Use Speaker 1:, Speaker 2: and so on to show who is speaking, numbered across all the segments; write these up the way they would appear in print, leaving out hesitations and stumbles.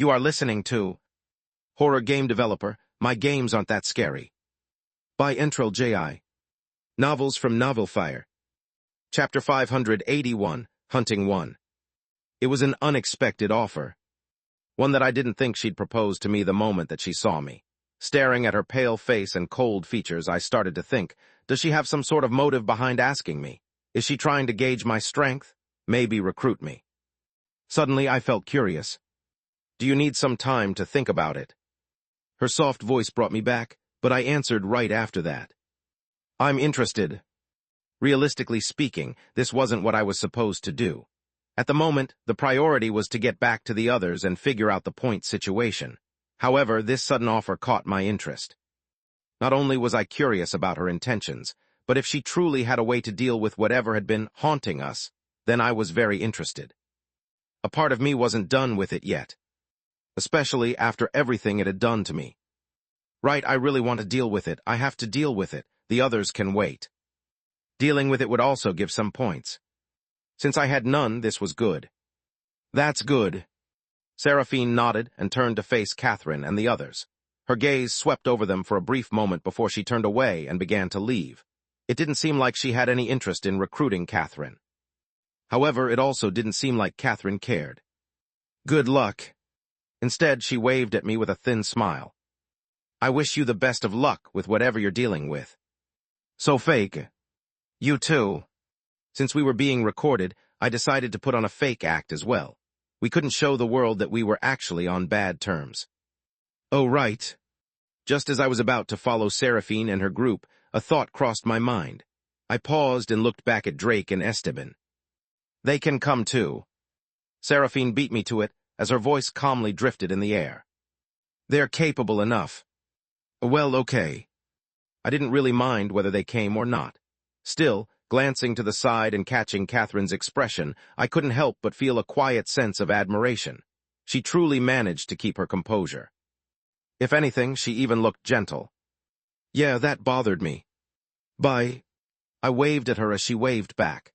Speaker 1: You are listening to Horror Game Developer. My games aren't that scary. By Entril J.I. Novels from Novelfire. Chapter 581, Hunting 1. It was an unexpected offer. One that I didn't think she'd propose to me the moment that she saw me. Staring at her pale face and cold features, I started to think, does she have some sort of motive behind asking me? Is she trying to gauge my strength? Maybe recruit me. Suddenly, I felt curious. Do you need some time to think about it? Her soft voice brought me back, but I answered right after that. I'm interested. Realistically speaking, this wasn't what I was supposed to do. At the moment, the priority was to get back to the others and figure out the point situation. However, this sudden offer caught my interest. Not only was I curious about her intentions, but if she truly had a way to deal with whatever had been haunting us, then I was very interested. A part of me wasn't done with it yet, especially after everything it had done to me. Right, I really want to deal with it. I have to deal with it. The others can wait. Dealing with it would also give some points. Since I had none, this was good. That's good. Seraphine nodded and turned to face Catherine and the others. Her gaze swept over them for a brief moment before she turned away and began to leave. It didn't seem like she had any interest in recruiting Catherine. However, it also didn't seem like Catherine cared. Good luck. Instead, she waved at me with a thin smile. I wish you the best of luck with whatever you're dealing with. So fake. You too. Since we were being recorded, I decided to put on a fake act as well. We couldn't show the world that we were actually on bad terms. Oh, right. Just as I was about to follow Seraphine and her group, a thought crossed my mind. I paused and looked back at Drake and Esteban. They can come too. Seraphine beat me to it as her voice calmly drifted in the air. They're capable enough. Well, okay. I didn't really mind whether they came or not. Still, glancing to the side and catching Catherine's expression, I couldn't help but feel a quiet sense of admiration. She truly managed to keep her composure. If anything, she even looked gentle. Yeah, that bothered me. Bye. I waved at her as she waved back.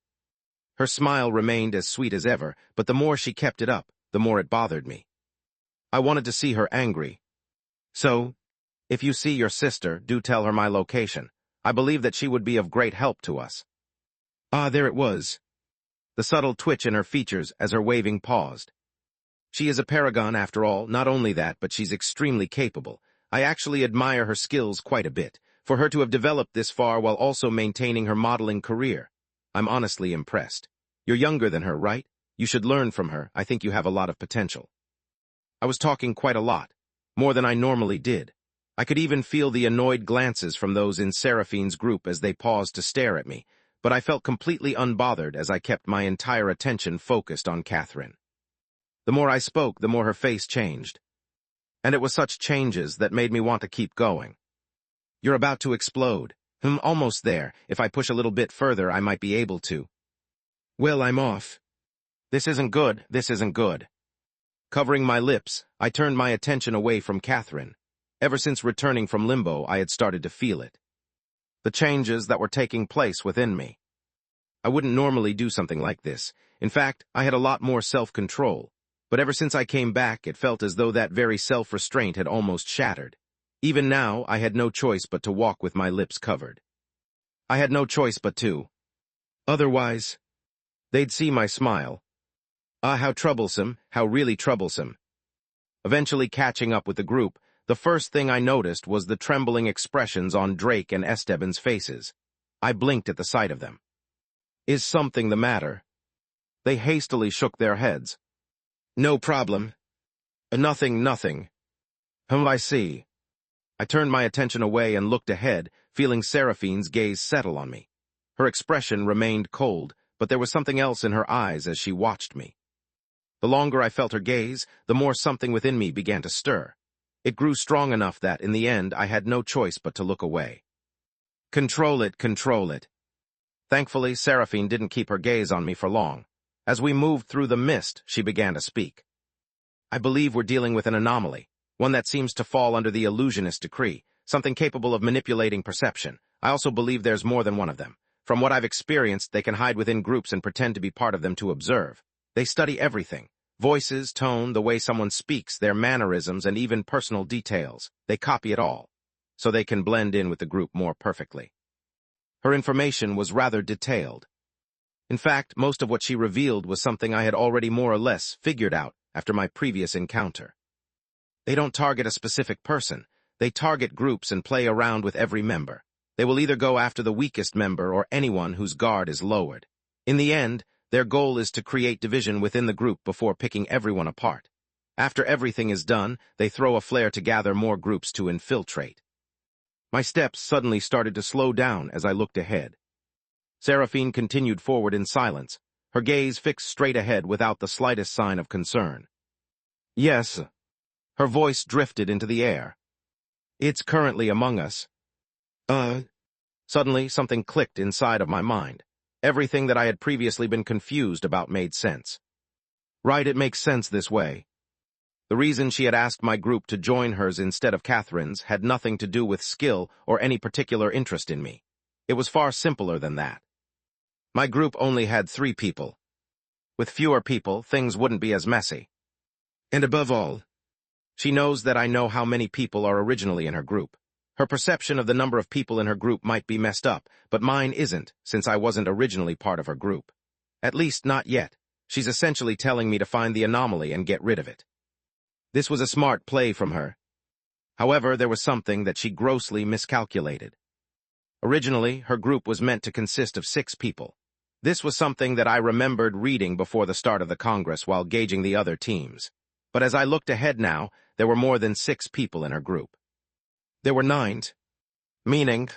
Speaker 1: Her smile remained as sweet as ever, but the more she kept it up, the more it bothered me. I wanted to see her angry. So, if you see your sister, do tell her my location. I believe that she would be of great help to us. Ah, there it was. The subtle twitch in her features as her waving paused. She is a paragon after all. Not only that, but she's extremely capable. I actually admire her skills quite a bit. For her to have developed this far while also maintaining her modeling career, I'm honestly impressed. You're younger than her, right? You should learn from her. I think you have a lot of potential. I was talking quite a lot, more than I normally did. I could even feel the annoyed glances from those in Seraphine's group as they paused to stare at me, but I felt completely unbothered as I kept my entire attention focused on Catherine. The more I spoke, the more her face changed. And it was such changes that made me want to keep going. You're about to explode. Almost there. If I push a little bit further, I might be able to. Well, I'm off. This isn't good. This isn't good. Covering my lips, I turned my attention away from Catherine. Ever since returning from limbo, I had started to feel it. The changes that were taking place within me. I wouldn't normally do something like this. In fact, I had a lot more self-control. But ever since I came back, it felt as though that very self-restraint had almost shattered. Even now, I had no choice but to walk with my lips covered. I had no choice but to. Otherwise, they'd see my smile. Ah, how troublesome, how really troublesome. Eventually catching up with the group, the first thing I noticed was the trembling expressions on Drake and Esteban's faces. I blinked at the sight of them. Is something the matter? They hastily shook their heads. No problem. Nothing. I see. I turned my attention away and looked ahead, feeling Seraphine's gaze settle on me. Her expression remained cold, but there was something else in her eyes as she watched me. The longer I felt her gaze, the more something within me began to stir. It grew strong enough that, in the end, I had no choice but to look away. Control it, control it. Thankfully, Seraphine didn't keep her gaze on me for long. As we moved through the mist, she began to speak. I believe we're dealing with an anomaly, one that seems to fall under the illusionist decree, something capable of manipulating perception. I also believe there's more than one of them. From what I've experienced, they can hide within groups and pretend to be part of them to observe. They study everything. Voices, tone, the way someone speaks, their mannerisms, and even personal details. They copy it all, so they can blend in with the group more perfectly. Her information was rather detailed. In fact, most of what she revealed was something I had already more or less figured out after my previous encounter. They don't target a specific person. They target groups and play around with every member. They will either go after the weakest member or anyone whose guard is lowered. In the end, their goal is to create division within the group before picking everyone apart. After everything is done, they throw a flare to gather more groups to infiltrate. My steps suddenly started to slow down as I looked ahead. Seraphine continued forward in silence, her gaze fixed straight ahead without the slightest sign of concern. Yes. Her voice drifted into the air. It's currently among us. Suddenly, something clicked inside of my mind. Everything that I had previously been confused about made sense. Right, it makes sense this way. The reason she had asked my group to join hers instead of Catherine's had nothing to do with skill or any particular interest in me. It was far simpler than that. My group only had 3 people. With fewer people, things wouldn't be as messy. And above all, she knows that I know how many people are originally in her group. Her perception of the number of people in her group might be messed up, but mine isn't, since I wasn't originally part of her group. At least not yet. She's essentially telling me to find the anomaly and get rid of it. This was a smart play from her. However, there was something that she grossly miscalculated. Originally, her group was meant to consist of 6 people. This was something that I remembered reading before the start of the Congress while gauging the other teams. But as I looked ahead now, there were more than 6 people in her group. There were 9, meaning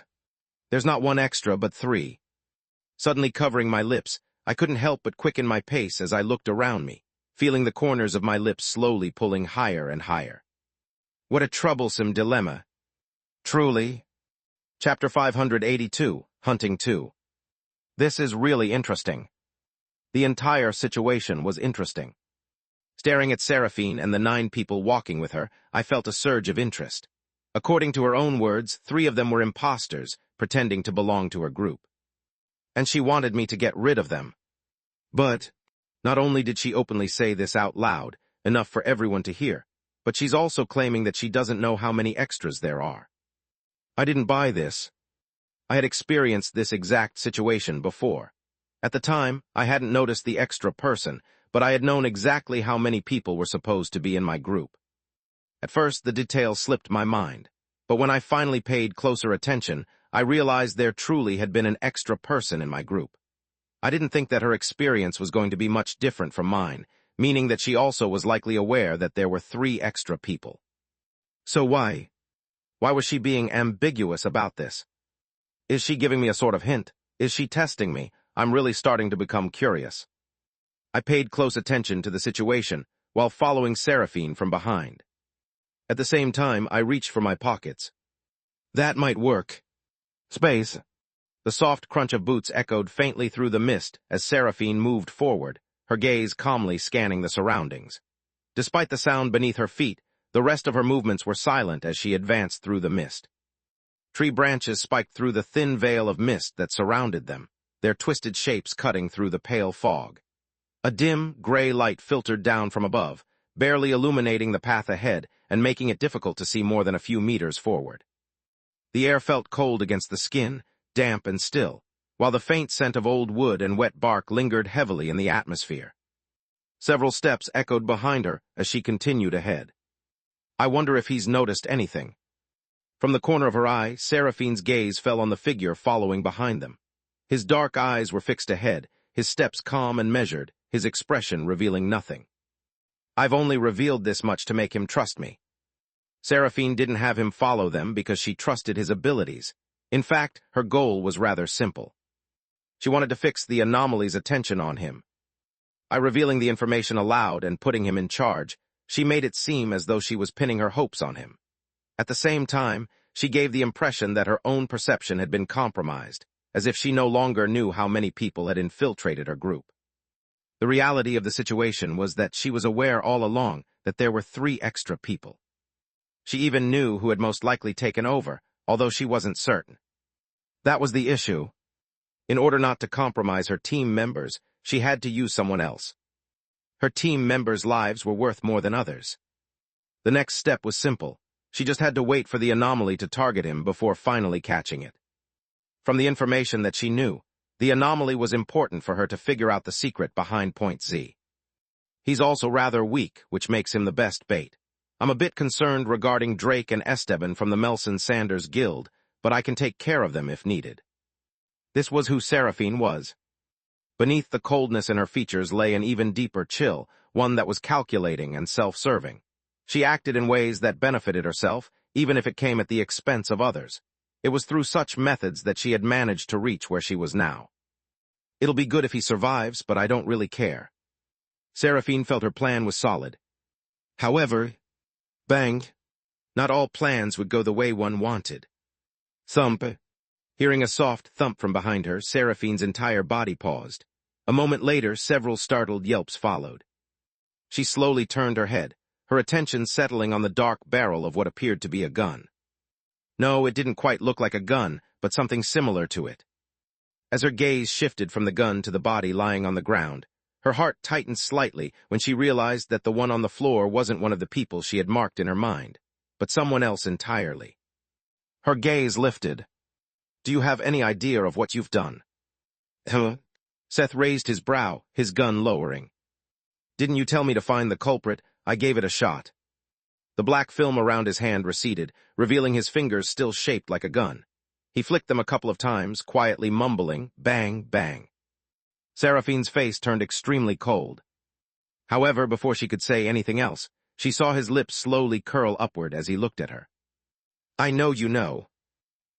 Speaker 1: there's not 1 extra but 3. Suddenly covering my lips, I couldn't help but quicken my pace as I looked around me, feeling the corners of my lips slowly pulling higher and higher. What a troublesome dilemma. Truly. Chapter 582, Hunting 2. This is really interesting. The entire situation was interesting. Staring at Seraphine and the 9 people walking with her, I felt a surge of interest. According to her own words, 3 of them were imposters, pretending to belong to her group. And she wanted me to get rid of them. But not only did she openly say this out loud, enough for everyone to hear, but she's also claiming that she doesn't know how many extras there are. I didn't buy this. I had experienced this exact situation before. At the time, I hadn't noticed the extra person, but I had known exactly how many people were supposed to be in my group. At first, the detail slipped my mind, but when I finally paid closer attention, I realized there truly had been an extra person in my group. I didn't think that her experience was going to be much different from mine, meaning that she also was likely aware that there were 3 extra people. So why? Why was she being ambiguous about this? Is she giving me a sort of hint? Is she testing me? I'm really starting to become curious. I paid close attention to the situation while following Seraphine from behind. At the same time, I reached for my pockets. That might work. Space. The soft crunch of boots echoed faintly through the mist as Seraphine moved forward, her gaze calmly scanning the surroundings. Despite the sound beneath her feet, the rest of her movements were silent as she advanced through the mist. Tree branches spiked through the thin veil of mist that surrounded them, their twisted shapes cutting through the pale fog. A dim, gray light filtered down from above, barely illuminating the path ahead and making it difficult to see more than a few meters forward. The air felt cold against the skin, damp and still, while the faint scent of old wood and wet bark lingered heavily in the atmosphere. Several steps echoed behind her as she continued ahead. I wonder if he's noticed anything. From the corner of her eye, Seraphine's gaze fell on the figure following behind them. His dark eyes were fixed ahead, his steps calm and measured, his expression revealing nothing. I've only revealed this much to make him trust me. Seraphine didn't have him follow them because she trusted his abilities. In fact, her goal was rather simple. She wanted to fix the anomaly's attention on him. By revealing the information aloud and putting him in charge, she made it seem as though she was pinning her hopes on him. At the same time, she gave the impression that her own perception had been compromised, as if she no longer knew how many people had infiltrated her group. The reality of the situation was that she was aware all along that there were 3 extra people. She even knew who had most likely taken over, although she wasn't certain. That was the issue. In order not to compromise her team members, she had to use someone else. Her team members' lives were worth more than others. The next step was simple. She just had to wait for the anomaly to target him before finally catching it. From the information that she knew, the anomaly was important for her to figure out the secret behind Point Z. He's also rather weak, which makes him the best bait. I'm a bit concerned regarding Drake and Esteban from the Melson Sanders Guild, but I can take care of them if needed. This was who Seraphine was. Beneath the coldness in her features lay an even deeper chill, one that was calculating and self-serving. She acted in ways that benefited herself, even if it came at the expense of others. It was through such methods that she had managed to reach where she was now. It'll be good if he survives, but I don't really care. Seraphine felt her plan was solid. However, bang, not all plans would go the way one wanted. Thump. Hearing a soft thump from behind her, Seraphine's entire body paused. A moment later, several startled yelps followed. She slowly turned her head, her attention settling on the dark barrel of what appeared to be a gun. No, it didn't quite look like a gun, but something similar to it. As her gaze shifted from the gun to the body lying on the ground, her heart tightened slightly when she realized that the one on the floor wasn't one of the people she had marked in her mind, but someone else entirely. Her gaze lifted. Do you have any idea of what you've done? Huh? Seth raised his brow, his gun lowering. Didn't you tell me to find the culprit? I gave it a shot. The black film around his hand receded, revealing his fingers still shaped like a gun. He flicked them a couple of times, quietly mumbling, bang, bang. Seraphine's face turned extremely cold. However, before she could say anything else, she saw his lips slowly curl upward as he looked at her. I know you know.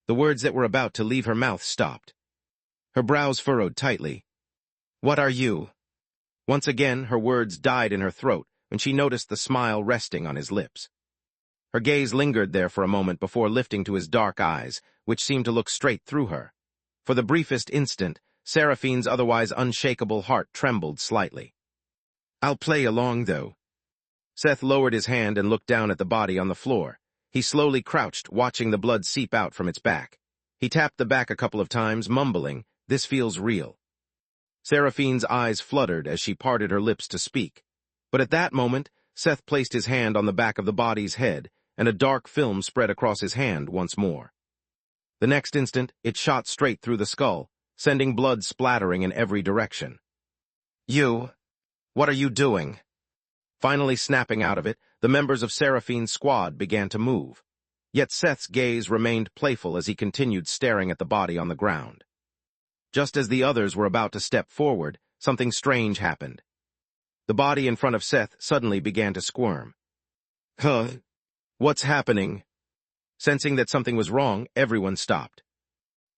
Speaker 1: The words that were about to leave her mouth stopped. Her brows furrowed tightly. What are you? Once again, her words died in her throat when she noticed the smile resting on his lips. Her gaze lingered there for a moment before lifting to his dark eyes, which seemed to look straight through her. For the briefest instant, Seraphine's otherwise unshakable heart trembled slightly. I'll play along, though. Seth lowered his hand and looked down at the body on the floor. He slowly crouched, watching the blood seep out from its back. He tapped the back a couple of times, mumbling, "This feels real." Seraphine's eyes fluttered as she parted her lips to speak. But at that moment, Seth placed his hand on the back of the body's head, and a dark film spread across his hand once more. The next instant, it shot straight through the skull, sending blood splattering in every direction. You? What are you doing? Finally snapping out of it, the members of Seraphine's squad began to move. Yet Seth's gaze remained playful as he continued staring at the body on the ground. Just as the others were about to step forward, something strange happened. The body in front of Seth suddenly began to squirm. Huh? What's happening? Sensing that something was wrong, everyone stopped.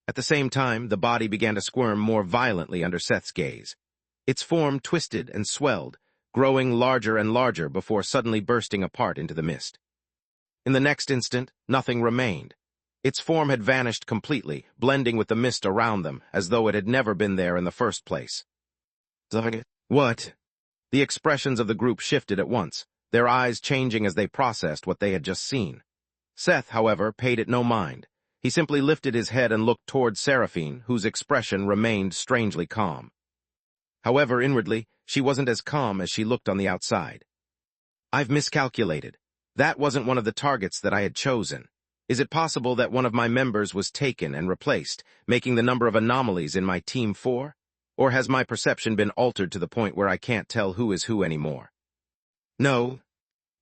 Speaker 1: At the same time, the body began to squirm more violently under Seth's gaze. Its form twisted and swelled, growing larger and larger before suddenly bursting apart into the mist. In the next instant, nothing remained. Its form had vanished completely, blending with the mist around them, as though it had never been there in the first place. What? The expressions of the group shifted at once, their eyes changing as they processed what they had just seen. Seth, however, paid it no mind. He simply lifted his head and looked toward Seraphine, whose expression remained strangely calm. However, inwardly, she wasn't as calm as she looked on the outside. I've miscalculated. That wasn't one of the targets that I had chosen. Is it possible that one of my members was taken and replaced, making the number of anomalies in my team 4? Or has my perception been altered to the point where I can't tell who is who anymore? No.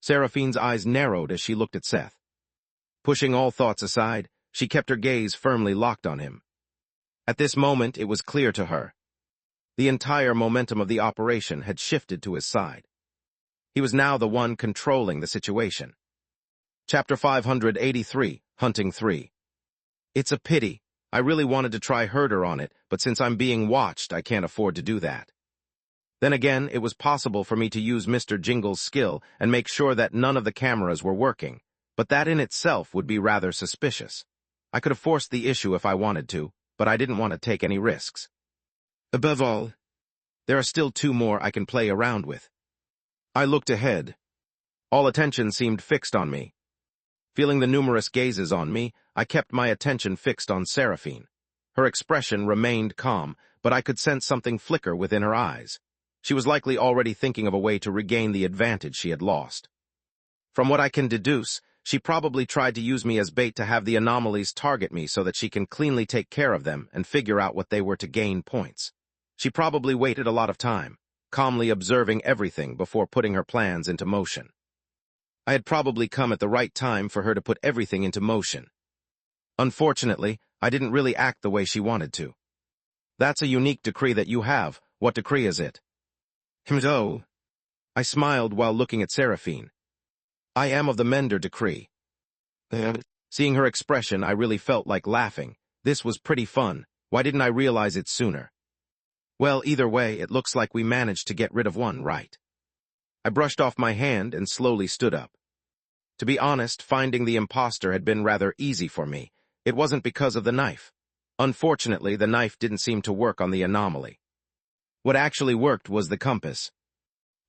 Speaker 1: Seraphine's eyes narrowed as she looked at Seth. Pushing all thoughts aside, she kept her gaze firmly locked on him. At this moment, it was clear to her. The entire momentum of the operation had shifted to his side. He was now the one controlling the situation. Chapter 583, Hunting 3. It's a pity. I really wanted to try Herder on it, but since I'm being watched, I can't afford to do that. Then again, it was possible for me to use Mr. Jingle's skill and make sure that none of the cameras were working, but that in itself would be rather suspicious. I could have forced the issue if I wanted to, but I didn't want to take any risks. Above all, there are still 2 more I can play around with. I looked ahead. All attention seemed fixed on me. Feeling the numerous gazes on me, I kept my attention fixed on Seraphine. Her expression remained calm, but I could sense something flicker within her eyes. She was likely already thinking of a way to regain the advantage she had lost. From what I can deduce, she probably tried to use me as bait to have the anomalies target me so that she can cleanly take care of them and figure out what they were to gain points. She probably waited a lot of time, calmly observing everything before putting her plans into motion. I had probably come at the right time for her to put everything into motion. Unfortunately, I didn't really act the way she wanted to. That's a unique decree that you have. What decree is it? Himdo. I smiled while looking at Seraphine. I am of the Mender decree. Seeing her expression, I really felt like laughing. This was pretty fun. Why didn't I realize it sooner? Well, either way, it looks like we managed to get rid of one, right? I brushed off my hand and slowly stood up. To be honest, finding the imposter had been rather easy for me. It wasn't because of the knife. Unfortunately, the knife didn't seem to work on the anomaly. What actually worked was the compass.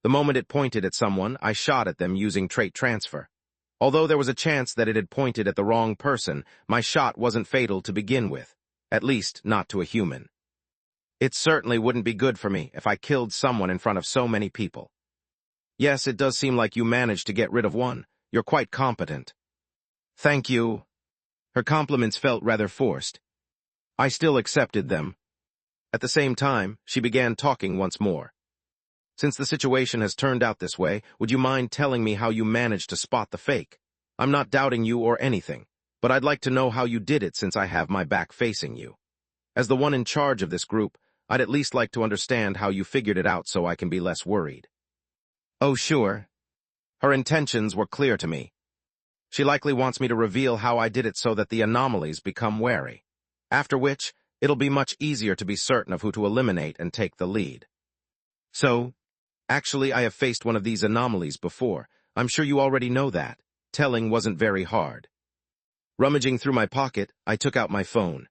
Speaker 1: The moment it pointed at someone, I shot at them using trait transfer. Although there was a chance that it had pointed at the wrong person, my shot wasn't fatal to begin with, at least not to a human. It certainly wouldn't be good for me if I killed someone in front of so many people. Yes, it does seem like you managed to get rid of one. You're quite competent. Thank you. Her compliments felt rather forced. I still accepted them. At the same time, she began talking once more. Since the situation has turned out this way, would you mind telling me how you managed to spot the fake? I'm not doubting you or anything, but I'd like to know how you did it since I have my back facing you. As the one in charge of this group, I'd at least like to understand how you figured it out so I can be less worried. Oh, sure. Her intentions were clear to me. She likely wants me to reveal how I did it so that the anomalies become wary. After which, it'll be much easier to be certain of who to eliminate and take the lead. So, actually, I have faced one of these anomalies before. I'm sure you already know that. Telling wasn't very hard. Rummaging through my pocket, I took out my phone.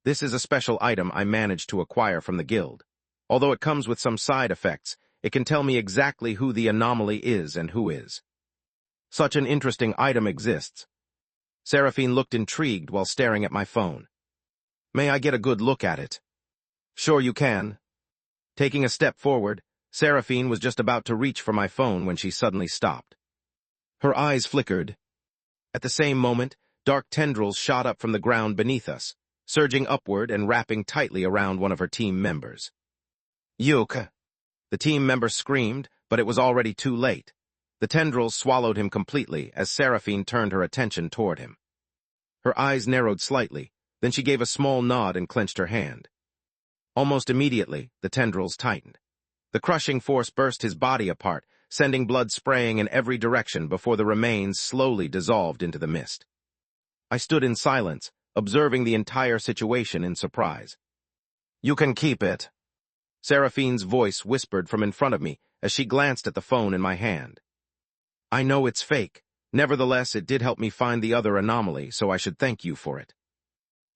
Speaker 1: This is a special item I managed to acquire from the guild. Although it comes with some side effects, it can tell me exactly who the anomaly is and who is. Such an interesting item exists. Seraphine looked intrigued while staring at my phone. May I get a good look at it? Sure you can. Taking a step forward, Seraphine was just about to reach for my phone when she suddenly stopped. Her eyes flickered. At the same moment, dark tendrils shot up from the ground beneath us, surging upward and wrapping tightly around one of her team members. Yuka! The team member screamed, but it was already too late. The tendrils swallowed him completely as Seraphine turned her attention toward him. Her eyes narrowed slightly, then she gave a small nod and clenched her hand. Almost immediately, the tendrils tightened. The crushing force burst his body apart, sending blood spraying in every direction before the remains slowly dissolved into the mist. I stood in silence, observing the entire situation in surprise. You can keep it. Seraphine's voice whispered from in front of me as she glanced at the phone in my hand. I know it's fake. Nevertheless, it did help me find the other anomaly, so I should thank you for it.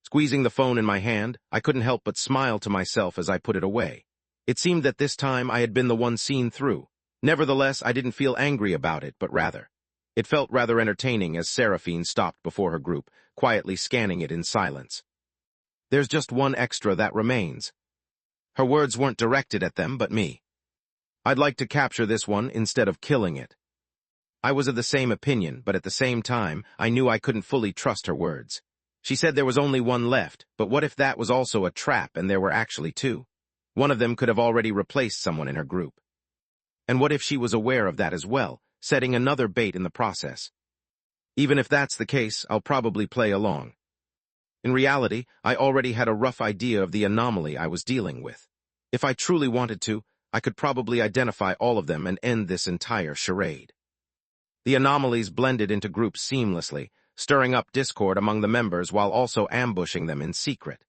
Speaker 1: Squeezing the phone in my hand, I couldn't help but smile to myself as I put it away. It seemed that this time I had been the one seen through. Nevertheless, I didn't feel angry about it, but rather. It felt rather entertaining as Seraphine stopped before her group, quietly scanning it in silence. There's just one extra that remains. Her words weren't directed at them, but me. I'd like to capture this one instead of killing it. I was of the same opinion, but at the same time, I knew I couldn't fully trust her words. She said there was only one left, but what if that was also a trap and there were actually two? One of them could have already replaced someone in her group. And what if she was aware of that as well, setting another bait in the process? Even if that's the case, I'll probably play along. In reality, I already had a rough idea of the anomaly I was dealing with. If I truly wanted to, I could probably identify all of them and end this entire charade. The anomalies blended into groups seamlessly, stirring up discord among the members while also ambushing them in secret.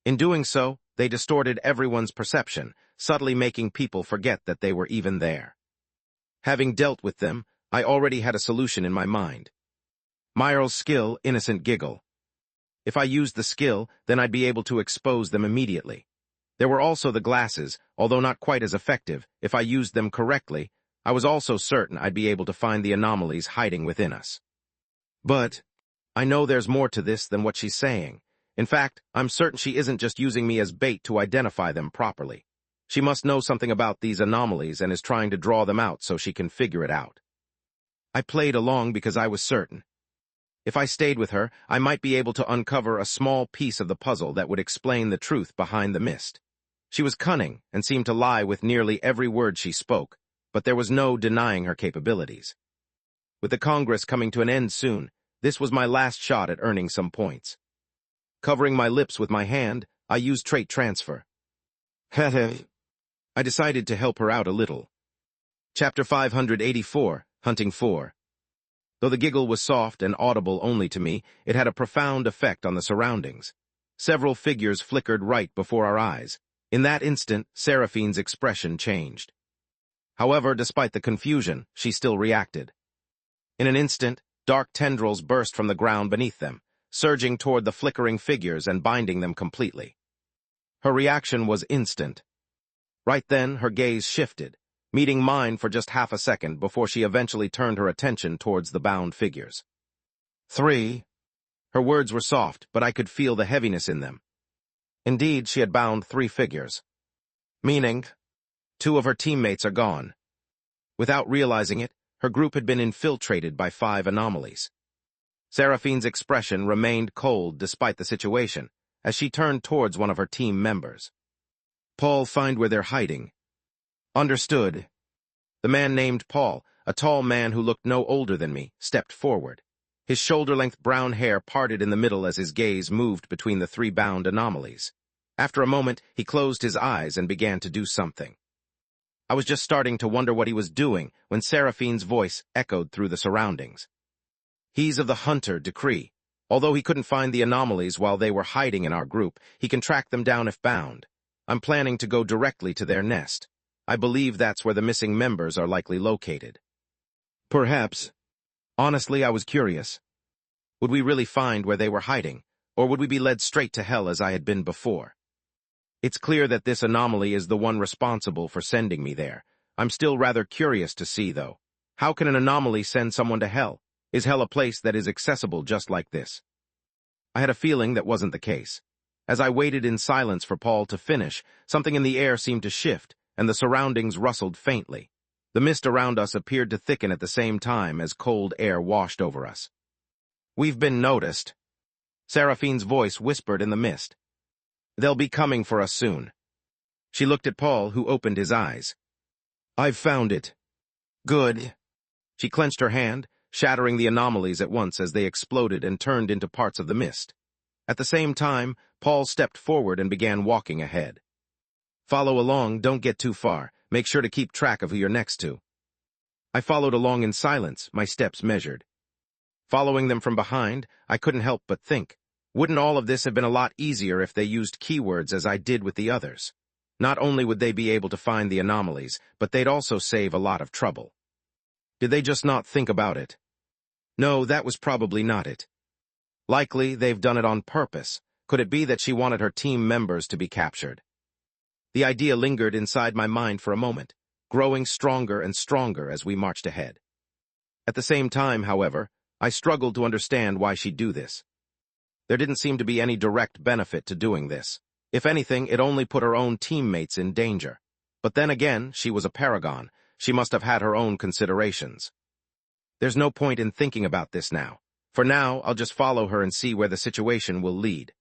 Speaker 1: In doing so, they distorted everyone's perception, subtly making people forget that they were even there. Having dealt with them, I already had a solution in my mind. Myrle's skill, Innocent Giggle. If I used the skill, then I'd be able to expose them immediately. There were also the glasses, although not quite as effective. If I used them correctly, I was also certain I'd be able to find the anomalies hiding within us. But I know there's more to this than what she's saying. In fact, I'm certain she isn't just using me as bait to identify them properly. She must know something about these anomalies and is trying to draw them out so she can figure it out. I played along because I was certain. If I stayed with her, I might be able to uncover a small piece of the puzzle that would explain the truth behind the mist. She was cunning and seemed to lie with nearly every word she spoke, but there was no denying her capabilities. With the Congress coming to an end soon, this was my last shot at earning some points. Covering my lips with my hand, I used trait transfer. I decided to help her out a little. Chapter 584, Hunting 4. Though the giggle was soft and audible only to me, it had a profound effect on the surroundings. Several figures flickered right before our eyes. In that instant, Seraphine's expression changed. However, despite the confusion, she still reacted. In an instant, dark tendrils burst from the ground beneath them, surging toward the flickering figures and binding them completely. Her reaction was instant. Right then, her gaze shifted, meeting mine for just half a second before she eventually turned her attention towards the bound figures. 3. Her words were soft, but I could feel the heaviness in them. Indeed, she had bound 3 figures. Meaning, 2 of her teammates are gone. Without realizing it, her group had been infiltrated by 5 anomalies. Seraphine's expression remained cold despite the situation, as she turned towards one of her team members. Paul, find where they're hiding. Understood. The man named Paul, a tall man who looked no older than me, stepped forward. His shoulder-length brown hair parted in the middle as his gaze moved between the 3 bound anomalies. After a moment, he closed his eyes and began to do something. I was just starting to wonder what he was doing when Seraphine's voice echoed through the surroundings. He's of the Hunter decree. Although he couldn't find the anomalies while they were hiding in our group, he can track them down if bound. I'm planning to go directly to their nest. I believe that's where the missing members are likely located. Perhaps. Honestly, I was curious. Would we really find where they were hiding, or would we be led straight to hell as I had been before? It's clear that this anomaly is the one responsible for sending me there. I'm still rather curious to see, though. How can an anomaly send someone to hell? Is hell a place that is accessible just like this? I had a feeling that wasn't the case. As I waited in silence for Paul to finish, something in the air seemed to shift, and the surroundings rustled faintly. The mist around us appeared to thicken at the same time as cold air washed over us. We've been noticed. Seraphine's voice whispered in the mist. They'll be coming for us soon. She looked at Paul, who opened his eyes. I've found it. Good. She clenched her hand, shattering the anomalies at once as they exploded and turned into parts of the mist. At the same time, Paul stepped forward and began walking ahead. Follow along, don't get too far. Make sure to keep track of who you're next to. I followed along in silence, my steps measured. Following them from behind, I couldn't help but think, wouldn't all of this have been a lot easier if they used keywords as I did with the others? Not only would they be able to find the anomalies, but they'd also save a lot of trouble. Did they just not think about it? No, that was probably not it. Likely, they've done it on purpose. Could it be that she wanted her team members to be captured? The idea lingered inside my mind for a moment, growing stronger and stronger as we marched ahead. At the same time, however, I struggled to understand why she'd do this. There didn't seem to be any direct benefit to doing this. If anything, it only put her own teammates in danger. But then again, she was a paragon. She must have had her own considerations. There's no point in thinking about this now. For now, I'll just follow her and see where the situation will lead.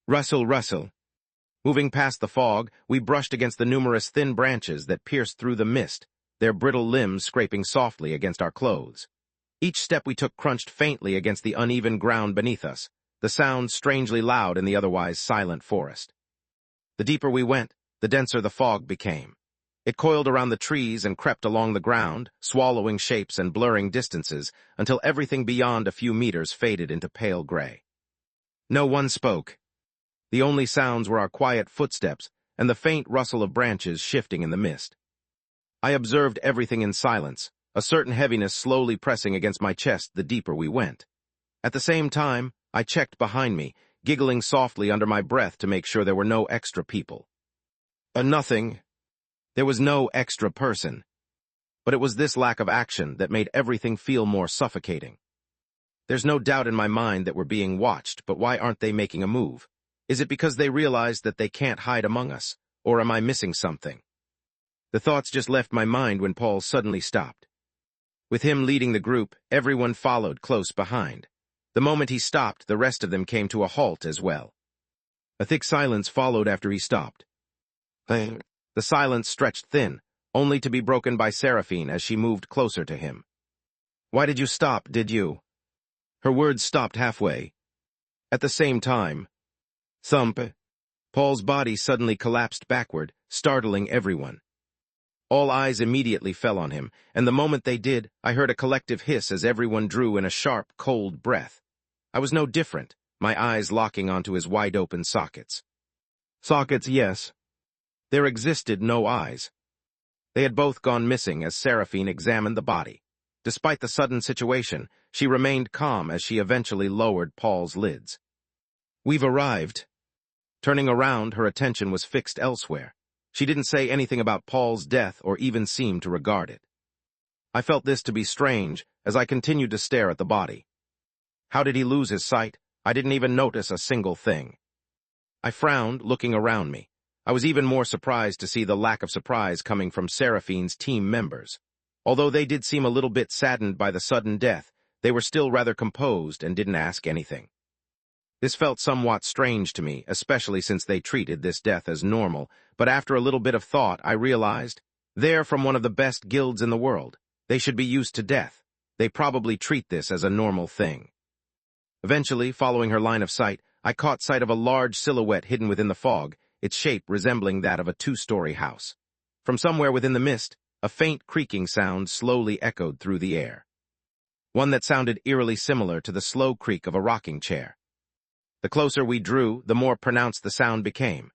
Speaker 1: Rustle, rustle. Moving past the fog, we brushed against the numerous thin branches that pierced through the mist, their brittle limbs scraping softly against our clothes. Each step we took crunched faintly against the uneven ground beneath us, the sound strangely loud in the otherwise silent forest. The deeper we went, the denser the fog became. It coiled around the trees and crept along the ground, swallowing shapes and blurring distances, until everything beyond a few meters faded into pale gray. No one spoke. The only sounds were our quiet footsteps and the faint rustle of branches shifting in the mist. I observed everything in silence, a certain heaviness slowly pressing against my chest the deeper we went. At the same time, I checked behind me, giggling softly under my breath to make sure there were no extra people. Nothing. There was no extra person. But it was this lack of action that made everything feel more suffocating. There's no doubt in my mind that we're being watched, but why aren't they making a move? Is it because they realize that they can't hide among us? Or am I missing something? The thoughts just left my mind when Paul suddenly stopped. With him leading the group, everyone followed close behind. The moment he stopped, the rest of them came to a halt as well. A thick silence followed after he stopped. The silence stretched thin, only to be broken by Seraphine as she moved closer to him. "Why did you stop, did you?" Her words stopped halfway. At the same time, thump, Paul's body suddenly collapsed backward, startling everyone. All eyes immediately fell on him, and the moment they did, I heard a collective hiss as everyone drew in a sharp, cold breath. I was no different, my eyes locking onto his wide-open sockets. Sockets, yes. There existed no eyes. They had both gone missing as Seraphine examined the body. Despite the sudden situation, she remained calm as she eventually lowered Paul's lids. "We've arrived." Turning around, her attention was fixed elsewhere. She didn't say anything about Paul's death or even seem to regard it. I felt this to be strange as I continued to stare at the body. How did he lose his sight? I didn't even notice a single thing. I frowned, looking around me. I was even more surprised to see the lack of surprise coming from Seraphine's team members. Although they did seem a little bit saddened by the sudden death, they were still rather composed and didn't ask anything. This felt somewhat strange to me, especially since they treated this death as normal, but after a little bit of thought, I realized, they're from one of the best guilds in the world. They should be used to death. They probably treat this as a normal thing. Eventually, following her line of sight, I caught sight of a large silhouette hidden within the fog, its shape resembling that of a two-story house. From somewhere within the mist, a faint creaking sound slowly echoed through the air. One that sounded eerily similar to the slow creak of a rocking chair. The closer we drew, the more pronounced the sound became.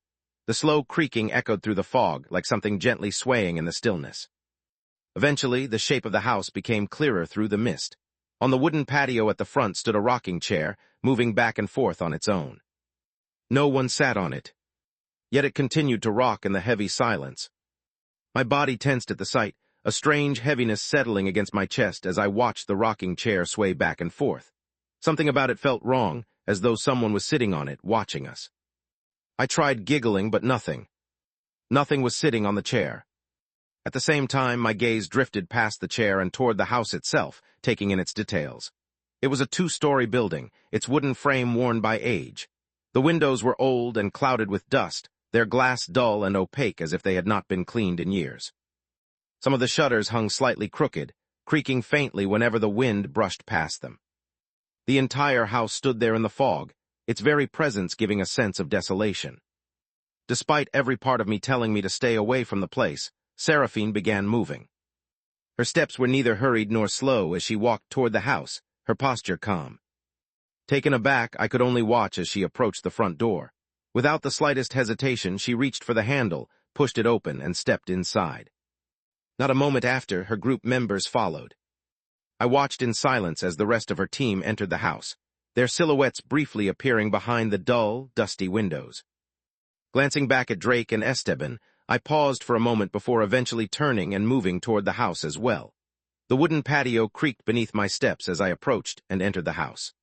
Speaker 1: The slow creaking echoed through the fog, like something gently swaying in the stillness. Eventually, the shape of the house became clearer through the mist. On the wooden patio at the front stood a rocking chair, moving back and forth on its own. No one sat on it. Yet it continued to rock in the heavy silence. My body tensed at the sight, a strange heaviness settling against my chest as I watched the rocking chair sway back and forth. Something about it felt wrong, as though someone was sitting on it, watching us. I tried giggling, but nothing. Nothing was sitting on the chair. At the same time, my gaze drifted past the chair and toward the house itself, taking in its details. It was a two-story building, its wooden frame worn by age. The windows were old and clouded with dust, their glass dull and opaque as if they had not been cleaned in years. Some of the shutters hung slightly crooked, creaking faintly whenever the wind brushed past them. The entire house stood there in the fog, its very presence giving a sense of desolation. Despite every part of me telling me to stay away from the place, Seraphine began moving. Her steps were neither hurried nor slow as she walked toward the house, her posture calm. Taken aback, I could only watch as she approached the front door. Without the slightest hesitation, she reached for the handle, pushed it open, and stepped inside. Not a moment after, her group members followed. I watched in silence as the rest of her team entered the house, their silhouettes briefly appearing behind the dull, dusty windows. Glancing back at Drake and Esteban, I paused for a moment before eventually turning and moving toward the house as well. The wooden patio creaked beneath my steps as I approached and entered the house.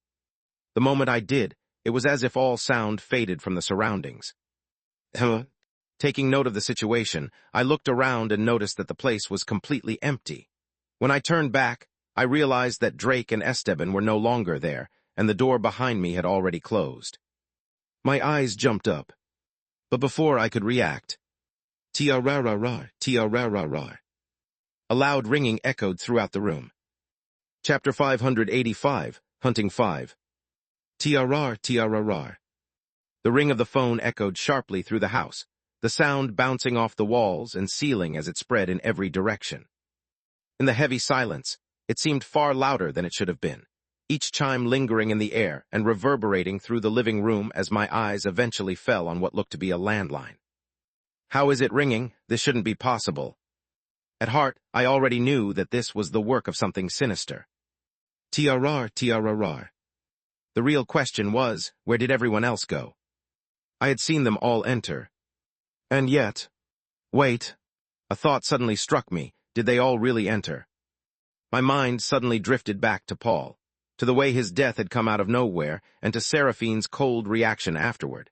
Speaker 1: The moment I did, it was as if all sound faded from the surroundings. Taking note of the situation, I looked around and noticed that the place was completely empty. When I turned back, I realized that Drake and Esteban were no longer there, and the door behind me had already closed. My eyes jumped up. But before I could react, "Tia-ra-ra-ra, tia-ra-ra-ra." A loud ringing echoed throughout the room. Chapter 585, Hunting 5. Tia-rar, tia-ra-ra. The ring of the phone echoed sharply through the house, the sound bouncing off the walls and ceiling as it spread in every direction. In the heavy silence, it seemed far louder than it should have been, each chime lingering in the air and reverberating through the living room as my eyes eventually fell on what looked to be a landline. How is it ringing? This shouldn't be possible. At heart, I already knew that this was the work of something sinister. Tia-rar, tia-ra-rar. The real question was, where did everyone else go? I had seen them all enter. And yet... Wait. A thought suddenly struck me. Did they all really enter? My mind suddenly drifted back to Paul, to the way his death had come out of nowhere, and to Seraphine's cold reaction afterward.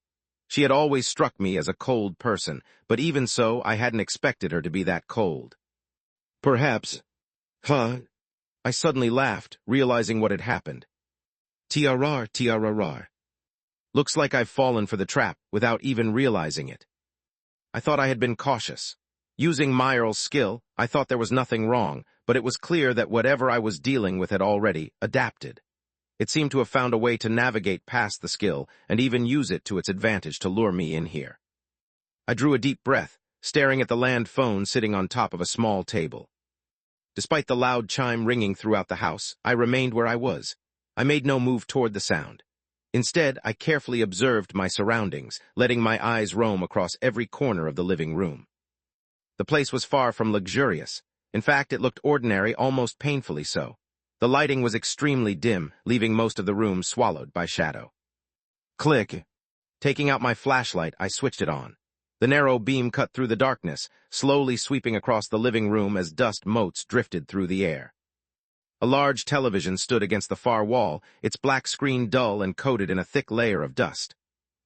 Speaker 1: She had always struck me as a cold person, but even so, I hadn't expected her to be that cold. Perhaps. I suddenly laughed, realizing what had happened. Tiarar, tiararar. Looks like I've fallen for the trap without even realizing it. I thought I had been cautious. Using Myrle's skill, I thought there was nothing wrong, but it was clear that whatever I was dealing with had already adapted. It seemed to have found a way to navigate past the skill and even use it to its advantage to lure me in here. I drew a deep breath, staring at the land phone sitting on top of a small table. Despite the loud chime ringing throughout the house, I remained where I was. I made no move toward the sound. Instead, I carefully observed my surroundings, letting my eyes roam across every corner of the living room. The place was far from luxurious. In fact, it looked ordinary, almost painfully so. The lighting was extremely dim, leaving most of the room swallowed by shadow. Click. Taking out my flashlight, I switched it on. The narrow beam cut through the darkness, slowly sweeping across the living room as dust motes drifted through the air. A large television stood against the far wall, its black screen dull and coated in a thick layer of dust.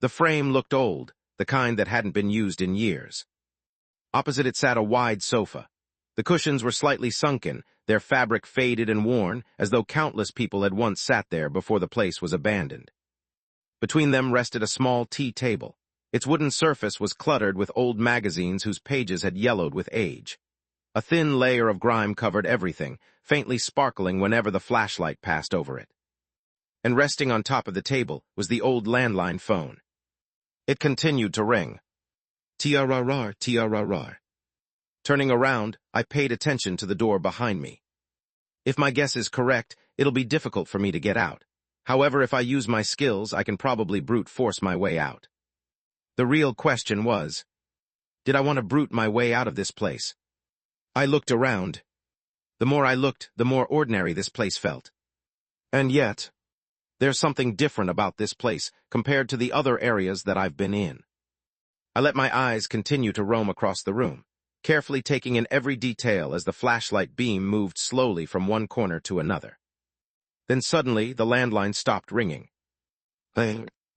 Speaker 1: The frame looked old, the kind that hadn't been used in years. Opposite it sat a wide sofa. The cushions were slightly sunken, their fabric faded and worn, as though countless people had once sat there before the place was abandoned. Between them rested a small tea table. Its wooden surface was cluttered with old magazines whose pages had yellowed with age. A thin layer of grime covered everything, faintly sparkling whenever the flashlight passed over it. And resting on top of the table was the old landline phone. It continued to ring. Tiararar, tiararar. Turning around, I paid attention to the door behind me. If my guess is correct, it'll be difficult for me to get out. However, if I use my skills, I can probably brute force my way out. The real question was, did I want to brute my way out of this place? I looked around. The more I looked, the more ordinary this place felt. And yet, there's something different about this place compared to the other areas that I've been in. I let my eyes continue to roam across the room, carefully taking in every detail as the flashlight beam moved slowly from one corner to another. Then suddenly, the landline stopped ringing.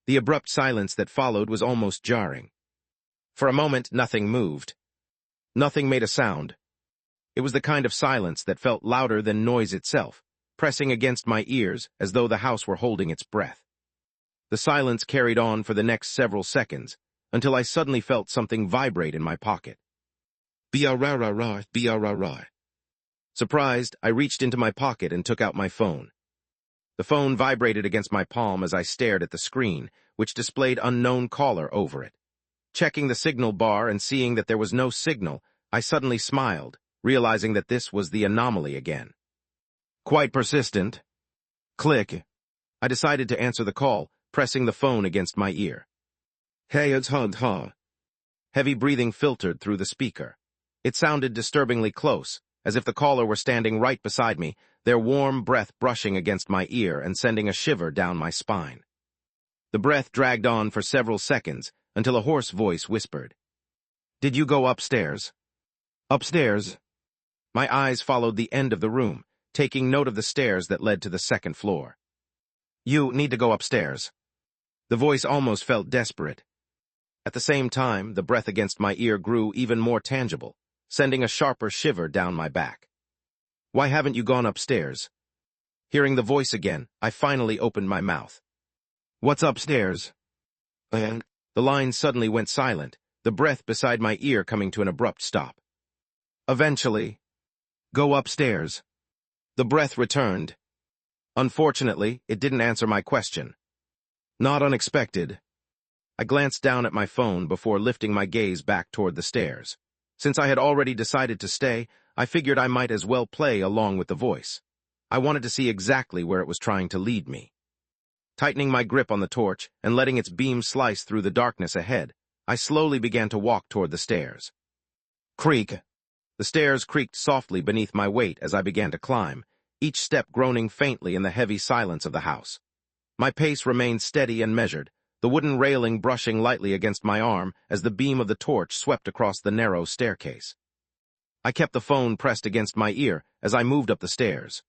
Speaker 1: The abrupt silence that followed was almost jarring. For a moment, nothing moved. Nothing made a sound. It was the kind of silence that felt louder than noise itself, pressing against my ears as though the house were holding its breath. The silence carried on for the next several seconds, until I suddenly felt something vibrate in my pocket. Biarararar, biararar. Surprised, I reached into my pocket and took out my phone. The phone vibrated against my palm as I stared at the screen, which displayed unknown caller over it. Checking the signal bar and seeing that there was no signal, I suddenly smiled, realizing that this was the anomaly again. Quite persistent. Click. I decided to answer the call, pressing the phone against my ear. Hey, it's ha. Heavy breathing filtered through the speaker. It sounded disturbingly close, as if the caller were standing right beside me, their warm breath brushing against my ear and sending a shiver down my spine. The breath dragged on for several seconds, until a hoarse voice whispered, "Did you go upstairs?" Upstairs? My eyes followed the end of the room, taking note of the stairs that led to the second floor. You need to go upstairs. The voice almost felt desperate. At the same time, the breath against my ear grew even more tangible, sending a sharper shiver down my back. Why haven't you gone upstairs? Hearing the voice again, I finally opened my mouth. What's upstairs? And the line suddenly went silent, the breath beside my ear coming to an abrupt stop. Eventually, go upstairs. The breath returned. Unfortunately, it didn't answer my question. Not unexpected. I glanced down at my phone before lifting my gaze back toward the stairs. Since I had already decided to stay, I figured I might as well play along with the voice. I wanted to see exactly where it was trying to lead me. Tightening my grip on the torch and letting its beam slice through the darkness ahead, I slowly began to walk toward the stairs. Creak. The stairs creaked softly beneath my weight as I began to climb, each step groaning faintly in the heavy silence of the house. My pace remained steady and measured, the wooden railing brushing lightly against my arm as the beam of the torch swept across the narrow staircase. I kept the phone pressed against my ear as I moved up the stairs.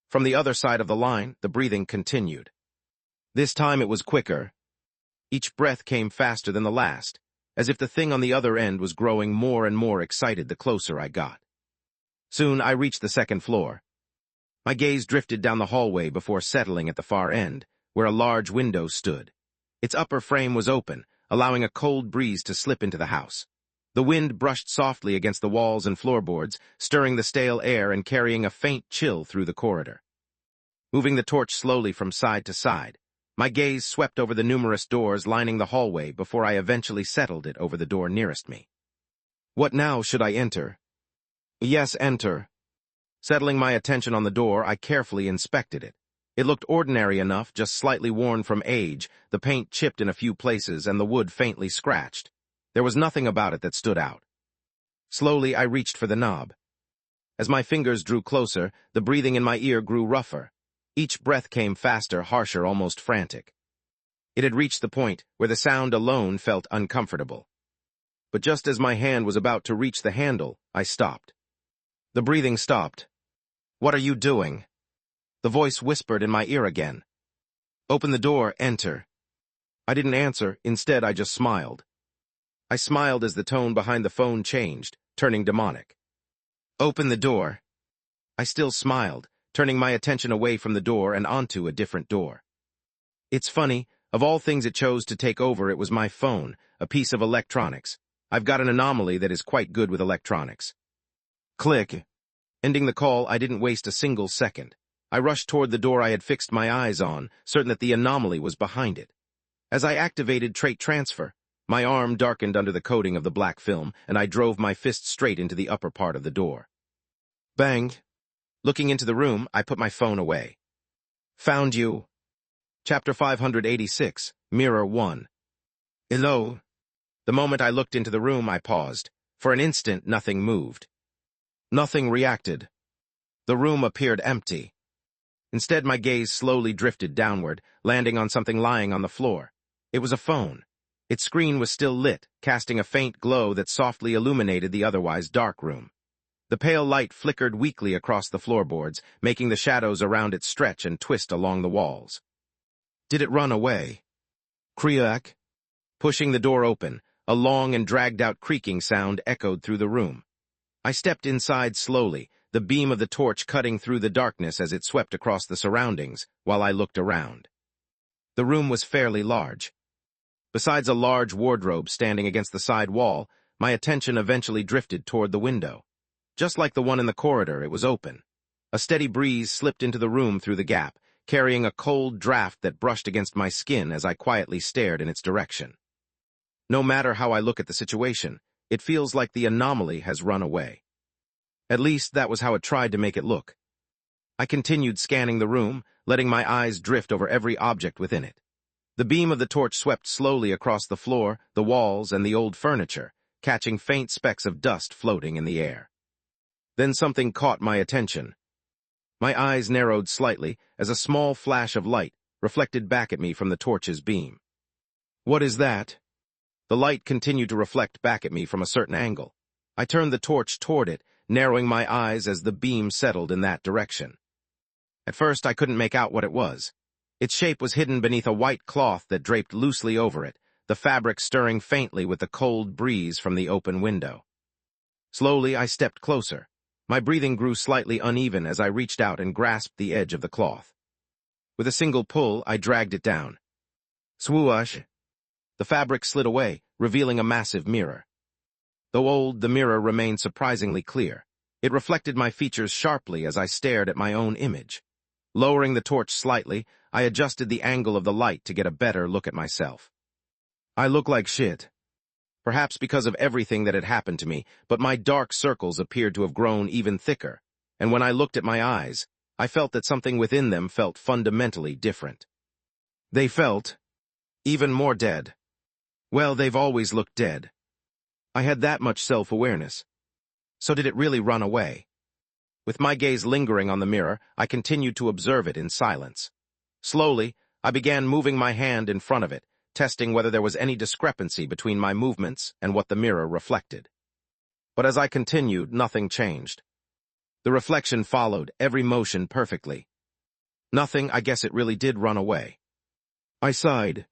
Speaker 1: From the other side of the line, the breathing continued. This time it was quicker. Each breath came faster than the last, as if the thing on the other end was growing more and more excited the closer I got. Soon I reached the second floor. My gaze drifted down the hallway before settling at the far end, where a large window stood. Its upper frame was open, allowing a cold breeze to slip into the house. The wind brushed softly against the walls and floorboards, stirring the stale air and carrying a faint chill through the corridor. Moving the torch slowly from side to side, my gaze swept over the numerous doors lining the hallway before I eventually settled it over the door nearest me. What now? Should I enter? Yes, enter. Settling my attention on the door, I carefully inspected it. It looked ordinary enough, just slightly worn from age, the paint chipped in a few places and the wood faintly scratched. There was nothing about it that stood out. Slowly, I reached for the knob. As my fingers drew closer, the breathing in my ear grew rougher. Each breath came faster, harsher, almost frantic. It had reached the point where the sound alone felt uncomfortable. But just as my hand was about to reach the handle, I stopped. The breathing stopped. What are you doing? The voice whispered in my ear again. Open the door, enter. I didn't answer, instead I just smiled. I smiled as the tone behind the phone changed, turning demonic. Open the door. I still smiled, turning my attention away from the door and onto a different door. It's funny, of all things it chose to take over, it was my phone, a piece of electronics. I've got an anomaly that is quite good with electronics. Click. Ending the call, I didn't waste a single second. I rushed toward the door I had fixed my eyes on, certain that the anomaly was behind it. As I activated trait transfer, my arm darkened under the coating of the black film, and I drove my fist straight into the upper part of the door. Bang! Looking into the room, I put my phone away. Found you. Chapter 586, Mirror 1. Hello. The moment I looked into the room, I paused. For an instant, nothing moved. Nothing reacted. The room appeared empty. Instead, my gaze slowly drifted downward, landing on something lying on the floor. It was a phone. Its screen was still lit, casting a faint glow that softly illuminated the otherwise dark room. The pale light flickered weakly across the floorboards, making the shadows around it stretch and twist along the walls. Did it run away? Kriak? Pushing the door open, a long and dragged-out creaking sound echoed through the room. I stepped inside slowly, the beam of the torch cutting through the darkness as it swept across the surroundings, while I looked around. The room was fairly large. Besides a large wardrobe standing against the side wall, my attention eventually drifted toward the window. Just like the one in the corridor, it was open. A steady breeze slipped into the room through the gap, carrying a cold draft that brushed against my skin as I quietly stared in its direction. No matter how I look at the situation, it feels like the anomaly has run away. At least that was how it tried to make it look. I continued scanning the room, letting my eyes drift over every object within it. The beam of the torch swept slowly across the floor, the walls, and the old furniture, catching faint specks of dust floating in the air. Then something caught my attention. My eyes narrowed slightly as a small flash of light reflected back at me from the torch's beam. What is that? The light continued to reflect back at me from a certain angle. I turned the torch toward it, narrowing my eyes as the beam settled in that direction. At first, I couldn't make out what it was. Its shape was hidden beneath a white cloth that draped loosely over it, the fabric stirring faintly with the cold breeze from the open window. Slowly, I stepped closer. My breathing grew slightly uneven as I reached out and grasped the edge of the cloth. With a single pull, I dragged it down. Swoosh! The fabric slid away, revealing a massive mirror. Though old, the mirror remained surprisingly clear. It reflected my features sharply as I stared at my own image. Lowering the torch slightly, I adjusted the angle of the light to get a better look at myself. I look like shit. Perhaps because of everything that had happened to me, but my dark circles appeared to have grown even thicker, and when I looked at my eyes, I felt that something within them felt fundamentally different. They felt even more dead. Well, they've always looked dead. I had that much self-awareness. So did it really run away? With my gaze lingering on the mirror, I continued to observe it in silence. Slowly, I began moving my hand in front of it, testing whether there was any discrepancy between my movements and what the mirror reflected. But as I continued, nothing changed. The reflection followed every motion perfectly. Nothing, I guess it really did run away. I sighed.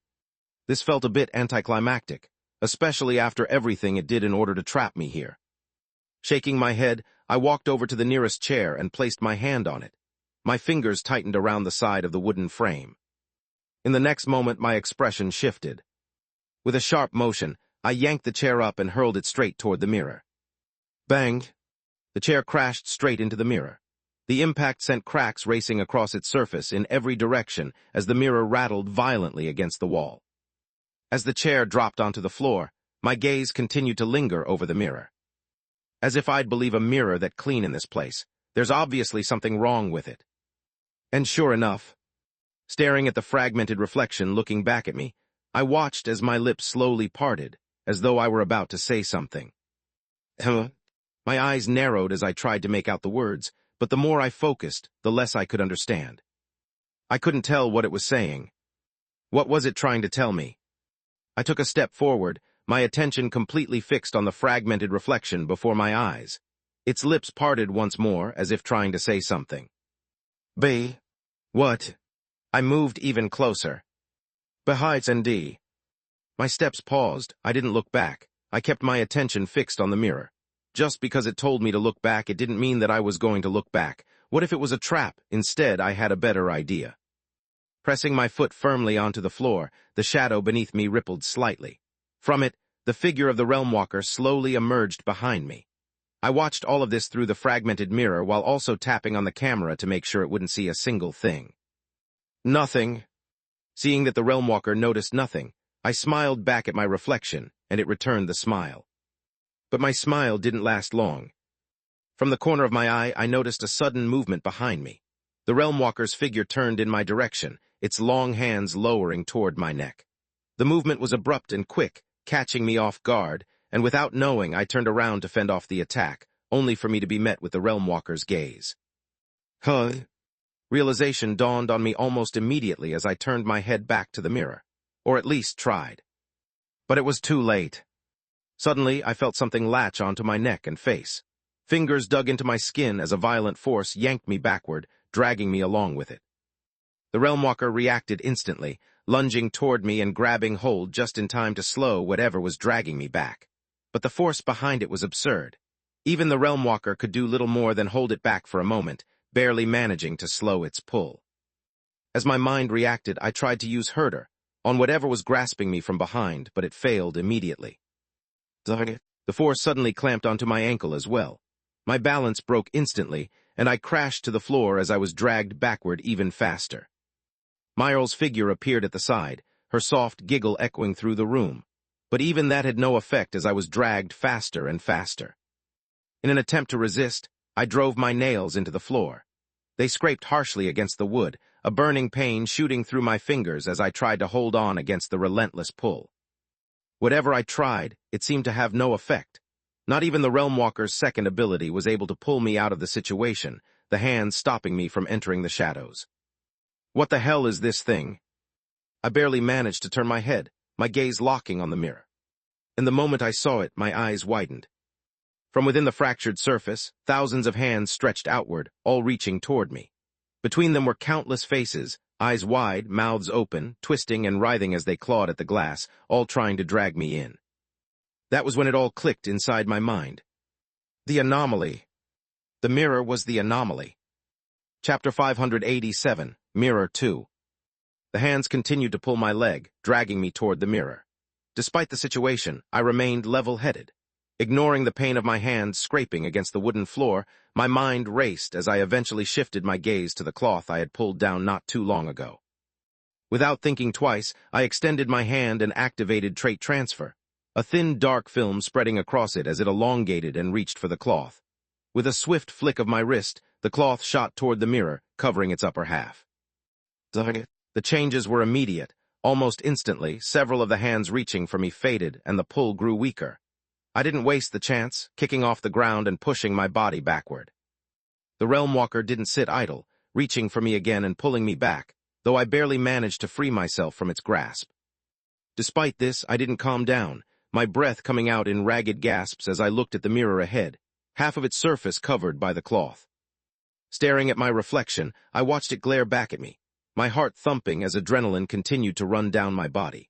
Speaker 1: This felt a bit anticlimactic, especially after everything it did in order to trap me here. Shaking my head, I walked over to the nearest chair and placed my hand on it. My fingers tightened around the side of the wooden frame. In the next moment, my expression shifted. With a sharp motion, I yanked the chair up and hurled it straight toward the mirror. Bang! The chair crashed straight into the mirror. The impact sent cracks racing across its surface in every direction as the mirror rattled violently against the wall. As the chair dropped onto the floor, my gaze continued to linger over the mirror. As if I'd believe a mirror that clean in this place. There's obviously something wrong with it. And sure enough, staring at the fragmented reflection looking back at me, I watched as my lips slowly parted, as though I were about to say something. My eyes narrowed as I tried to make out the words, but the more I focused, the less I could understand. I couldn't tell what it was saying. What was it trying to tell me? I took a step forward, my attention completely fixed on the fragmented reflection before my eyes. Its lips parted once more, as if trying to say something. B. What? I moved even closer. Behind and My steps paused. I didn't look back. I kept my attention fixed on the mirror. Just because it told me to look back, it didn't mean that I was going to look back. What if it was a trap? Instead, I had a better idea. Pressing my foot firmly onto the floor, the shadow beneath me rippled slightly. From it, the figure of the Realm Walker slowly emerged behind me. I watched all of this through the fragmented mirror while also tapping on the camera to make sure it wouldn't see a single thing. Nothing. Seeing that the Realm Walker noticed nothing, I smiled back at my reflection, and it returned the smile. But my smile didn't last long. From the corner of my eye, I noticed a sudden movement behind me. The Realm Walker's figure turned in my direction, its long hands lowering toward my neck. The movement was abrupt and quick, catching me off guard, and without knowing, I turned around to fend off the attack, only for me to be met with the Realm Walker's gaze. Realization dawned on me almost immediately as I turned my head back to the mirror, or at least tried. But it was too late. Suddenly, I felt something latch onto my neck and face. Fingers dug into my skin as a violent force yanked me backward, dragging me along with it. The Realm Walker reacted instantly, lunging toward me and grabbing hold just in time to slow whatever was dragging me back. But the force behind it was absurd. Even the Realm Walker could do little more than hold it back for a moment, barely managing to slow its pull. As my mind reacted, I tried to use Herder on whatever was grasping me from behind, but it failed immediately. The force suddenly clamped onto my ankle as well. My balance broke instantly, and I crashed to the floor as I was dragged backward even faster. Myrle's figure appeared at the side, her soft giggle echoing through the room. But even that had no effect as I was dragged faster and faster. In an attempt to resist, I drove my nails into the floor. They scraped harshly against the wood, a burning pain shooting through my fingers as I tried to hold on against the relentless pull. Whatever I tried, it seemed to have no effect. Not even the Realm Walker's second ability was able to pull me out of the situation, the hands stopping me from entering the shadows. What the hell is this thing? I barely managed to turn my head, my gaze locking on the mirror. In the moment I saw it, my eyes widened. From within the fractured surface, thousands of hands stretched outward, all reaching toward me. Between them were countless faces, eyes wide, mouths open, twisting and writhing as they clawed at the glass, all trying to drag me in. That was when it all clicked inside my mind. The anomaly. The mirror was the anomaly. Chapter 587, Mirror 2. The hands continued to pull my leg, dragging me toward the mirror. Despite the situation, I remained level-headed. Ignoring the pain of my hands scraping against the wooden floor, my mind raced as I eventually shifted my gaze to the cloth I had pulled down not too long ago. Without thinking twice, I extended my hand and activated Trait Transfer, a thin dark film spreading across it as it elongated and reached for the cloth. With a swift flick of my wrist, the cloth shot toward the mirror, covering its upper half. The changes were immediate. Almost instantly, several of the hands reaching for me faded and the pull grew weaker. I didn't waste the chance, kicking off the ground and pushing my body backward. The Realm Walker didn't sit idle, reaching for me again and pulling me back, though I barely managed to free myself from its grasp. Despite this, I didn't calm down, my breath coming out in ragged gasps as I looked at the mirror ahead, half of its surface covered by the cloth. Staring at my reflection, I watched it glare back at me, my heart thumping as adrenaline continued to run down my body.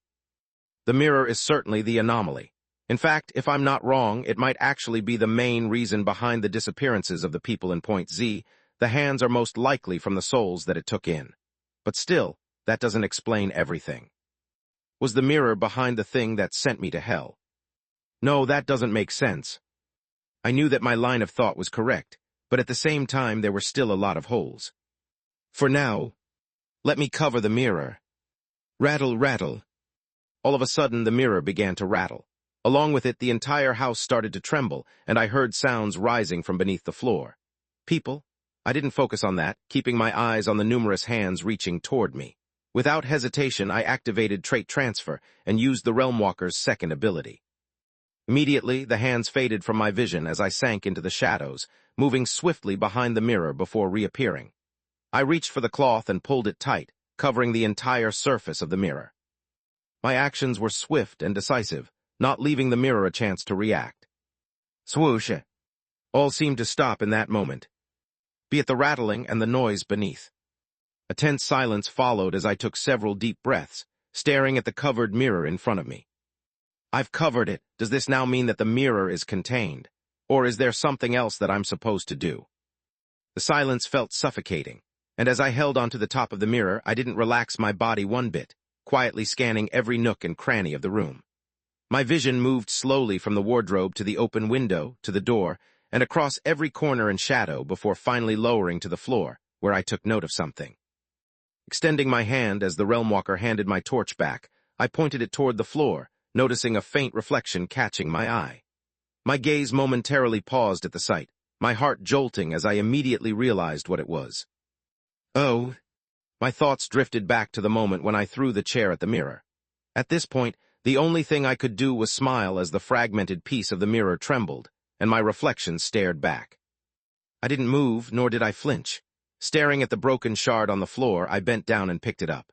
Speaker 1: The mirror is certainly the anomaly. In fact, if I'm not wrong, it might actually be the main reason behind the disappearances of the people in Point Z. The hands are most likely from the souls that it took in. But still, that doesn't explain everything. Was the mirror behind the thing that sent me to hell? No, that doesn't make sense. I knew that my line of thought was correct, but at the same time there were still a lot of holes. For now, let me cover the mirror. Rattle, rattle. All of a sudden, the mirror began to rattle. Along with it, the entire house started to tremble, and I heard sounds rising from beneath the floor. People? I didn't focus on that, keeping my eyes on the numerous hands reaching toward me. Without hesitation, I activated Trait Transfer and used the Realmwalker's second ability. Immediately, the hands faded from my vision as I sank into the shadows, moving swiftly behind the mirror before reappearing. I reached for the cloth and pulled it tight, covering the entire surface of the mirror. My actions were swift and decisive, not leaving the mirror a chance to react. Swoosh! All seemed to stop in that moment, be it the rattling and the noise beneath. A tense silence followed as I took several deep breaths, staring at the covered mirror in front of me. I've covered it. Does this now mean that the mirror is contained? Or is there something else that I'm supposed to do? The silence felt suffocating, and as I held onto the top of the mirror, I didn't relax my body one bit, quietly scanning every nook and cranny of the room. My vision moved slowly from the wardrobe to the open window, to the door, and across every corner and shadow before finally lowering to the floor, where I took note of something. Extending my hand as the Realmwalker handed my torch back, I pointed it toward the floor, noticing a faint reflection catching my eye. My gaze momentarily paused at the sight, my heart jolting as I immediately realized what it was. Oh! My thoughts drifted back to the moment when I threw the chair at the mirror. At this point, the only thing I could do was smile as the fragmented piece of the mirror trembled, and my reflection stared back. I didn't move, nor did I flinch. Staring at the broken shard on the floor, I bent down and picked it up.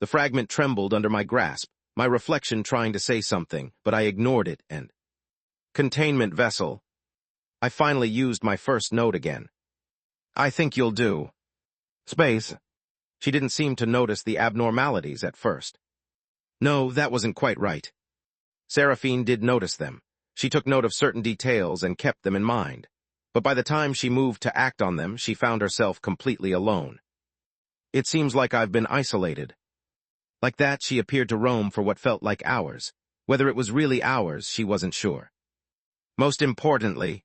Speaker 1: The fragment trembled under my grasp, my reflection trying to say something, but I ignored it and... Containment vessel. I finally used my first note again. I think you'll do. Space. She didn't seem to notice the abnormalities at first. No, that wasn't quite right. Seraphine did notice them. She took note of certain details and kept them in mind. But by the time she moved to act on them, she found herself completely alone. It seems like I've been isolated. Like that, she appeared to roam for what felt like hours. Whether it was really hours, she wasn't sure. Most importantly,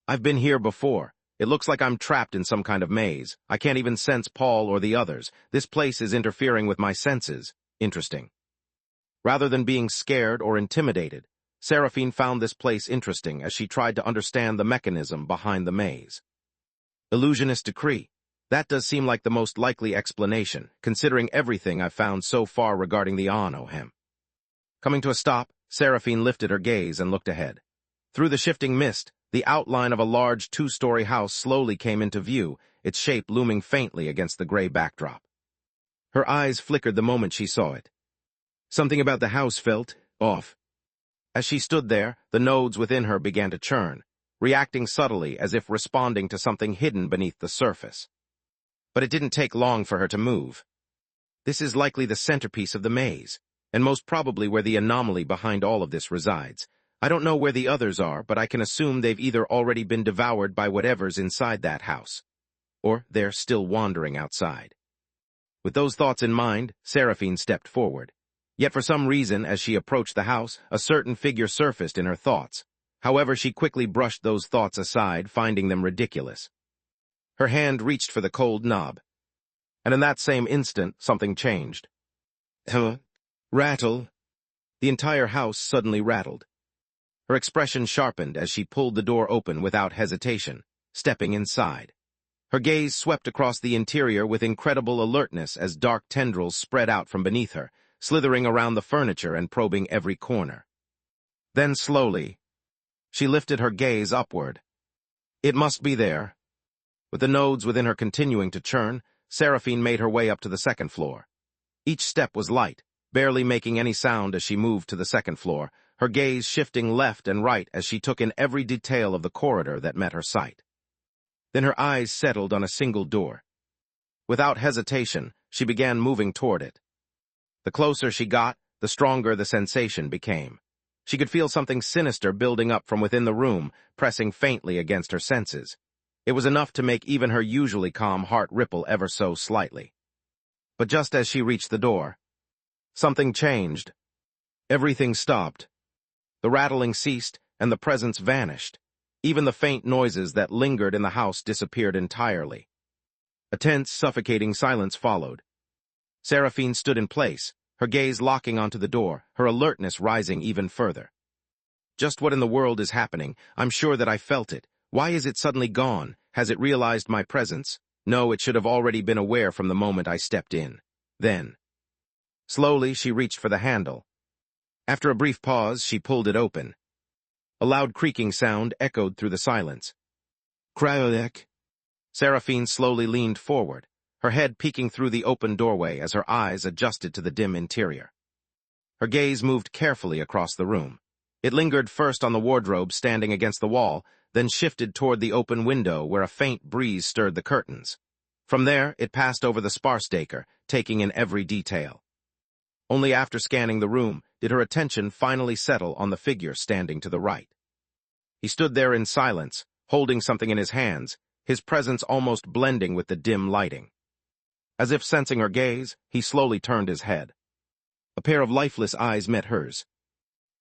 Speaker 1: I've been here before. It looks like I'm trapped in some kind of maze. I can't even sense Paul or the others. This place is interfering with my senses. Interesting. Rather than being scared or intimidated, Seraphine found this place interesting as she tried to understand the mechanism behind the maze. Illusionist decree. That does seem like the most likely explanation, considering everything I've found so far regarding the Anohem. Coming to a stop, Seraphine lifted her gaze and looked ahead. Through the shifting mist, the outline of a large two-story house slowly came into view, its shape looming faintly against the gray backdrop. Her eyes flickered the moment she saw it. Something about the house felt off. As she stood there, the nodes within her began to churn, reacting subtly as if responding to something hidden beneath the surface. But it didn't take long for her to move. This is likely the centerpiece of the maze, and most probably where the anomaly behind all of this resides. I don't know where the others are, but I can assume they've either already been devoured by whatever's inside that house, or they're still wandering outside. With those thoughts in mind, Seraphine stepped forward. Yet for some reason, as she approached the house, a certain figure surfaced in her thoughts. However, she quickly brushed those thoughts aside, finding them ridiculous. Her hand reached for the cold knob. And in that same instant, something changed. Rattle. The entire house suddenly rattled. Her expression sharpened as she pulled the door open without hesitation, stepping inside. Her gaze swept across the interior with incredible alertness as dark tendrils spread out from beneath her, slithering around the furniture and probing every corner. Then slowly, she lifted her gaze upward. It must be there. With the nodes within her continuing to churn, Seraphine made her way up to the second floor. Each step was light, barely making any sound as she moved to the second floor, her gaze shifting left and right as she took in every detail of the corridor that met her sight. Then her eyes settled on a single door. Without hesitation, she began moving toward it. The closer she got, the stronger the sensation became. She could feel something sinister building up from within the room, pressing faintly against her senses. It was enough to make even her usually calm heart ripple ever so slightly. But just as she reached the door, something changed. Everything stopped. The rattling ceased, and the presence vanished. Even the faint noises that lingered in the house disappeared entirely. A tense, suffocating silence followed. Seraphine stood in place, her gaze locking onto the door, her alertness rising even further. Just what in the world is happening? I'm sure that I felt it. Why is it suddenly gone? Has it realized my presence? No, it should have already been aware from the moment I stepped in. Then, slowly, she reached for the handle. After a brief pause, she pulled it open. A loud creaking sound echoed through the silence. Cryolek. Seraphine slowly leaned forward, her head peeking through the open doorway as her eyes adjusted to the dim interior. Her gaze moved carefully across the room. It lingered first on the wardrobe standing against the wall, then shifted toward the open window where a faint breeze stirred the curtains. From there, it passed over the Sparsdaker, taking in every detail. Only after scanning the room did her attention finally settle on the figure standing to the right. He stood there in silence, holding something in his hands, his presence almost blending with the dim lighting. As if sensing her gaze, he slowly turned his head. A pair of lifeless eyes met hers.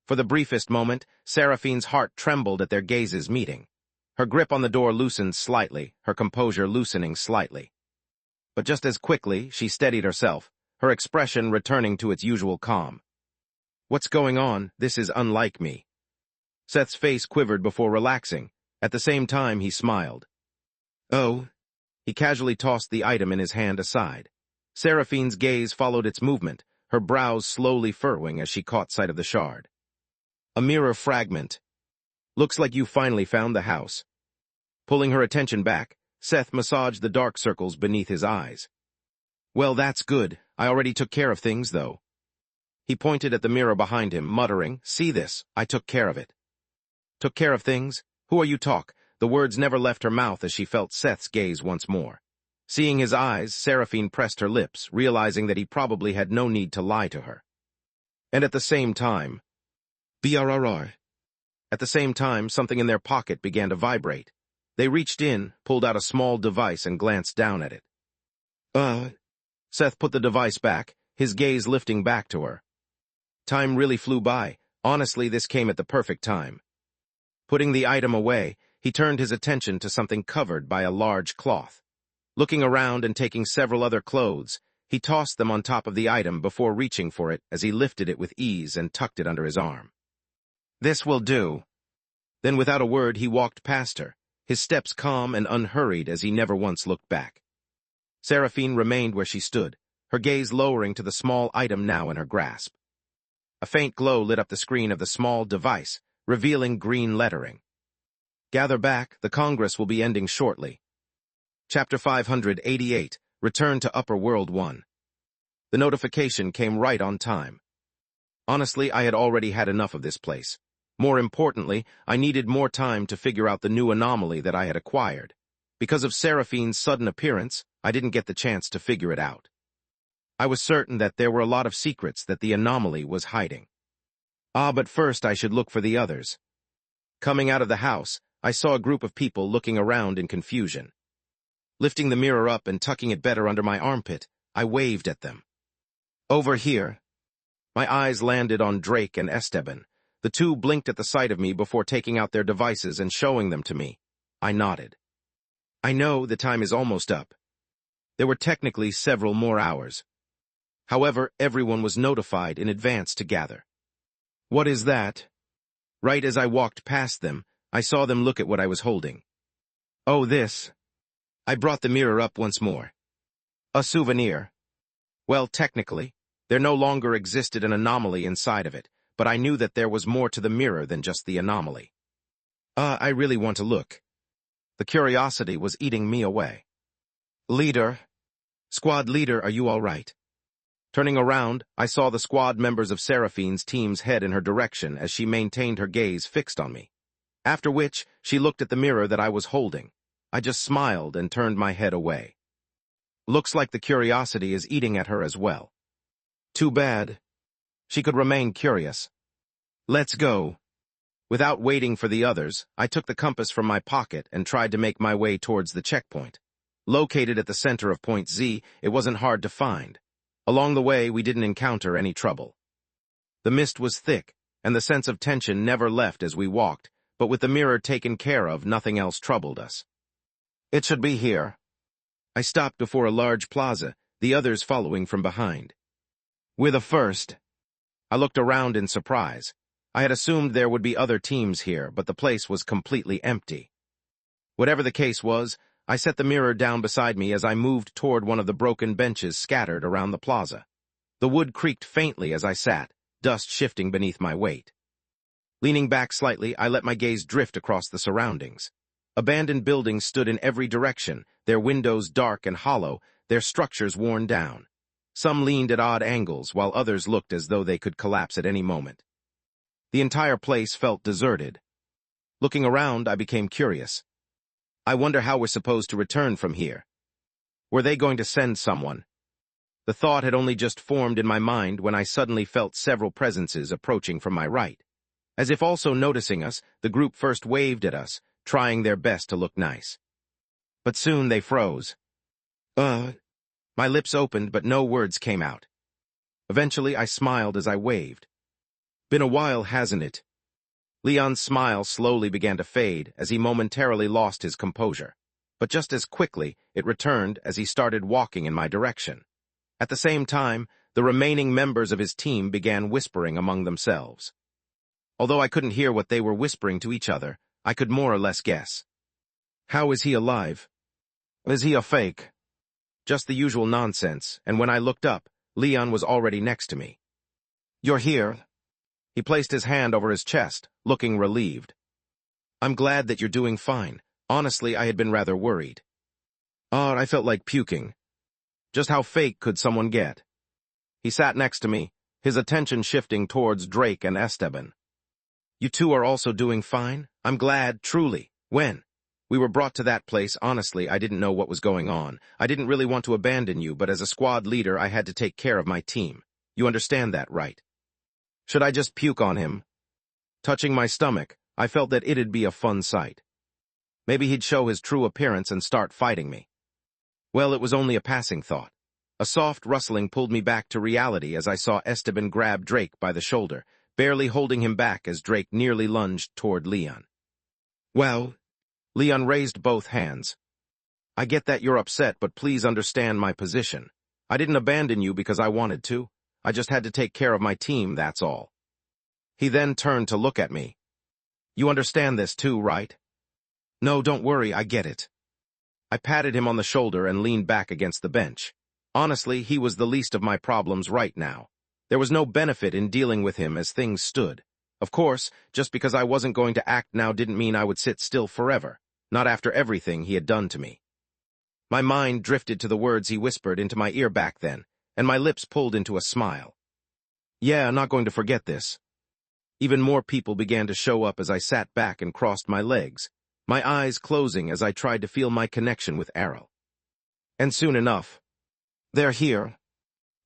Speaker 1: For the briefest moment, Seraphine's heart trembled at their gazes meeting. Her grip on the door loosened slightly, her composure loosening slightly. But just as quickly, she steadied herself, her expression returning to its usual calm. What's going on? This is unlike me. Seth's face quivered before relaxing. At the same time, he smiled. Oh. He casually tossed the item in his hand aside. Seraphine's gaze followed its movement, her brows slowly furrowing as she caught sight of the shard. A mirror fragment. Looks like you finally found the house. Pulling her attention back, Seth massaged the dark circles beneath his eyes. Well, that's good. I already took care of things, though. He pointed at the mirror behind him, muttering, See this, I took care of it. Took care of things? Who are you talk? The words never left her mouth as she felt Seth's gaze once more. Seeing his eyes, Seraphine pressed her lips, realizing that he probably had no need to lie to her. And at the same time, BRRR. At the same time, something in their pocket began to vibrate. They reached in, pulled out a small device and glanced down at it. Seth put the device back, his gaze lifting back to her. Time really flew by. Honestly, this came at the perfect time. Putting the item away, he turned his attention to something covered by a large cloth. Looking around and taking several other clothes, he tossed them on top of the item before reaching for it as he lifted it with ease and tucked it under his arm. This will do. Then without a word he walked past her, his steps calm and unhurried as he never once looked back. Seraphine remained where she stood, her gaze lowering to the small item now in her grasp. A faint glow lit up the screen of the small device, revealing green lettering. Gather back, the Congress will be ending shortly. Chapter 588, Return to Upper World 1. The notification came right on time. Honestly, I had already had enough of this place. More importantly, I needed more time to figure out the new anomaly that I had acquired. Because of Seraphine's sudden appearance, I didn't get the chance to figure it out. I was certain that there were a lot of secrets that the anomaly was hiding. But first I should look for the others. Coming out of the house, I saw a group of people looking around in confusion. Lifting the mirror up and tucking it better under my armpit, I waved at them. Over here. My eyes landed on Drake and Esteban. The two blinked at the sight of me before taking out their devices and showing them to me. I nodded. I know the time is almost up. There were technically several more hours. However, everyone was notified in advance to gather. What is that? Right as I walked past them, I saw them look at what I was holding. Oh, this. I brought the mirror up once more. A souvenir. Well, technically, there no longer existed an anomaly inside of it, but I knew that there was more to the mirror than just the anomaly. I really want to look. The curiosity was eating me away. Leader. Squad leader, are you all right? Turning around, I saw the squad members of Seraphine's teams head in her direction as she maintained her gaze fixed on me. After which, she looked at the mirror that I was holding. I just smiled and turned my head away. Looks like the curiosity is eating at her as well. Too bad. She could remain curious. Let's go. Without waiting for the others, I took the compass from my pocket and tried to make my way towards the checkpoint. Located at the center of Point Z, it wasn't hard to find. Along the way, we didn't encounter any trouble. The mist was thick, and the sense of tension never left as we walked, but with the mirror taken care of, nothing else troubled us. It should be here. I stopped before a large plaza, the others following from behind. We're the first. I looked around in surprise. I had assumed there would be other teams here, but the place was completely empty. Whatever the case was, I set the mirror down beside me as I moved toward one of the broken benches scattered around the plaza. The wood creaked faintly as I sat, dust shifting beneath my weight. Leaning back slightly, I let my gaze drift across the surroundings. Abandoned buildings stood in every direction, their windows dark and hollow, their structures worn down. Some leaned at odd angles, while others looked as though they could collapse at any moment. The entire place felt deserted. Looking around, I became curious. I wonder how we're supposed to return from here. Were they going to send someone? The thought had only just formed in my mind when I suddenly felt several presences approaching from my right. As if also noticing us, the group first waved at us, trying their best to look nice. But soon they froze. My lips opened, but no words came out. Eventually, I smiled as I waved. Been a while, hasn't it? Leon's smile slowly began to fade as he momentarily lost his composure. But just as quickly, it returned as he started walking in my direction. At the same time, the remaining members of his team began whispering among themselves. Although I couldn't hear what they were whispering to each other, I could more or less guess. How is he alive? Is he a fake? Just the usual nonsense, and when I looked up, Leon was already next to me. You're here. He placed his hand over his chest, looking relieved. I'm glad that you're doing fine. Honestly, I had been rather worried. I felt like puking. Just how fake could someone get? He sat next to me, his attention shifting towards Drake and Esteban. You two are also doing fine? I'm glad, truly. When? We were brought to that place. Honestly, I didn't know what was going on. I didn't really want to abandon you, but as a squad leader, I had to take care of my team. You understand that, right? Should I just puke on him? Touching my stomach, I felt that it'd be a fun sight. Maybe he'd show his true appearance and start fighting me. Well, it was only a passing thought. A soft rustling pulled me back to reality as I saw Esteban grab Drake by the shoulder, barely holding him back as Drake nearly lunged toward Leon. Well, Leon raised both hands. I get that you're upset, but please understand my position. I didn't abandon you because I wanted to. I just had to take care of my team, that's all. He then turned to look at me. You understand this too, right? No, don't worry, I get it. I patted him on the shoulder and leaned back against the bench. Honestly, he was the least of my problems right now. There was no benefit in dealing with him as things stood. Of course, just because I wasn't going to act now didn't mean I would sit still forever, not after everything he had done to me. My mind drifted to the words he whispered into my ear back then, and my lips pulled into a smile. Yeah, I'm not going to forget this. Even more people began to show up as I sat back and crossed my legs, my eyes closing as I tried to feel my connection with Errol. And soon enough, they're here.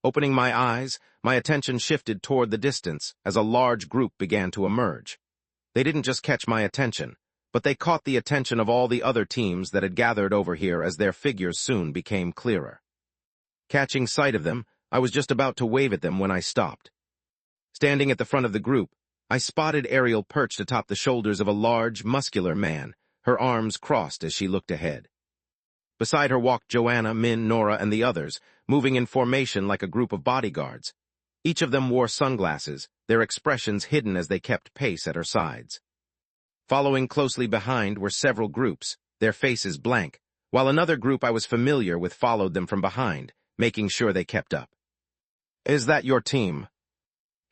Speaker 1: Opening my eyes, my attention shifted toward the distance as a large group began to emerge. They didn't just catch my attention, but they caught the attention of all the other teams that had gathered over here as their figures soon became clearer. Catching sight of them, I was just about to wave at them when I stopped. Standing at the front of the group, I spotted Ariel perched atop the shoulders of a large, muscular man, her arms crossed as she looked ahead. Beside her walked Joanna, Min, Nora, and the others, moving in formation like a group of bodyguards. Each of them wore sunglasses, their expressions hidden as they kept pace at her sides. Following closely behind were several groups, their faces blank, while another group I was familiar with followed them from behind, making sure they kept up. Is that your team?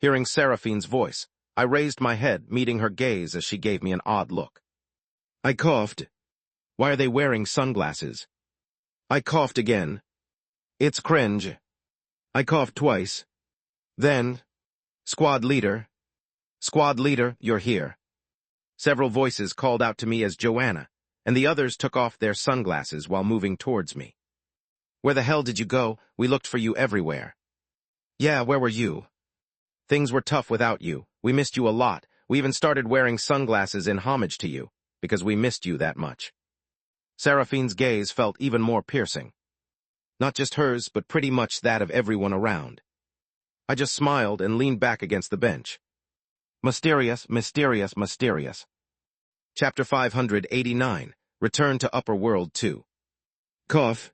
Speaker 1: Hearing Seraphine's voice, I raised my head, meeting her gaze as she gave me an odd look. I coughed. Why are they wearing sunglasses? I coughed again. It's cringe. I coughed twice. Then, Squad leader, you're here. Several voices called out to me as Joanna, and the others took off their sunglasses while moving towards me. Where the hell did you go? We looked for you everywhere. Yeah, where were you? Things were tough without you. We missed you a lot. We even started wearing sunglasses in homage to you, because we missed you that much. Seraphine's gaze felt even more piercing. Not just hers, but pretty much that of everyone around. I just smiled and leaned back against the bench. Mysterious, mysterious, mysterious. Chapter 589, Return to Upper World 2. Cough.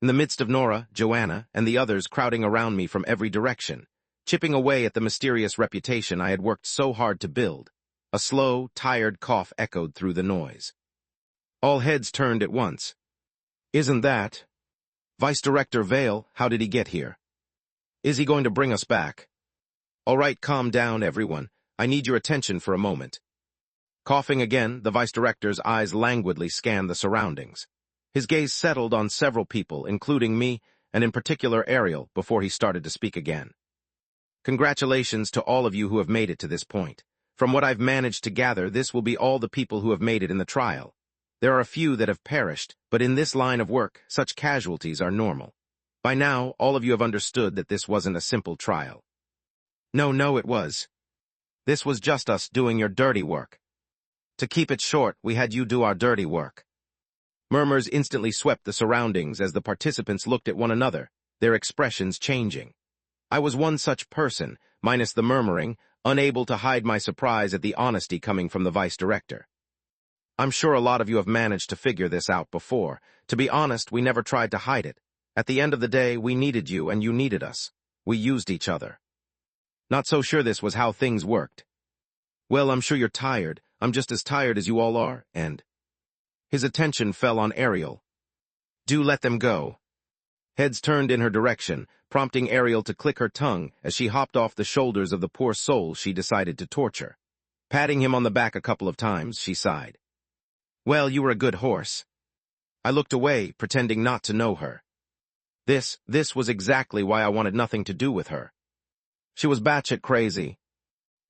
Speaker 1: In the midst of Nora, Joanna, and the others crowding around me from every direction, chipping away at the mysterious reputation I had worked so hard to build, a slow, tired cough echoed through the noise. All heads turned at once. Isn't that Vice Director Vale? How did he get here? Is he going to bring us back? All right, calm down, everyone. I need your attention for a moment. Coughing again, the Vice Director's eyes languidly scanned the surroundings. His gaze settled on several people, including me, and in particular Ariel, before he started to speak again. Congratulations to all of you who have made it to this point. From what I've managed to gather, this will be all the people who have made it in the trial. There are a few that have perished, but in this line of work, such casualties are normal. By now, all of you have understood that this wasn't a simple trial. No, it was. This was just us doing your dirty work. To keep it short, we had you do our dirty work. Murmurs instantly swept the surroundings as the participants looked at one another, their expressions changing. I was one such person, minus the murmuring, unable to hide my surprise at the honesty coming from the Vice Director. I'm sure a lot of you have managed to figure this out before. To be honest, we never tried to hide it. At the end of the day, we needed you and you needed us. We used each other. Not so sure this was how things worked. Well, I'm sure you're tired. I'm just as tired as you all are, and... His attention fell on Ariel. Do let them go. Heads turned in her direction, prompting Ariel to click her tongue as she hopped off the shoulders of the poor soul she decided to torture. Patting him on the back a couple of times, she sighed. Well, you were a good horse. I looked away, pretending not to know her. This was exactly why I wanted nothing to do with her. She was batshit crazy.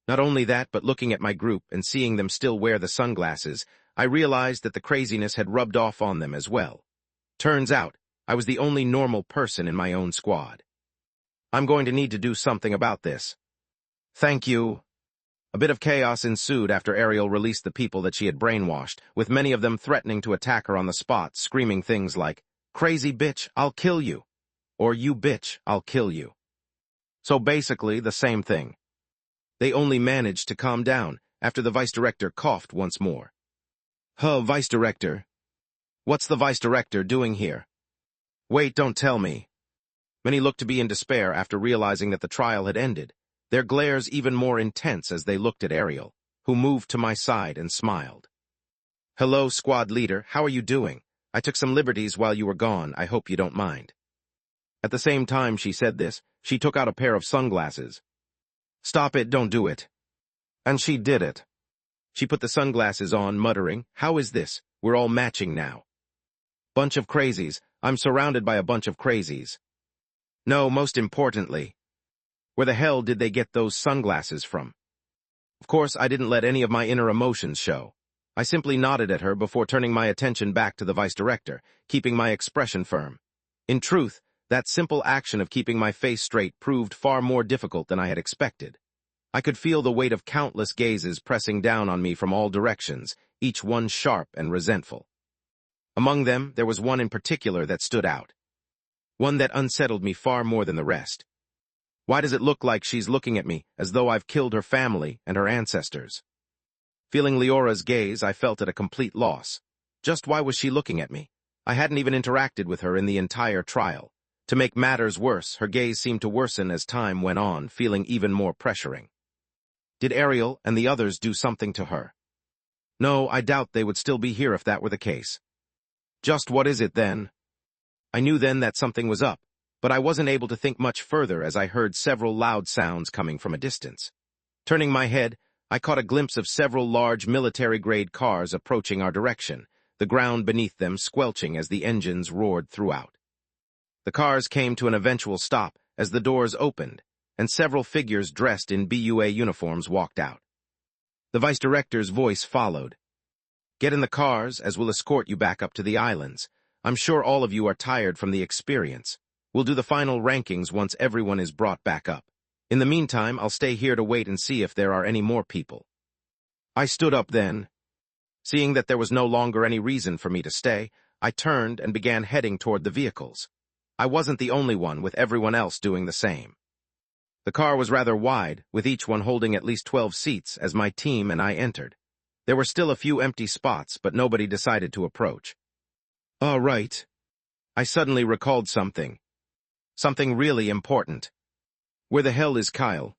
Speaker 1: Not only that, but looking at my group and seeing them still wear the sunglasses, I realized that the craziness had rubbed off on them as well. Turns out, I was the only normal person in my own squad. I'm going to need to do something about this. Thank you. A bit of chaos ensued after Ariel released the people that she had brainwashed, with many of them threatening to attack her on the spot, screaming things like, "Crazy bitch, I'll kill you," or "You bitch, I'll kill you." So basically, the same thing. They only managed to calm down after the Vice Director coughed once more. Vice Director. What's the Vice Director doing here? Wait, don't tell me. Many looked to be in despair after realizing that the trial had ended, their glares even more intense as they looked at Ariel, who moved to my side and smiled. Hello, squad leader, how are you doing? I took some liberties while you were gone, I hope you don't mind. At the same time she said this, she took out a pair of sunglasses. Stop it, don't do it. And she did it. She put the sunglasses on, muttering, how is this? We're all matching now. Bunch of crazies. I'm surrounded by a bunch of crazies. No, most importantly, where the hell did they get those sunglasses from? Of course, I didn't let any of my inner emotions show. I simply nodded at her before turning my attention back to the Vice Director, keeping my expression firm. In truth, that simple action of keeping my face straight proved far more difficult than I had expected. I could feel the weight of countless gazes pressing down on me from all directions, each one sharp and resentful. Among them, there was one in particular that stood out. One that unsettled me far more than the rest. Why does it look like she's looking at me as though I've killed her family and her ancestors? Feeling Leora's gaze, I felt at a complete loss. Just why was she looking at me? I hadn't even interacted with her in the entire trial. To make matters worse, her gaze seemed to worsen as time went on, feeling even more pressuring. Did Ariel and the others do something to her? No, I doubt they would still be here if that were the case. Just what is it then? I knew then that something was up, but I wasn't able to think much further as I heard several loud sounds coming from a distance. Turning my head, I caught a glimpse of several large military-grade cars approaching our direction, the ground beneath them squelching as the engines roared throughout. The cars came to an eventual stop as the doors opened, and several figures dressed in BUA uniforms walked out. The Vice Director's voice followed. Get in the cars, as we'll escort you back up to the islands. I'm sure all of you are tired from the experience. We'll do the final rankings once everyone is brought back up. In the meantime, I'll stay here to wait and see if there are any more people. I stood up then. Seeing that there was no longer any reason for me to stay, I turned and began heading toward the vehicles. I wasn't the only one, with everyone else doing the same. The car was rather wide, with each one holding at least 12 seats as my team and I entered. There were still a few empty spots, but nobody decided to approach. All right. I suddenly recalled something. Something really important. Where the hell is Kyle?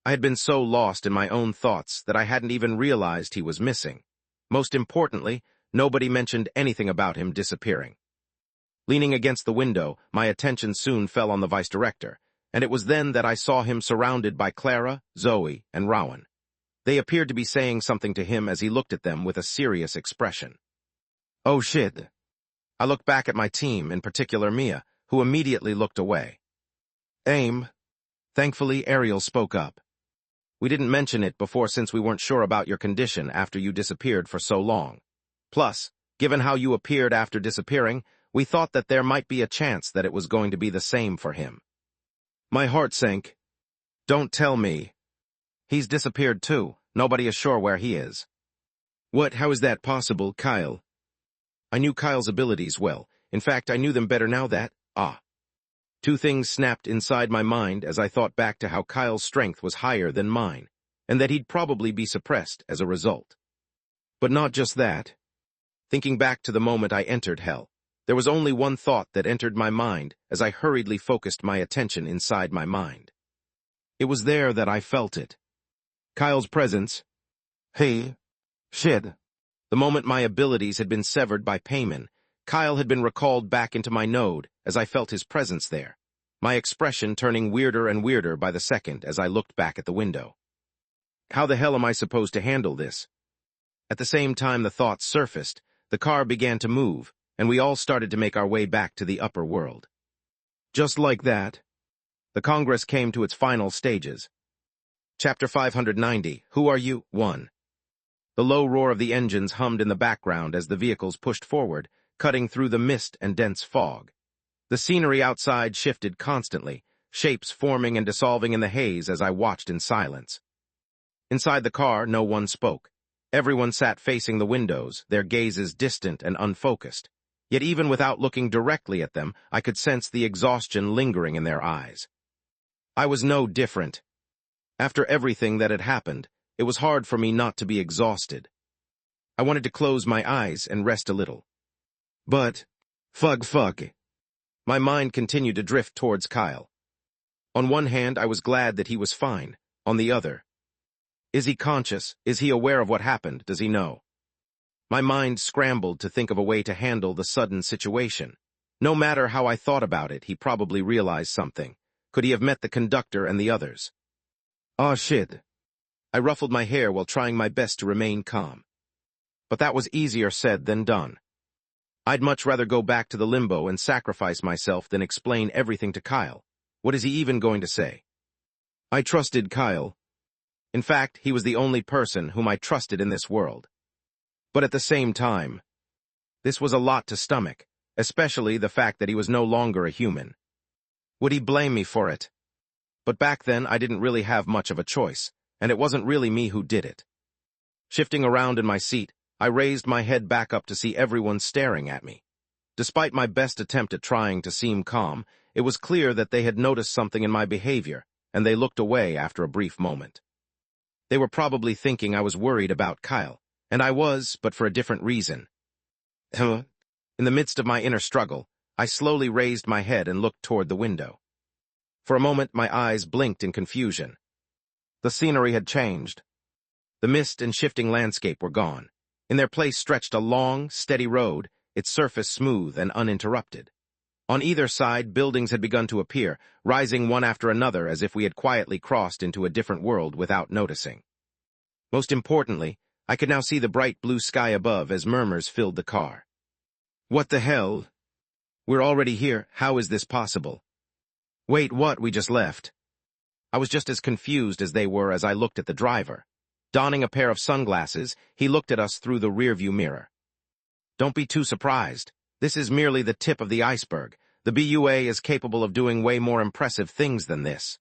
Speaker 1: I had been so lost in my own thoughts that I hadn't even realized he was missing. Most importantly, nobody mentioned anything about him disappearing. Leaning against the window, my attention soon fell on the vice director, and it was then that I saw him surrounded by Clara, Zoe, and Rowan. They appeared to be saying something to him as he looked at them with a serious expression. Oh shit. I looked back at my team, in particular Mia, who immediately looked away. Aim. Thankfully, Ariel spoke up. We didn't mention it before since we weren't sure about your condition after you disappeared for so long. Plus, given how you appeared after disappearing, we thought that there might be a chance that it was going to be the same for him. My heart sank. Don't tell me. He's disappeared too. Nobody is sure where he is. What? How is that possible, Kyle? I knew Kyle's abilities well. In fact, I knew them better now that, Two things snapped inside my mind as I thought back to how Kyle's strength was higher than mine, and that he'd probably be suppressed as a result. But not just that. Thinking back to the moment I entered Hell, there was only one thought that entered my mind as I hurriedly focused my attention inside my mind. It was there that I felt it. Kyle's presence. Hey. Shit. The moment my abilities had been severed by Payman, Kyle had been recalled back into my node as I felt his presence there, my expression turning weirder and weirder by the second as I looked back at the window. How the hell am I supposed to handle this? At the same time the thoughts surfaced, the car began to move, and we all started to make our way back to the upper world. Just like that, the Congress came to its final stages. Chapter 590, Who Are You? 1. The low roar of the engines hummed in the background as the vehicles pushed forward, cutting through the mist and dense fog. The scenery outside shifted constantly, shapes forming and dissolving in the haze as I watched in silence. Inside the car, no one spoke. Everyone sat facing the windows, their gazes distant and unfocused. Yet even without looking directly at them, I could sense the exhaustion lingering in their eyes. I was no different. After everything that had happened, it was hard for me not to be exhausted. I wanted to close my eyes and rest a little. But, fuck. My mind continued to drift towards Kyle. On one hand, I was glad that he was fine. On the other, is he conscious? Is he aware of what happened? Does he know? My mind scrambled to think of a way to handle the sudden situation. No matter how I thought about it, he probably realized something. Could he have met the conductor and the others? Oh shit. I ruffled my hair while trying my best to remain calm. But that was easier said than done. I'd much rather go back to the limbo and sacrifice myself than explain everything to Kyle. What is he even going to say? I trusted Kyle. In fact, he was the only person whom I trusted in this world. But at the same time, this was a lot to stomach, especially the fact that he was no longer a human. Would he blame me for it? But back then, I didn't really have much of a choice, and it wasn't really me who did it. Shifting around in my seat, I raised my head back up to see everyone staring at me. Despite my best attempt at trying to seem calm, it was clear that they had noticed something in my behavior, and they looked away after a brief moment. They were probably thinking I was worried about Kyle, and I was, but for a different reason. In the midst of my inner struggle, I slowly raised my head and looked toward the window. For a moment, my eyes blinked in confusion. The scenery had changed. The mist and shifting landscape were gone. In their place stretched a long, steady road, its surface smooth and uninterrupted. On either side, buildings had begun to appear, rising one after another as if we had quietly crossed into a different world without noticing. Most importantly, I could now see the bright blue sky above as murmurs filled the car. What the hell? We're already here. How is this possible? Wait, what? We just left. I was just as confused as they were as I looked at the driver. Donning a pair of sunglasses, he looked at us through the rearview mirror. Don't be too surprised. This is merely the tip of the iceberg. The BUA is capable of doing way more impressive things than this.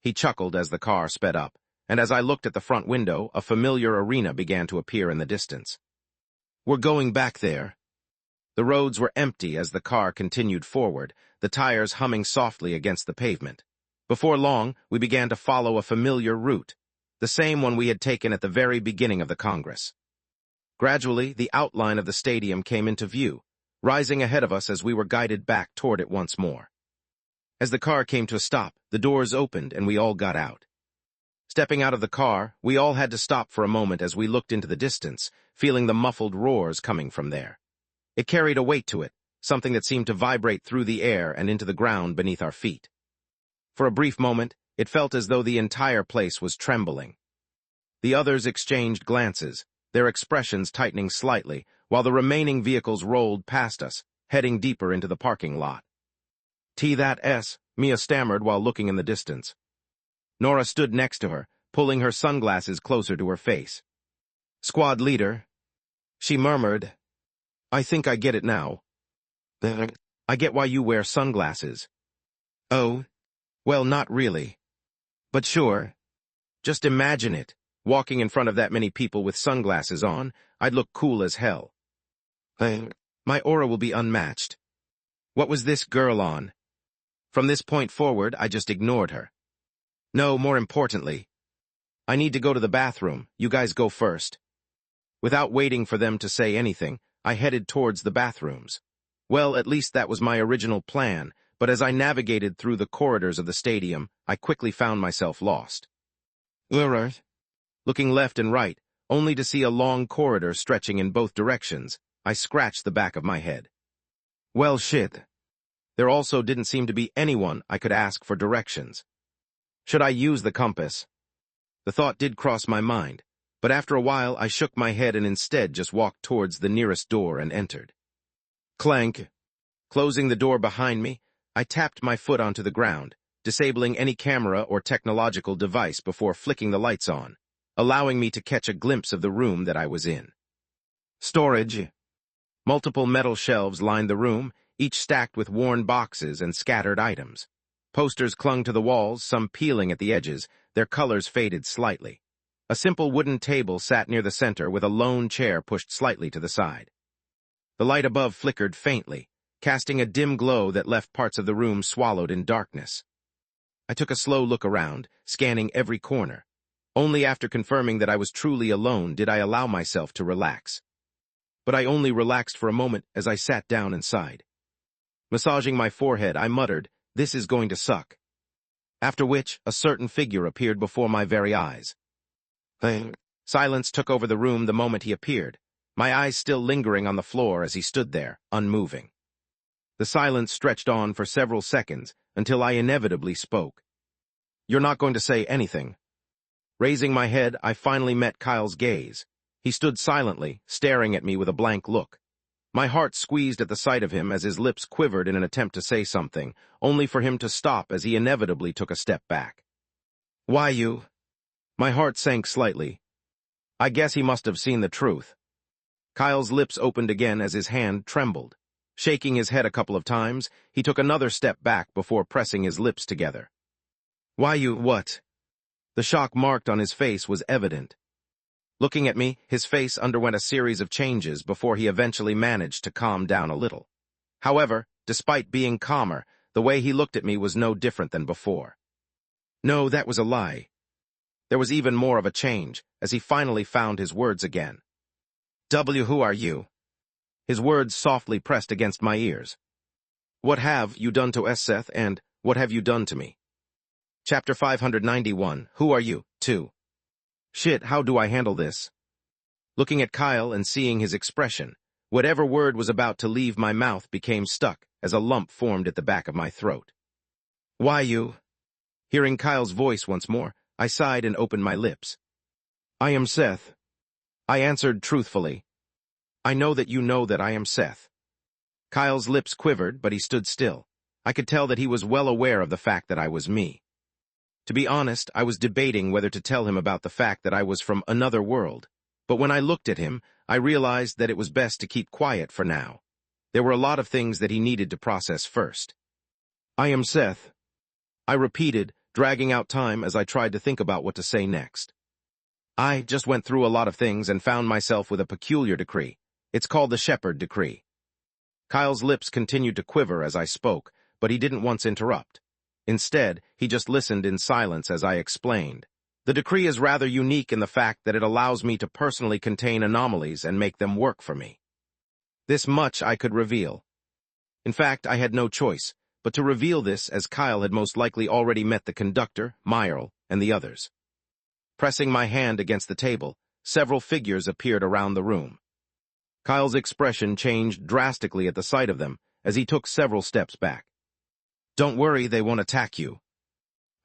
Speaker 1: He chuckled as the car sped up, and as I looked at the front window, a familiar arena began to appear in the distance. "We're going back there." The roads were empty as the car continued forward, the tires humming softly against the pavement. Before long, we began to follow a familiar route, the same one we had taken at the very beginning of the Congress. Gradually, the outline of the stadium came into view, rising ahead of us as we were guided back toward it once more. As the car came to a stop, the doors opened and we all got out. Stepping out of the car, we all had to stop for a moment as we looked into the distance, feeling the muffled roars coming from there. It carried a weight to it, something that seemed to vibrate through the air and into the ground beneath our feet. For a brief moment, it felt as though the entire place was trembling. The others exchanged glances, their expressions tightening slightly, while the remaining vehicles rolled past us, heading deeper into the parking lot. "That," Mia stammered while looking in the distance. Nora stood next to her, pulling her sunglasses closer to her face. "Squad leader," she murmured. "I think I get it now. I get why you wear sunglasses." "Oh? Well, not really. But sure. Just imagine it. Walking in front of that many people with sunglasses on, I'd look cool as hell. My aura will be unmatched. What was this girl on?" From this point forward, I just ignored her. "No, more importantly, I need to go to the bathroom. You guys go first." Without waiting for them to say anything, I headed towards the bathrooms. Well, at least that was my original plan, but as I navigated through the corridors of the stadium, I quickly found myself lost. Looking left and right, only to see a long corridor stretching in both directions, I scratched the back of my head. Well, shit. There also didn't seem to be anyone I could ask for directions. Should I use the compass? The thought did cross my mind, but after a while I shook my head and instead just walked towards the nearest door and entered. Clank. Closing the door behind me, I tapped my foot onto the ground, disabling any camera or technological device before flicking the lights on, allowing me to catch a glimpse of the room that I was in. Storage. Multiple metal shelves lined the room, each stacked with worn boxes and scattered items. Posters clung to the walls, some peeling at the edges, their colors faded slightly. A simple wooden table sat near the center with a lone chair pushed slightly to the side. The light above flickered faintly, casting a dim glow that left parts of the room swallowed in darkness. I took a slow look around, scanning every corner. Only after confirming that I was truly alone did I allow myself to relax. But I only relaxed for a moment as I sat down and sighed. Massaging my forehead, I muttered, "This is going to suck." After which, a certain figure appeared before my very eyes. Silence took over the room the moment he appeared, my eyes still lingering on the floor as he stood there, unmoving. The silence stretched on for several seconds until I inevitably spoke. "You're not going to say anything." Raising my head, I finally met Kyle's gaze. He stood silently, staring at me with a blank look. My heart squeezed at the sight of him as his lips quivered in an attempt to say something, only for him to stop as he inevitably took a step back. "Why you?" My heart sank slightly. I guess he must have seen the truth. Kyle's lips opened again as his hand trembled. Shaking his head a couple of times, he took another step back before pressing his lips together. "Why you what?" The shock marked on his face was evident. Looking at me, his face underwent a series of changes before he eventually managed to calm down a little. However, despite being calmer, the way he looked at me was no different than before. No, that was a lie. There was even more of a change, as he finally found his words again. Who are you?" His words softly pressed against my ears. "What have you done to Seth, and what have you done to me?" Chapter 591, Who are you? 2. Shit, how do I handle this? Looking at Kyle and seeing his expression, whatever word was about to leave my mouth became stuck as a lump formed at the back of my throat. "Why you?" Hearing Kyle's voice once more, I sighed and opened my lips. "I am Seth." I answered truthfully. "I know that you know that I am Seth." Kyle's lips quivered, but he stood still. I could tell that he was well aware of the fact that I was me. To be honest, I was debating whether to tell him about the fact that I was from another world, but when I looked at him, I realized that it was best to keep quiet for now. There were a lot of things that he needed to process first. "I am Seth," I repeated, dragging out time as I tried to think about what to say next. I just went through a lot of things and found myself with a peculiar decree. It's called the Shepherd Decree. Kyle's lips continued to quiver as I spoke, but he didn't once interrupt. Instead, he just listened in silence as I explained. The decree is rather unique in the fact that it allows me to personally contain anomalies and make them work for me. This much I could reveal. In fact, I had no choice but to reveal this, as Kyle had most likely already met the conductor, Myrl, and the others. Pressing my hand against the table, several figures appeared around the room. Kyle's expression changed drastically at the sight of them as he took several steps back. "Don't worry, they won't attack you."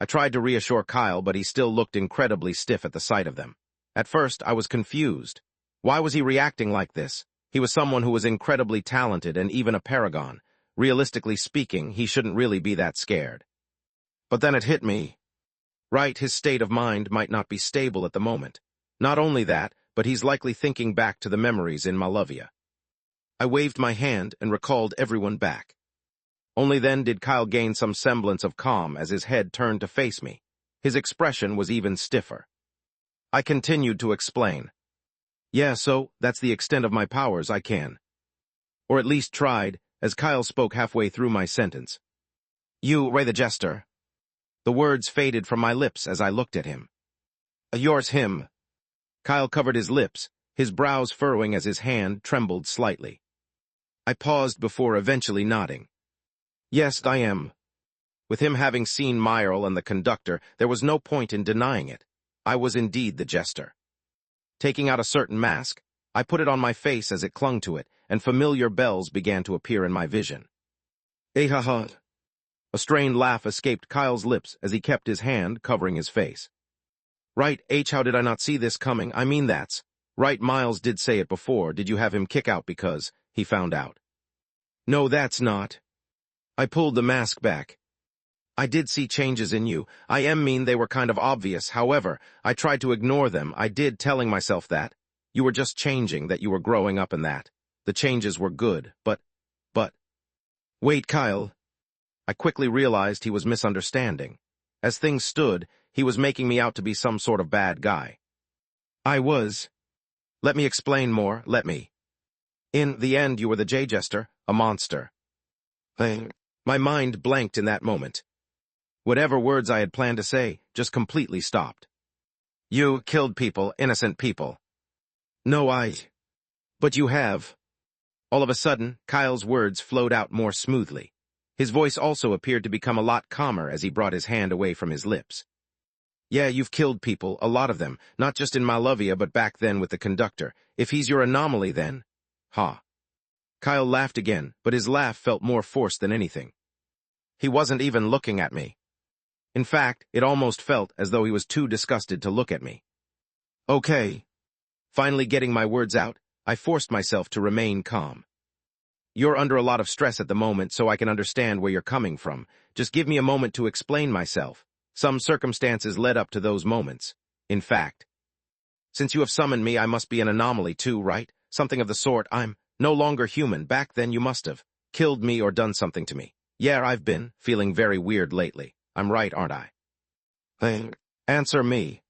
Speaker 1: I tried to reassure Kyle, but he still looked incredibly stiff at the sight of them. At first, I was confused. Why was he reacting like this? He was someone who was incredibly talented and even a paragon. Realistically speaking, he shouldn't really be that scared. But then it hit me. Right, his state of mind might not be stable at the moment. Not only that, but he's likely thinking back to the memories in Malavia. I waved my hand and recalled everyone back. Only then did Kyle gain some semblance of calm as his head turned to face me. His expression was even stiffer. I continued to explain. "Yeah, so that's the extent of my powers. I can." Or at least tried, as Kyle spoke halfway through my sentence. "You, Ray the Jester." The words faded from my lips as I looked at him. "Yours, him." Kyle covered his lips, his brows furrowing as his hand trembled slightly. I paused before eventually nodding. "Yes, I am." With him having seen Myrl and the conductor, there was no point in denying it. I was indeed the Jester. Taking out a certain mask, I put it on my face as it clung to it, and familiar bells began to appear in my vision. "Eh-ha-ha." A strained laugh escaped Kyle's lips as he kept his hand covering his face. "Right, how did I not see this coming? I mean that's right, Miles did say it before. Did you have him kick out because he found out?" "No, that's not." I pulled the mask back. "I did see changes in you. I mean they were kind of obvious. However, I tried to ignore them. I did, telling myself that. You were just changing, that you were growing up, and that. The changes were good, but... Wait, Kyle." I quickly realized he was misunderstanding. As things stood, he was making me out to be some sort of bad guy. I was. Let me explain more, let me. In the end, you were the J-Jester, a monster. My mind blanked in that moment. Whatever words I had planned to say just completely stopped. "You killed people, innocent people." "No, But you have." All of a sudden, Kyle's words flowed out more smoothly. His voice also appeared to become a lot calmer as he brought his hand away from his lips. "Yeah, you've killed people, a lot of them, not just in Malavia but back then with the conductor. If he's your anomaly then..." "Ha." Kyle laughed again, but his laugh felt more forced than anything. He wasn't even looking at me. In fact, it almost felt as though he was too disgusted to look at me. "Okay." Finally getting my words out, I forced myself to remain calm. "You're under a lot of stress at the moment, so I can understand where you're coming from. Just give me a moment to explain myself. Some circumstances led up to those moments. In fact, since you have summoned me, I must be an anomaly too, right? Something of the sort. I'm no longer human. Back then you must have killed me or done something to me. Yeah, I've been feeling very weird lately. I'm right, aren't I?" Answer me."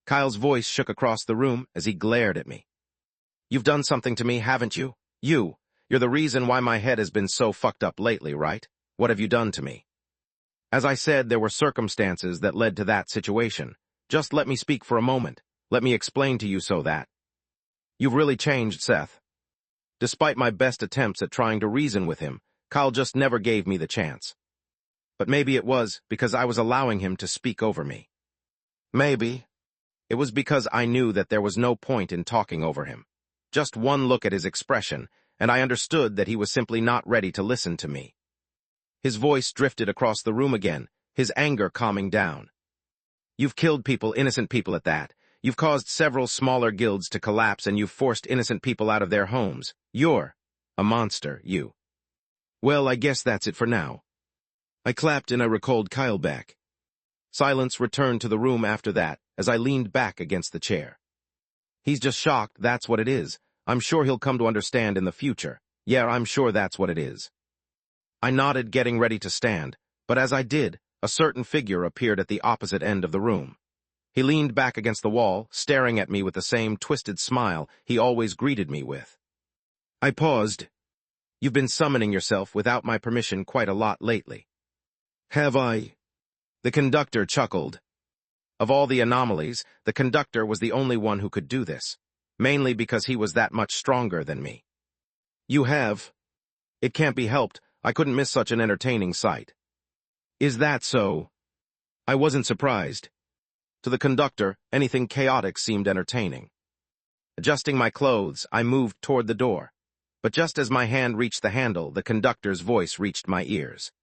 Speaker 1: Kyle's voice shook across the room as he glared at me. "You've done something to me, haven't you? You're the reason why my head has been so fucked up lately, right? What have you done to me?" As I said, there were circumstances that led to that situation. Just let me speak for a moment. Let me explain to you so that... You've really changed, Seth. Despite my best attempts at trying to reason with him, Kyle just never gave me the chance. But maybe it was because I was allowing him to speak over me. Maybe it was because I knew that there was no point in talking over him. Just one look at his expression, and I understood that he was simply not ready to listen to me. His voice drifted across the room again, his anger calming down. "You've killed people, innocent people at that. You've caused several smaller guilds to collapse, and you've forced innocent people out of their homes. You're a monster, you." "Well, I guess that's it for now." I clapped and I recalled Kyle back. Silence returned to the room after that as I leaned back against the chair. "He's just shocked, that's what it is. I'm sure he'll come to understand in the future. Yeah, I'm sure that's what it is." I nodded, getting ready to stand, but as I did, a certain figure appeared at the opposite end of the room. He leaned back against the wall, staring at me with the same twisted smile he always greeted me with. I paused. You've been summoning yourself without my permission quite a lot lately. Have I? The conductor chuckled. Of all the anomalies, the conductor was the only one who could do this, mainly because he was that much stronger than me. You have. It can't be helped, I couldn't miss such an entertaining sight. Is that so? I wasn't surprised. To the conductor, anything chaotic seemed entertaining. Adjusting my clothes, I moved toward the door. But just as my hand reached the handle, the conductor's voice reached my ears.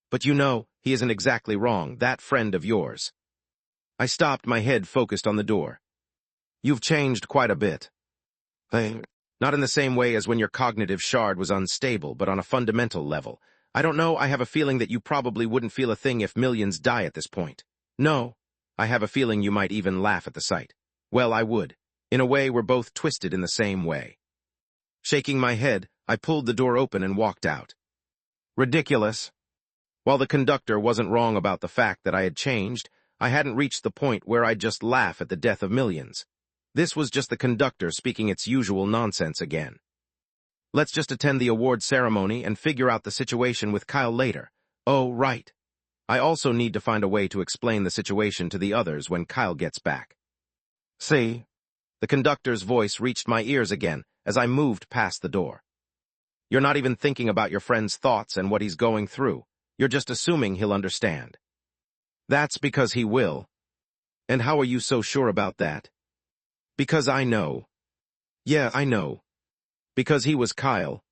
Speaker 1: But you know, he isn't exactly wrong, that friend of yours. I stopped, my head focused on the door. You've changed quite a bit. Not in the same way as when your cognitive shard was unstable, but on a fundamental level. I don't know, I have a feeling that you probably wouldn't feel a thing if millions die at this point. No, I have a feeling you might even laugh at the sight. Well, I would. In a way, we're both twisted in the same way. Shaking my head, I pulled the door open and walked out. Ridiculous. While the conductor wasn't wrong about the fact that I had changed, I hadn't reached the point where I'd just laugh at the death of millions. This was just the conductor speaking its usual nonsense again. Let's just attend the award ceremony and figure out the situation with Kyle later. Oh, right. I also need to find a way to explain the situation to the others when Kyle gets back. See? The conductor's voice reached my ears again as I moved past the door. You're not even thinking about your friend's thoughts and what he's going through. You're just assuming he'll understand. That's because he will. And how are you so sure about that? Because I know. Yeah, I know. Because he was Kyle.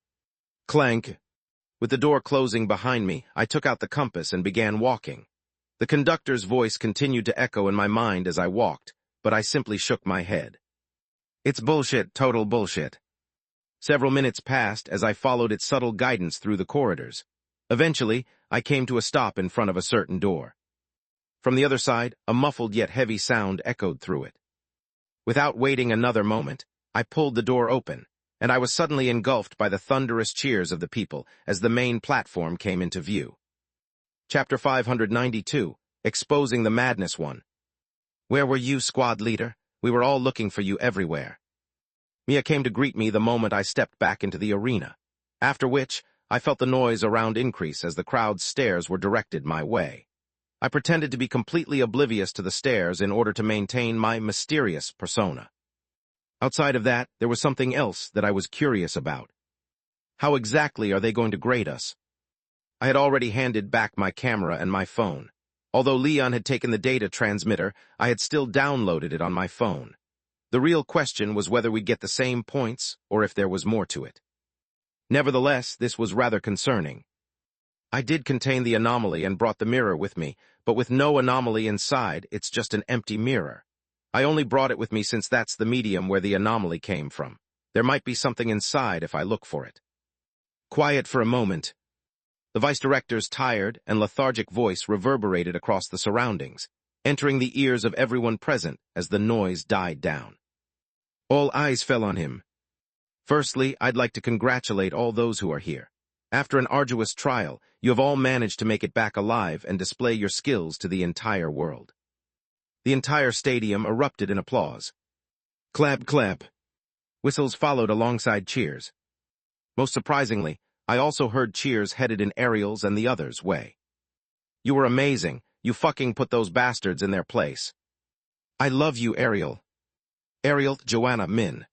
Speaker 1: Clank. With the door closing behind me, I took out the compass and began walking. The conductor's voice continued to echo in my mind as I walked, but I simply shook my head. It's bullshit, total bullshit. Several minutes passed as I followed its subtle guidance through the corridors. Eventually, I came to a stop in front of a certain door. From the other side, a muffled yet heavy sound echoed through it. Without waiting another moment, I pulled the door open, and I was suddenly engulfed by the thunderous cheers of the people as the main platform came into view. Chapter 592, Exposing the Madness One. Where were you, squad leader? We were all looking for you everywhere. Mia came to greet me the moment I stepped back into the arena, after which I felt the noise around increase as the crowd's stares were directed my way. I pretended to be completely oblivious to the stares in order to maintain my mysterious persona. Outside of that, there was something else that I was curious about. How exactly are they going to grade us? I had already handed back my camera and my phone. Although Leon had taken the data transmitter, I had still downloaded it on my phone. The real question was whether we'd get the same points or if there was more to it. Nevertheless, this was rather concerning. I did contain the anomaly and brought the mirror with me, but with no anomaly inside, it's just an empty mirror. I only brought it with me since that's the medium where the anomaly came from. There might be something inside if I look for it. Quiet for a moment. The vice-director's tired and lethargic voice reverberated across the surroundings, entering the ears of everyone present as the noise died down. All eyes fell on him. Firstly, I'd like to congratulate all those who are here. After an arduous trial, you have all managed to make it back alive and display your skills to the entire world. The entire stadium erupted in applause. Clap, clap. Whistles followed alongside cheers. Most surprisingly, I also heard cheers headed in Ariel's and the others' way. You were amazing. You fucking put those bastards in their place. I love you, Ariel. Ariel, Joanna, Min.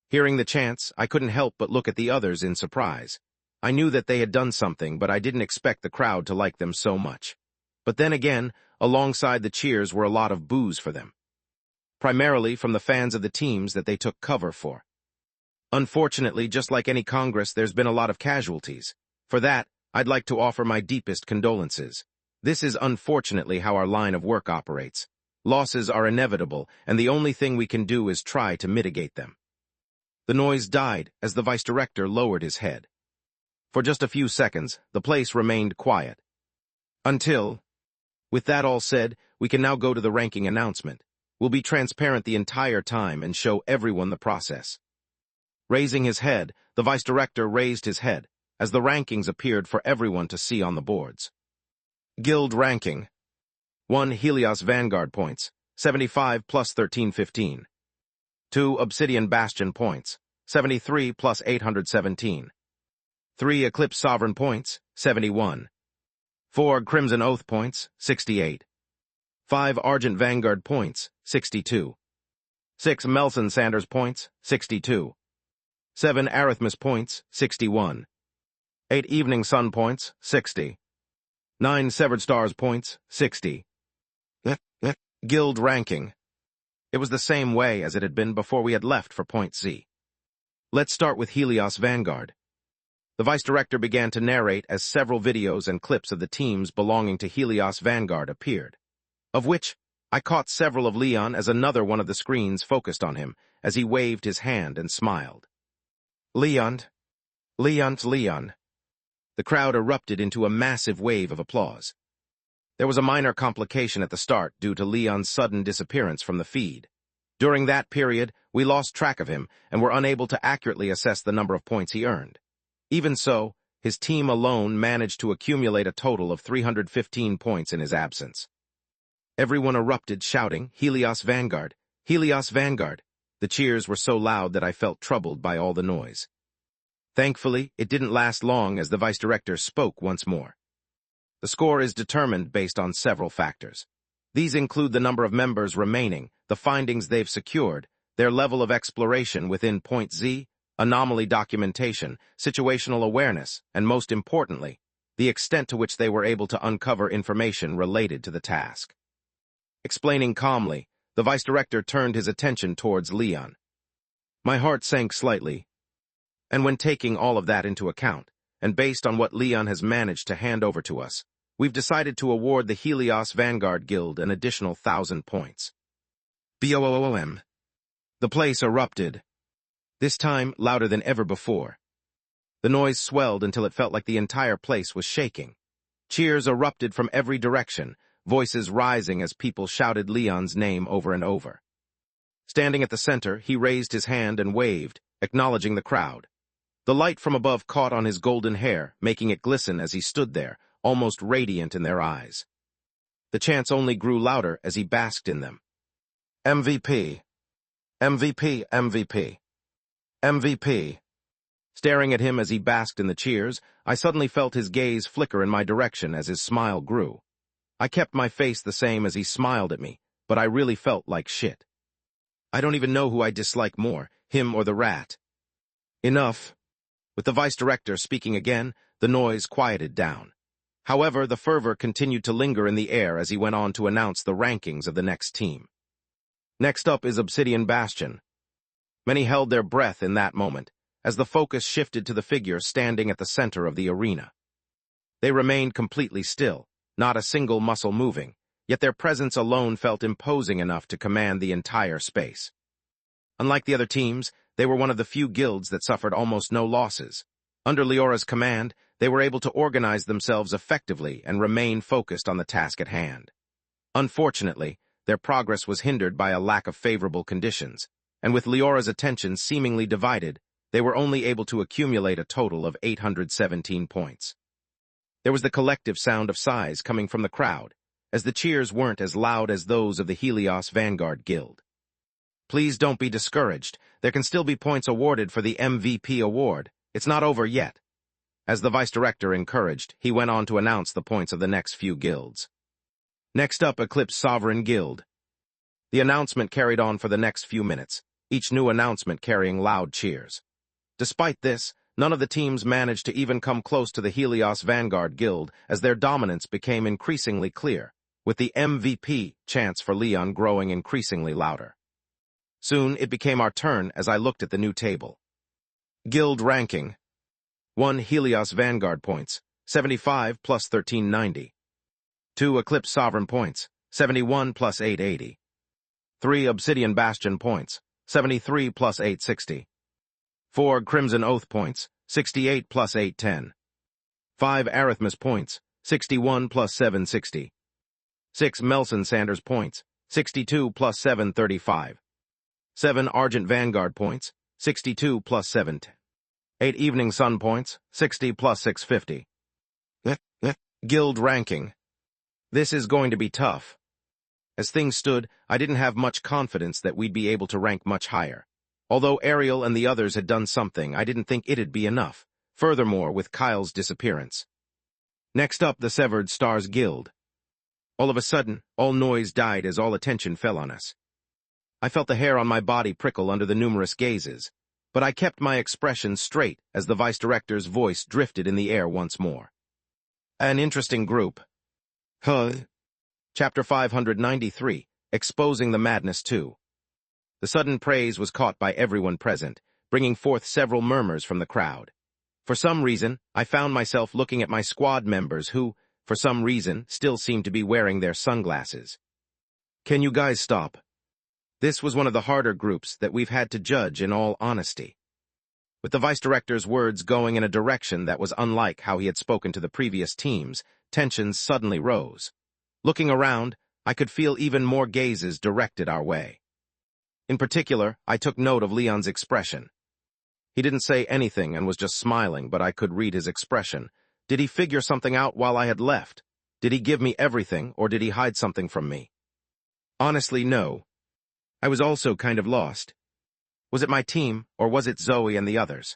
Speaker 1: Hearing the chants, I couldn't help but look at the others in surprise. I knew that they had done something, but I didn't expect the crowd to like them so much. But then again, alongside the cheers were a lot of boos for them. Primarily from the fans of the teams that they took cover for. Unfortunately, just like any Congress, there's been a lot of casualties. For that, I'd like to offer my deepest condolences. This is unfortunately how our line of work operates. Losses are inevitable, and the only thing we can do is try to mitigate them. The noise died as the vice-director lowered his head. For just a few seconds, the place remained quiet. Until... With that all said, we can now go to the ranking announcement. We'll be transparent the entire time and show everyone the process. Raising his head, the vice-director raised his head, as the rankings appeared for everyone to see on the boards. Guild ranking. 1 Helios Vanguard points, 75 plus 1315. 2 Obsidian Bastion points, 73 plus 817. 3 Eclipse Sovereign points, 71. 4 Crimson Oath points, 68. 5 Argent Vanguard points, 62. 6 Melson Sanders points, 62. 7 Arithmus points, 61. 8 Evening Sun points, 60. 9 Severed Stars points, 60. Guild ranking. It was the same way as it had been before we had left for Point Z. Let's start with Helios Vanguard. The vice director began to narrate as several videos and clips of the teams belonging to Helios Vanguard appeared, of which I caught several of Leon as another one of the screens focused on him as he waved his hand and smiled. Leon. The crowd erupted into a massive wave of applause. There was a minor complication at the start due to Leon's sudden disappearance from the feed. During that period, we lost track of him and were unable to accurately assess the number of points he earned. Even so, his team alone managed to accumulate a total of 315 points in his absence. Everyone erupted, shouting, "Helios Vanguard! Helios Vanguard!" The cheers were so loud that I felt troubled by all the noise. Thankfully, it didn't last long as the vice director spoke once more. The score is determined based on several factors. These include the number of members remaining, the findings they've secured, their level of exploration within Point Z, anomaly documentation, situational awareness, and most importantly, the extent to which they were able to uncover information related to the task. Explaining calmly, the vice director turned his attention towards Leon. My heart sank slightly, and when taking all of that into account, and based on what Leon has managed to hand over to us, we've decided to award the Helios Vanguard Guild an additional 1,000 points. BOOM. The place erupted, this time louder than ever before. The noise swelled until it felt like the entire place was shaking. Cheers erupted from every direction, voices rising as people shouted Leon's name over and over. Standing at the center, he raised his hand and waved, acknowledging the crowd. The light from above caught on his golden hair, making it glisten as he stood there, almost radiant in their eyes. The chants only grew louder as he basked in them. MVP. MVP, MVP. MVP. Staring at him as he basked in the cheers, I suddenly felt his gaze flicker in my direction as his smile grew. I kept my face the same as he smiled at me, but I really felt like shit. I don't even know who I dislike more, him or the rat. Enough. With the vice director speaking again, the noise quieted down. However, the fervor continued to linger in the air as he went on to announce the rankings of the next team. Next up is Obsidian Bastion. Many held their breath in that moment, as the focus shifted to the figure standing at the center of the arena. They remained completely still, not a single muscle moving, yet their presence alone felt imposing enough to command the entire space. Unlike the other teams, they were one of the few guilds that suffered almost no losses. Under Leora's command, they were able to organize themselves effectively and remain focused on the task at hand. Unfortunately, their progress was hindered by a lack of favorable conditions, and with Leora's attention seemingly divided, they were only able to accumulate a total of 817 points. There was the collective sound of sighs coming from the crowd, as the cheers weren't as loud as those of the Helios Vanguard Guild. Please don't be discouraged. There can still be points awarded for the MVP award. It's not over yet. As the vice director encouraged, he went on to announce the points of the next few guilds. Next up, Eclipse Sovereign Guild. The announcement carried on for the next few minutes, each new announcement carrying loud cheers. Despite this, none of the teams managed to even come close to the Helios Vanguard Guild as their dominance became increasingly clear, with the MVP chants for Leon growing increasingly louder. Soon, it became our turn as I looked at the new table. Guild ranking. 1 Helios Vanguard points, 75 plus 1390. 2 Eclipse Sovereign points, 71 plus 880. 3 Obsidian Bastion points, 73 plus 860. 4 Crimson Oath points, 68 plus 810. 5 Arithmus points, 61 plus 760. 6 Melson Sanders points, 62 plus 735. 7 Argent Vanguard points, 62 plus 710. 8 Evening Sun points, 60 plus 650. Guild ranking. This is going to be tough. As things stood, I didn't have much confidence that we'd be able to rank much higher. Although Ariel and the others had done something, I didn't think it'd be enough. Furthermore, with Kyle's disappearance. Next up, the Severed Stars Guild. All of a sudden, all noise died as all attention fell on us. I felt the hair on my body prickle under the numerous gazes, but I kept my expression straight as the vice-director's voice drifted in the air once more. An interesting group. Huh? Chapter 593, Exposing the Madness 2. The sudden praise was caught by everyone present, bringing forth several murmurs from the crowd. For some reason, I found myself looking at my squad members who, for some reason, still seemed to be wearing their sunglasses. Can you guys stop? This was one of the harder groups that we've had to judge in all honesty. With the vice-director's words going in a direction that was unlike how he had spoken to the previous teams, tensions suddenly rose. Looking around, I could feel even more gazes directed our way. In particular, I took note of Leon's expression. He didn't say anything and was just smiling, but I could read his expression. Did he figure something out while I had left? Did he give me everything, or did he hide something from me? Honestly, no. I was also kind of lost. Was it my team, or was it Zoe and the others?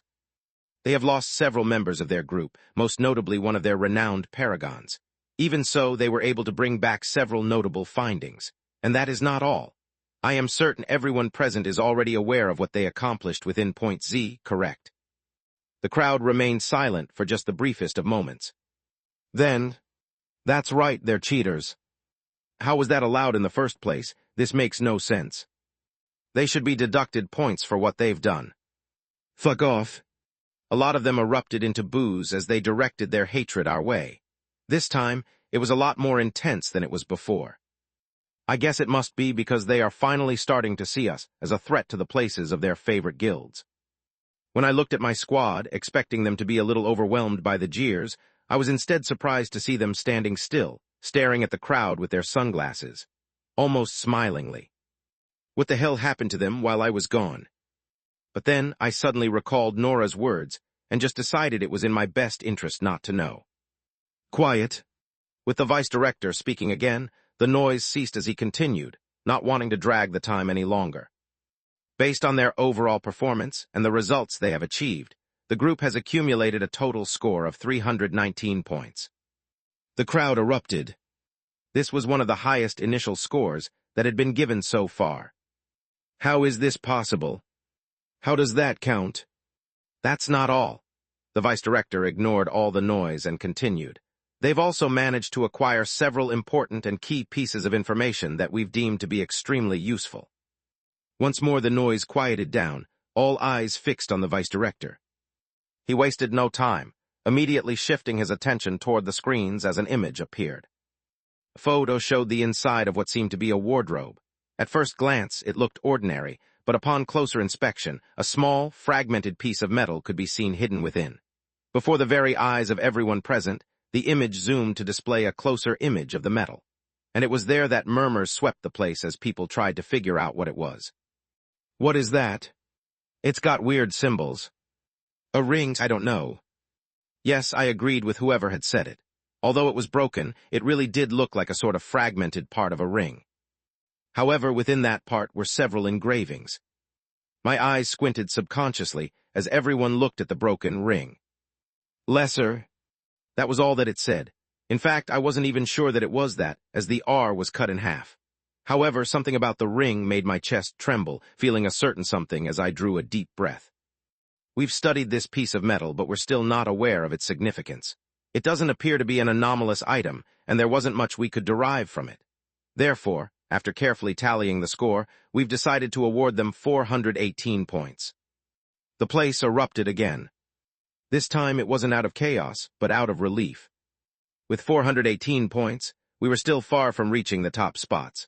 Speaker 1: They have lost several members of their group, most notably one of their renowned paragons. Even so, they were able to bring back several notable findings. And that is not all. I am certain everyone present is already aware of what they accomplished within Point Z, correct? The crowd remained silent for just the briefest of moments. Then, that's right, they're cheaters. How was that allowed in the first place? This makes no sense. They should be deducted points for what they've done. Fuck off. A lot of them erupted into boos as they directed their hatred our way. This time, it was a lot more intense than it was before. I guess it must be because they are finally starting to see us as a threat to the places of their favorite guilds. When I looked at my squad, expecting them to be a little overwhelmed by the jeers, I was instead surprised to see them standing still, staring at the crowd with their sunglasses, almost smilingly. What the hell happened to them while I was gone? But then I suddenly recalled Nora's words and just decided it was in my best interest not to know. Quiet. With the vice-director speaking again, the noise ceased as he continued, not wanting to drag the time any longer. Based on their overall performance and the results they have achieved, the group has accumulated a total score of 319 points. The crowd erupted. This was one of the highest initial scores that had been given so far. How is this possible? How does that count? That's not all. The vice-director ignored all the noise and continued. They've also managed to acquire several important and key pieces of information that we've deemed to be extremely useful. Once more the noise quieted down, all eyes fixed on the vice-director. He wasted no time, immediately shifting his attention toward the screens as an image appeared. A photo showed the inside of what seemed to be a wardrobe. At first glance, it looked ordinary, but upon closer inspection, a small, fragmented piece of metal could be seen hidden within. Before the very eyes of everyone present, the image zoomed to display a closer image of the metal, and it was there that murmurs swept the place as people tried to figure out what it was. What is that? It's got weird symbols. A ring, I don't know. Yes, I agreed with whoever had said it. Although it was broken, it really did look like a sort of fragmented part of a ring. However, within that part were several engravings. My eyes squinted subconsciously as everyone looked at the broken ring. Lesser. That was all that it said. In fact, I wasn't even sure that it was that, as the R was cut in half. However, something about the ring made my chest tremble, feeling a certain something as I drew a deep breath. We've studied this piece of metal, but we're still not aware of its significance. It doesn't appear to be an anomalous item, and there wasn't much we could derive from it. Therefore, after carefully tallying the score, we've decided to award them 418 points. The place erupted again. This time it wasn't out of chaos, but out of relief. With 418 points, we were still far from reaching the top spots.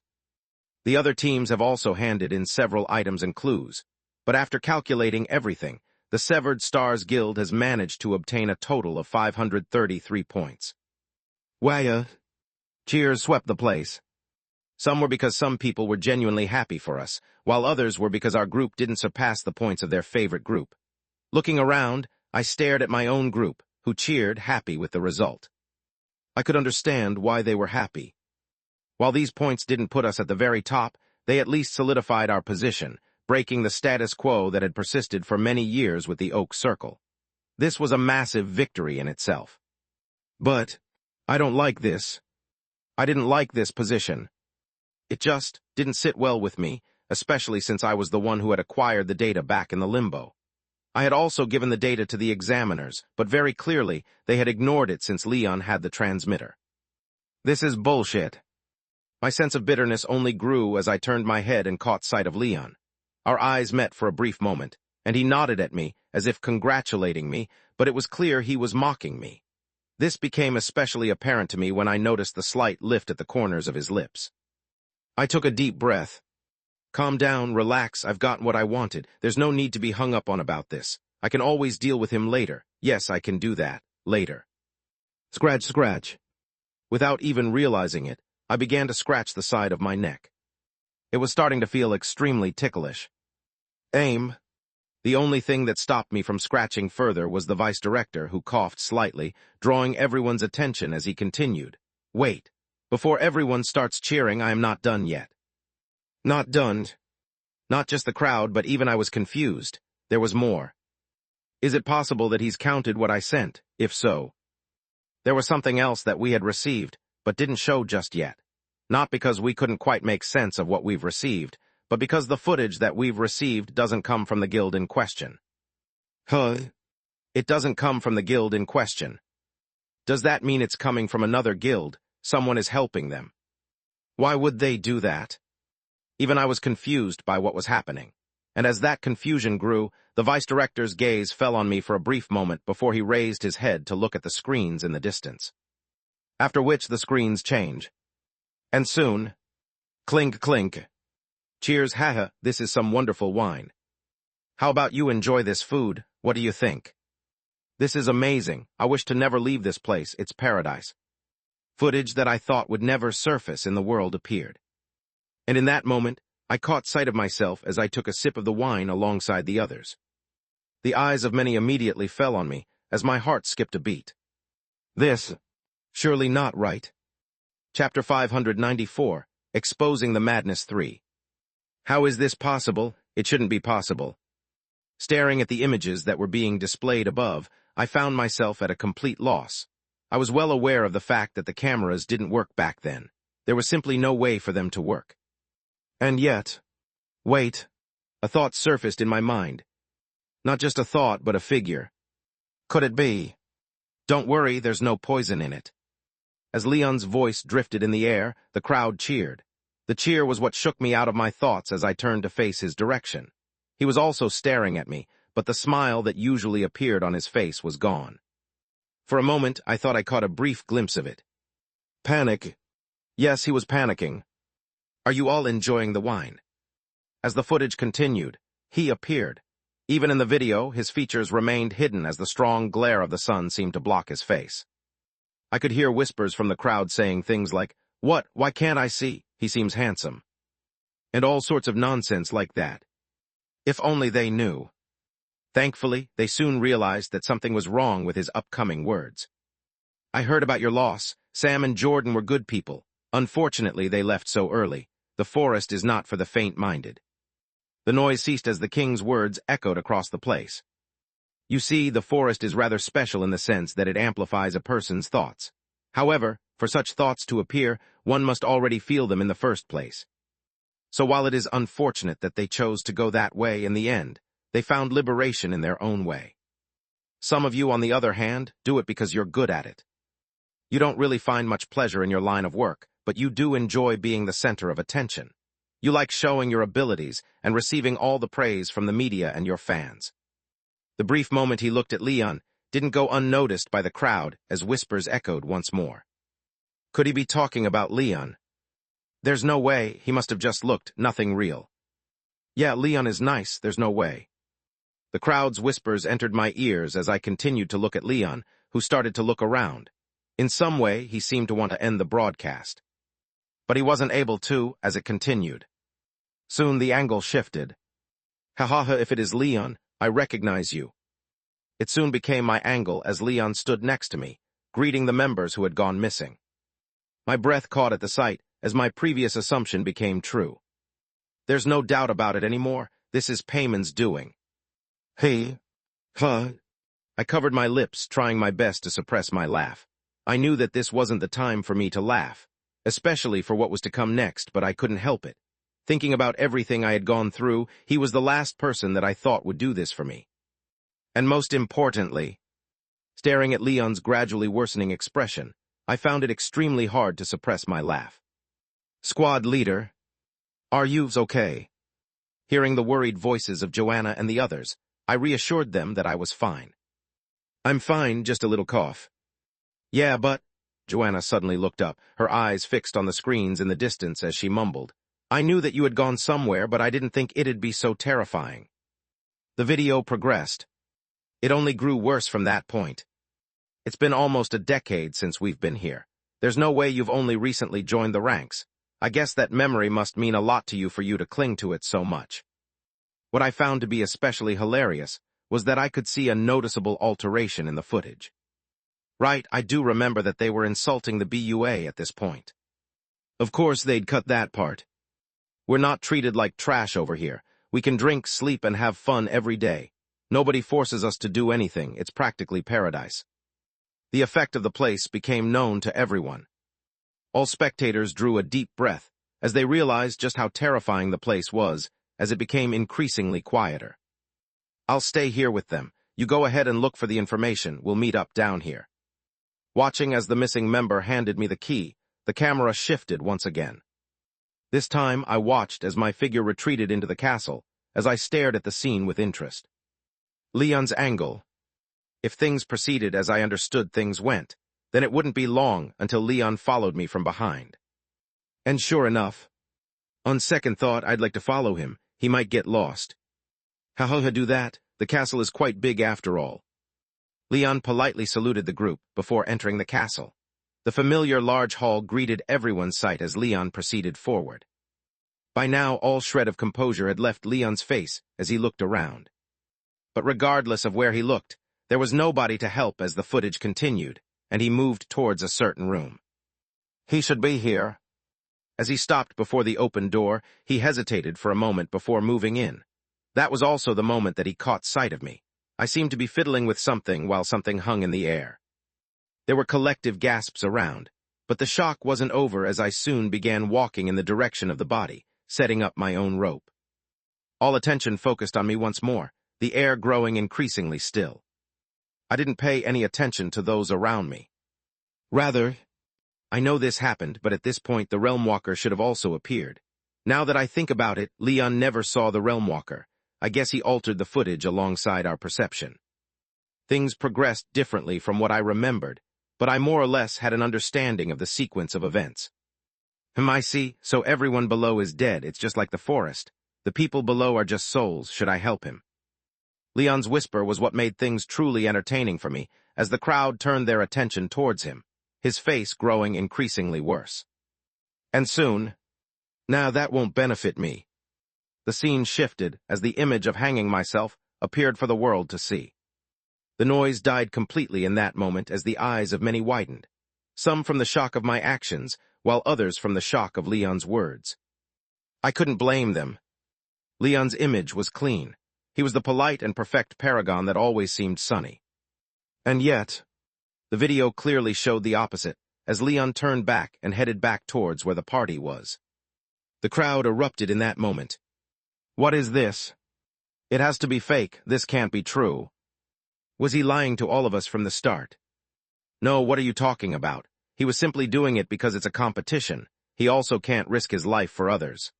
Speaker 1: The other teams have also handed in several items and clues, but after calculating everything, the Severed Stars Guild has managed to obtain a total of 533 points. Waya! Cheers swept the place. Some were because some people were genuinely happy for us, while others were because our group didn't surpass the points of their favorite group. Looking around, I stared at my own group, who cheered, happy with the result. I could understand why they were happy. While these points didn't put us at the very top, they at least solidified our position, breaking the status quo that had persisted for many years with the Oak Circle. This was a massive victory in itself. But I don't like this. I didn't like this position. It just didn't sit well with me, especially since I was the one who had acquired the data back in the limbo. I had also given the data to the examiners, but very clearly they had ignored it since Leon had the transmitter. This is bullshit. My sense of bitterness only grew as I turned my head and caught sight of Leon. Our eyes met for a brief moment, and he nodded at me, as if congratulating me, but it was clear he was mocking me. This became especially apparent to me when I noticed the slight lift at the corners of his lips. I took a deep breath. Calm down, relax, I've gotten what I wanted. There's no need to be hung up on about this. I can always deal with him later. Yes, I can do that, later. Scratch, scratch. Without even realizing it, I began to scratch the side of my neck. It was starting to feel extremely ticklish. Aim. The only thing that stopped me from scratching further was the vice director, who coughed slightly, drawing everyone's attention as he continued. Wait. Before everyone starts cheering, I am not done yet. Not done. Not just the crowd, but even I was confused. There was more. Is it possible that he's counted what I sent? If so, there was something else that we had received, but didn't show just yet. Not because we couldn't quite make sense of what we've received, but because the footage that we've received doesn't come from the guild in question. Huh? It doesn't come from the guild in question. Does that mean it's coming from another guild? Someone is helping them. Why would they do that? Even I was confused by what was happening. And as that confusion grew, the vice-director's gaze fell on me for a brief moment before he raised his head to look at the screens in the distance. After which the screens change. And soon, clink, clink. Cheers, haha, this is some wonderful wine. How about you enjoy this food? What do you think? This is amazing. I wish to never leave this place. It's paradise. Footage that I thought would never surface in the world appeared. And in that moment, I caught sight of myself as I took a sip of the wine alongside the others. The eyes of many immediately fell on me as my heart skipped a beat. This, surely not right. Chapter 594, Exposing the Madness 3. How is this possible? It shouldn't be possible. Staring at the images that were being displayed above, I found myself at a complete loss. I was well aware of the fact that the cameras didn't work back then. There was simply no way for them to work. And yet, wait, a thought surfaced in my mind. Not just a thought, but a figure. Could it be? Don't worry, there's no poison in it. As Leon's voice drifted in the air, the crowd cheered. The cheer was what shook me out of my thoughts as I turned to face his direction. He was also staring at me, but the smile that usually appeared on his face was gone. For a moment, I thought I caught a brief glimpse of it. Panic. Yes, he was panicking. Are you all enjoying the wine? As the footage continued, he appeared. Even in the video, his features remained hidden as the strong glare of the sun seemed to block his face. I could hear whispers from the crowd saying things like, "What? Why can't I see? He seems handsome." And all sorts of nonsense like that. If only they knew. Thankfully, they soon realized that something was wrong with his upcoming words. I heard about your loss. Sam and Jordan were good people. Unfortunately, they left so early. The forest is not for the faint-minded. The noise ceased as the king's words echoed across the place. You see, the forest is rather special in the sense that it amplifies a person's thoughts. However, for such thoughts to appear, one must already feel them in the first place. So while it is unfortunate that they chose to go that way in the end, they found liberation in their own way. Some of you, on the other hand, do it because you're good at it. You don't really find much pleasure in your line of work, but you do enjoy being the center of attention. You like showing your abilities and receiving all the praise from the media and your fans. The brief moment he looked at Leon didn't go unnoticed by the crowd as whispers echoed once more. Could he be talking about Leon? There's no way, he must have just looked, nothing real. Yeah, Leon is nice, there's no way. The crowd's whispers entered my ears as I continued to look at Leon, who started to look around. In some way, he seemed to want to end the broadcast. But he wasn't able to, as it continued. Soon the angle shifted. Ha, if it is Leon, I recognize you. It soon became my angle as Leon stood next to me, greeting the members who had gone missing. My breath caught at the sight as my previous assumption became true. There's no doubt about it anymore. This is Payman's doing. Hey, huh? I covered my lips, trying my best to suppress my laugh. I knew that this wasn't the time for me to laugh, especially for what was to come next, but I couldn't help it. Thinking about everything I had gone through, he was the last person that I thought would do this for me. And most importantly, staring at Leon's gradually worsening expression, I found it extremely hard to suppress my laugh. Squad leader, are you okay? Hearing the worried voices of Joanna and the others, I reassured them that I was fine. I'm fine, just a little cough. Yeah, but... Joanna suddenly looked up, her eyes fixed on the screens in the distance as she mumbled. I knew that you had gone somewhere, but I didn't think it'd be so terrifying. The video progressed. It only grew worse from that point. It's been almost a decade since we've been here. There's no way you've only recently joined the ranks. I guess that memory must mean a lot to you for you to cling to it so much. What I found to be especially hilarious was that I could see a noticeable alteration in the footage. Right, I do remember that they were insulting the BUA at this point. Of course they'd cut that part. We're not treated like trash over here. We can drink, sleep, and have fun every day. Nobody forces us to do anything. It's practically paradise. The effect of the place became known to everyone. All spectators drew a deep breath as they realized just how terrifying the place was as it became increasingly quieter. I'll stay here with them. You go ahead and look for the information. We'll meet up down here. Watching as the missing member handed me the key, the camera shifted once again. This time I watched as my figure retreated into the castle as I stared at the scene with interest. Leon's angle. If things proceeded as I understood things went, then it wouldn't be long until Leon followed me from behind. And sure enough, on second thought, I'd like to follow him. He might get lost. How'll he do that? The castle is quite big after all. Leon politely saluted the group before entering the castle. The familiar large hall greeted everyone's sight as Leon proceeded forward. By now, all shred of composure had left Leon's face as he looked around. But regardless of where he looked, there was nobody to help as the footage continued, and he moved towards a certain room. He should be here. As he stopped before the open door, he hesitated for a moment before moving in. That was also the moment that he caught sight of me. I seemed to be fiddling with something while something hung in the air. There were collective gasps around, but the shock wasn't over as I soon began walking in the direction of the body, setting up my own rope. All attention focused on me once more, the air growing increasingly still. I didn't pay any attention to those around me. Rather, I know this happened, but at this point the Realm Walker should have also appeared. Now that I think about it, Leon never saw the Realm Walker. I guess he altered the footage alongside our perception. Things progressed differently from what I remembered, but I more or less had an understanding of the sequence of events. I see, so everyone below is dead. It's just like the forest. The people below are just souls. Should I help him? Leon's whisper was what made things truly entertaining for me, as the crowd turned their attention towards him, his face growing increasingly worse. And soon, now that won't benefit me. The scene shifted as the image of hanging myself appeared for the world to see. The noise died completely in that moment as the eyes of many widened, some from the shock of my actions, while others from the shock of Leon's words. I couldn't blame them. Leon's image was clean. He was the polite and perfect paragon that always seemed sunny. And yet, the video clearly showed the opposite, as Leon turned back and headed back towards where the party was. The crowd erupted in that moment. What is this? It has to be fake. This can't be true. Was he lying to all of us from the start? No, what are you talking about? He was simply doing it because it's a competition. He also can't risk his life for others.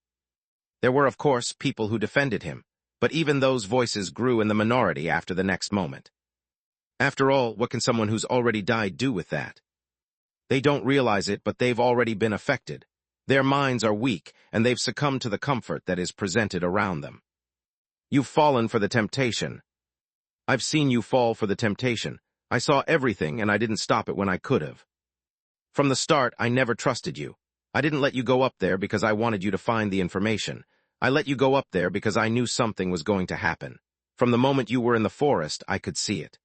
Speaker 1: There were, of course, people who defended him, but even those voices grew in the minority after the next moment. After all, what can someone who's already died do with that? They don't realize it, but they've already been affected. Their minds are weak, and they've succumbed to the comfort that is presented around them. You've fallen for the temptation. I've seen you fall for the temptation. I saw everything, and I didn't stop it when I could have. From the start, I never trusted you. I didn't let you go up there because I wanted you to find the information. I let you go up there because I knew something was going to happen. From the moment you were in the forest, I could see it.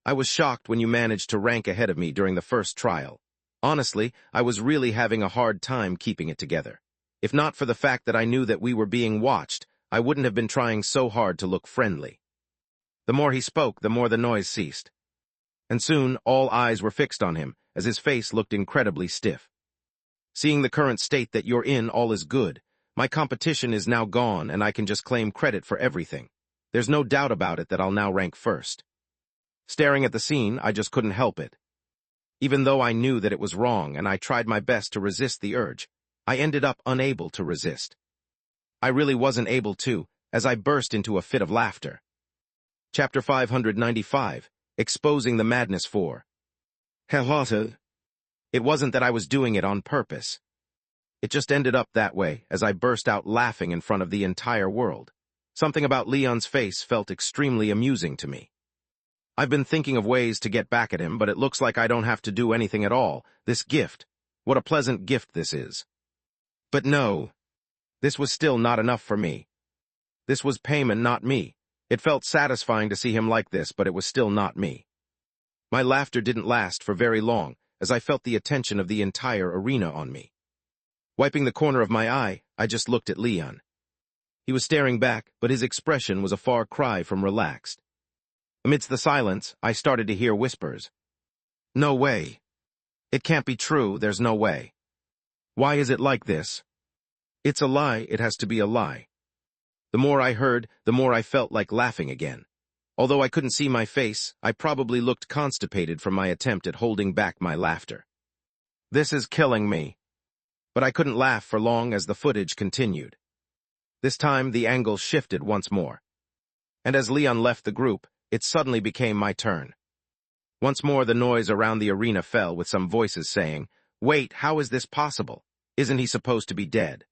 Speaker 1: I was shocked when you managed to rank ahead of me during the first trial. Honestly, I was really having a hard time keeping it together. If not for the fact that I knew that we were being watched, I wouldn't have been trying so hard to look friendly. The more he spoke, the more the noise ceased. And soon, all eyes were fixed on him, as his face looked incredibly stiff. Seeing the current state that you're in, all is good. My competition is now gone, and I can just claim credit for everything. There's no doubt about it that I'll now rank first. Staring at the scene, I just couldn't help it. Even though I knew that it was wrong and I tried my best to resist the urge, I ended up unable to resist. I really wasn't able to, as I burst into a fit of laughter. Chapter 595, Exposing the Madness for. Helata. It wasn't that I was doing it on purpose. It just ended up that way as I burst out laughing in front of the entire world. Something about Leon's face felt extremely amusing to me. I've been thinking of ways to get back at him, but it looks like I don't have to do anything at all. This gift. What a pleasant gift this is. But no. This was still not enough for me. This was Payman, not me. It felt satisfying to see him like this, but it was still not me. My laughter didn't last for very long, as I felt the attention of the entire arena on me. Wiping the corner of my eye, I just looked at Leon. He was staring back, but his expression was a far cry from relaxed. Amidst the silence, I started to hear whispers. No way. It can't be true, there's no way. Why is it like this? It's a lie, it has to be a lie. The more I heard, the more I felt like laughing again. Although I couldn't see my face, I probably looked constipated from my attempt at holding back my laughter. This is killing me. But I couldn't laugh for long as the footage continued. This time, the angle shifted once more. And as Leon left the group, it suddenly became my turn. Once more, the noise around the arena fell with some voices saying, "Wait, how is this possible? Isn't he supposed to be dead?"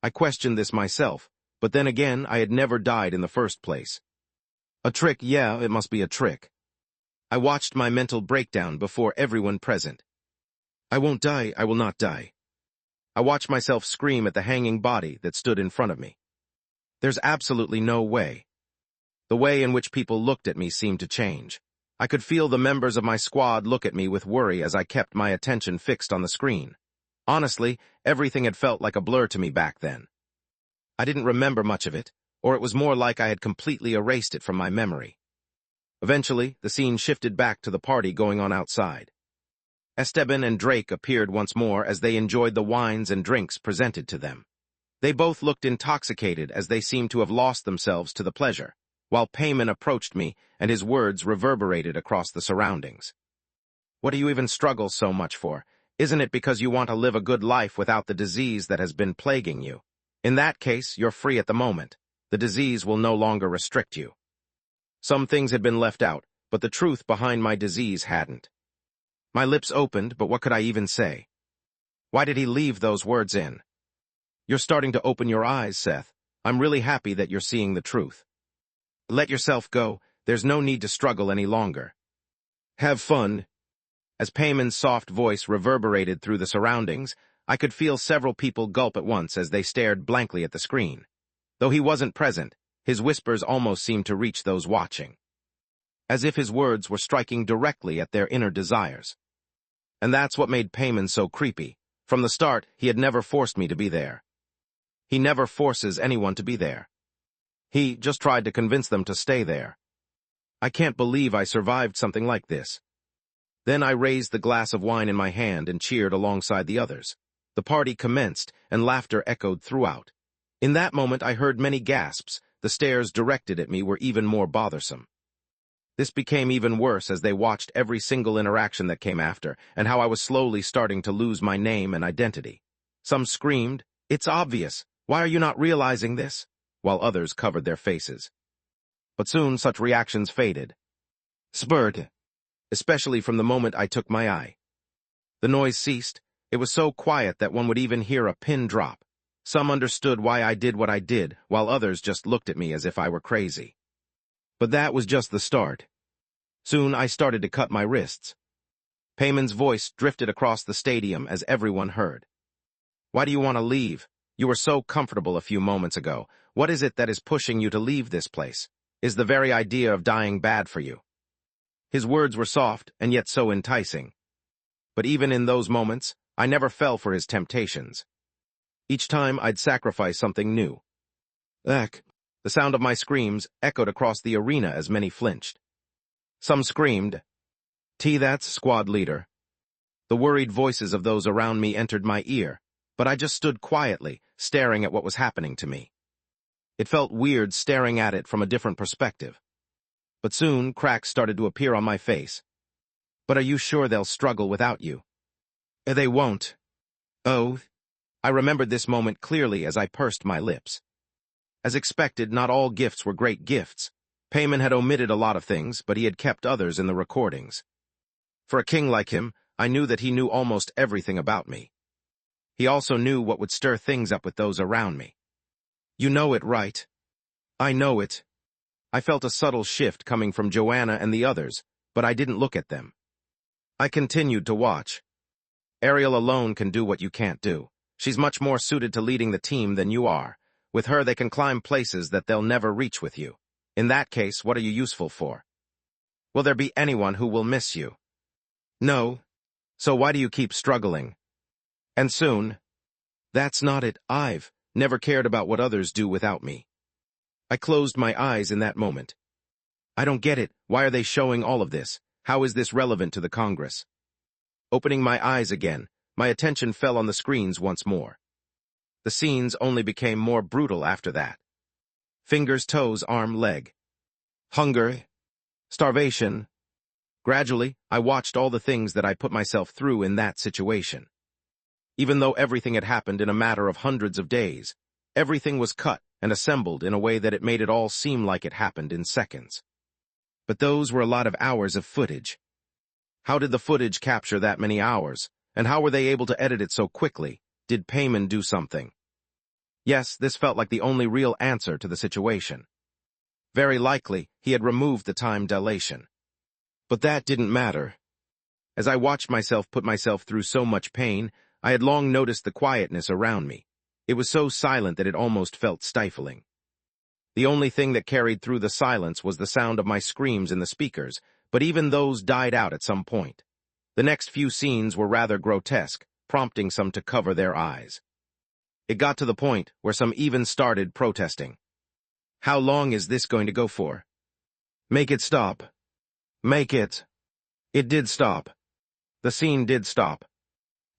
Speaker 1: I questioned this myself, but then again, I had never died in the first place. A trick, yeah, it must be a trick. I watched my mental breakdown before everyone present. I won't die, I will not die. I watched myself scream at the hanging body that stood in front of me. There's absolutely no way. The way in which people looked at me seemed to change. I could feel the members of my squad look at me with worry as I kept my attention fixed on the screen. Honestly, everything had felt like a blur to me back then. I didn't remember much of it, or it was more like I had completely erased it from my memory. Eventually, the scene shifted back to the party going on outside. Esteban and Drake appeared once more as they enjoyed the wines and drinks presented to them. They both looked intoxicated as they seemed to have lost themselves to the pleasure, while Payman approached me and his words reverberated across the surroundings. What do you even struggle so much for? Isn't it because you want to live a good life without the disease that has been plaguing you? In that case, you're free at the moment. The disease will no longer restrict you. Some things had been left out, but the truth behind my disease hadn't. My lips opened, but what could I even say? Why did he leave those words in? You're starting to open your eyes, Seth. I'm really happy that you're seeing the truth. Let yourself go. There's no need to struggle any longer. Have fun. As Payman's soft voice reverberated through the surroundings, I could feel several people gulp at once as they stared blankly at the screen. Though he wasn't present, his whispers almost seemed to reach those watching. As if his words were striking directly at their inner desires. And that's what made Payman so creepy. From the start, he had never forced me to be there. He never forces anyone to be there. He just tried to convince them to stay there. I can't believe I survived something like this. Then I raised the glass of wine in my hand and cheered alongside the others. The party commenced, and laughter echoed throughout. In that moment, I heard many gasps. The stares directed at me were even more bothersome. This became even worse as they watched every single interaction that came after, and how I was slowly starting to lose my name and identity. Some screamed, "It's obvious. Why are you not realizing this?" while others covered their faces. But soon such reactions faded. Spurred. Especially from the moment I took my eye. The noise ceased. It was so quiet that one would even hear a pin drop. Some understood why I did what I did, while others just looked at me as if I were crazy. But that was just the start. Soon I started to cut my wrists. Payman's voice drifted across the stadium as everyone heard. Why do you want to leave? You were so comfortable a few moments ago. What is it that is pushing you to leave this place? Is the very idea of dying bad for you? His words were soft and yet so enticing. But even in those moments, I never fell for his temptations. Each time I'd sacrifice something new. Eck! The sound of my screams echoed across the arena as many flinched. Some screamed, "That's squad leader." The worried voices of those around me entered my ear, but I just stood quietly, staring at what was happening to me. It felt weird staring at it from a different perspective. But soon, cracks started to appear on my face. "But are you sure they'll struggle without you?" "They won't." "Oh." I remembered this moment clearly as I pursed my lips. As expected, not all gifts were great gifts. Payman had omitted a lot of things, but he had kept others in the recordings. For a king like him, I knew that he knew almost everything about me. He also knew what would stir things up with those around me. "You know it, right?" "I know it." I felt a subtle shift coming from Joanna and the others, but I didn't look at them. I continued to watch. Ariel alone can do what you can't do. She's much more suited to leading the team than you are. With her, they can climb places that they'll never reach with you. In that case, what are you useful for? Will there be anyone who will miss you? No. So why do you keep struggling? And soon? That's not it. I've never cared about what others do without me. I closed my eyes in that moment. I don't get it. Why are they showing all of this? How is this relevant to the Congress? Opening my eyes again, my attention fell on the screens once more. The scenes only became more brutal after that. Fingers, toes, arm, leg. Hunger. Starvation. Gradually, I watched all the things that I put myself through in that situation. Even though everything had happened in a matter of hundreds of days, everything was cut and assembled in a way that it made it all seem like it happened in seconds. But those were a lot of hours of footage. How did the footage capture that many hours, and how were they able to edit it so quickly? Did Payman do something? Yes, this felt like the only real answer to the situation. Very likely, he had removed the time dilation. But that didn't matter. As I watched myself put myself through so much pain, I had long noticed the quietness around me. It was so silent that it almost felt stifling. The only thing that carried through the silence was the sound of my screams in the speakers, but even those died out at some point. The next few scenes were rather grotesque, prompting some to cover their eyes. It got to the point where some even started protesting. "How long is this going to go for? Make it stop. Make it." It did stop. The scene did stop.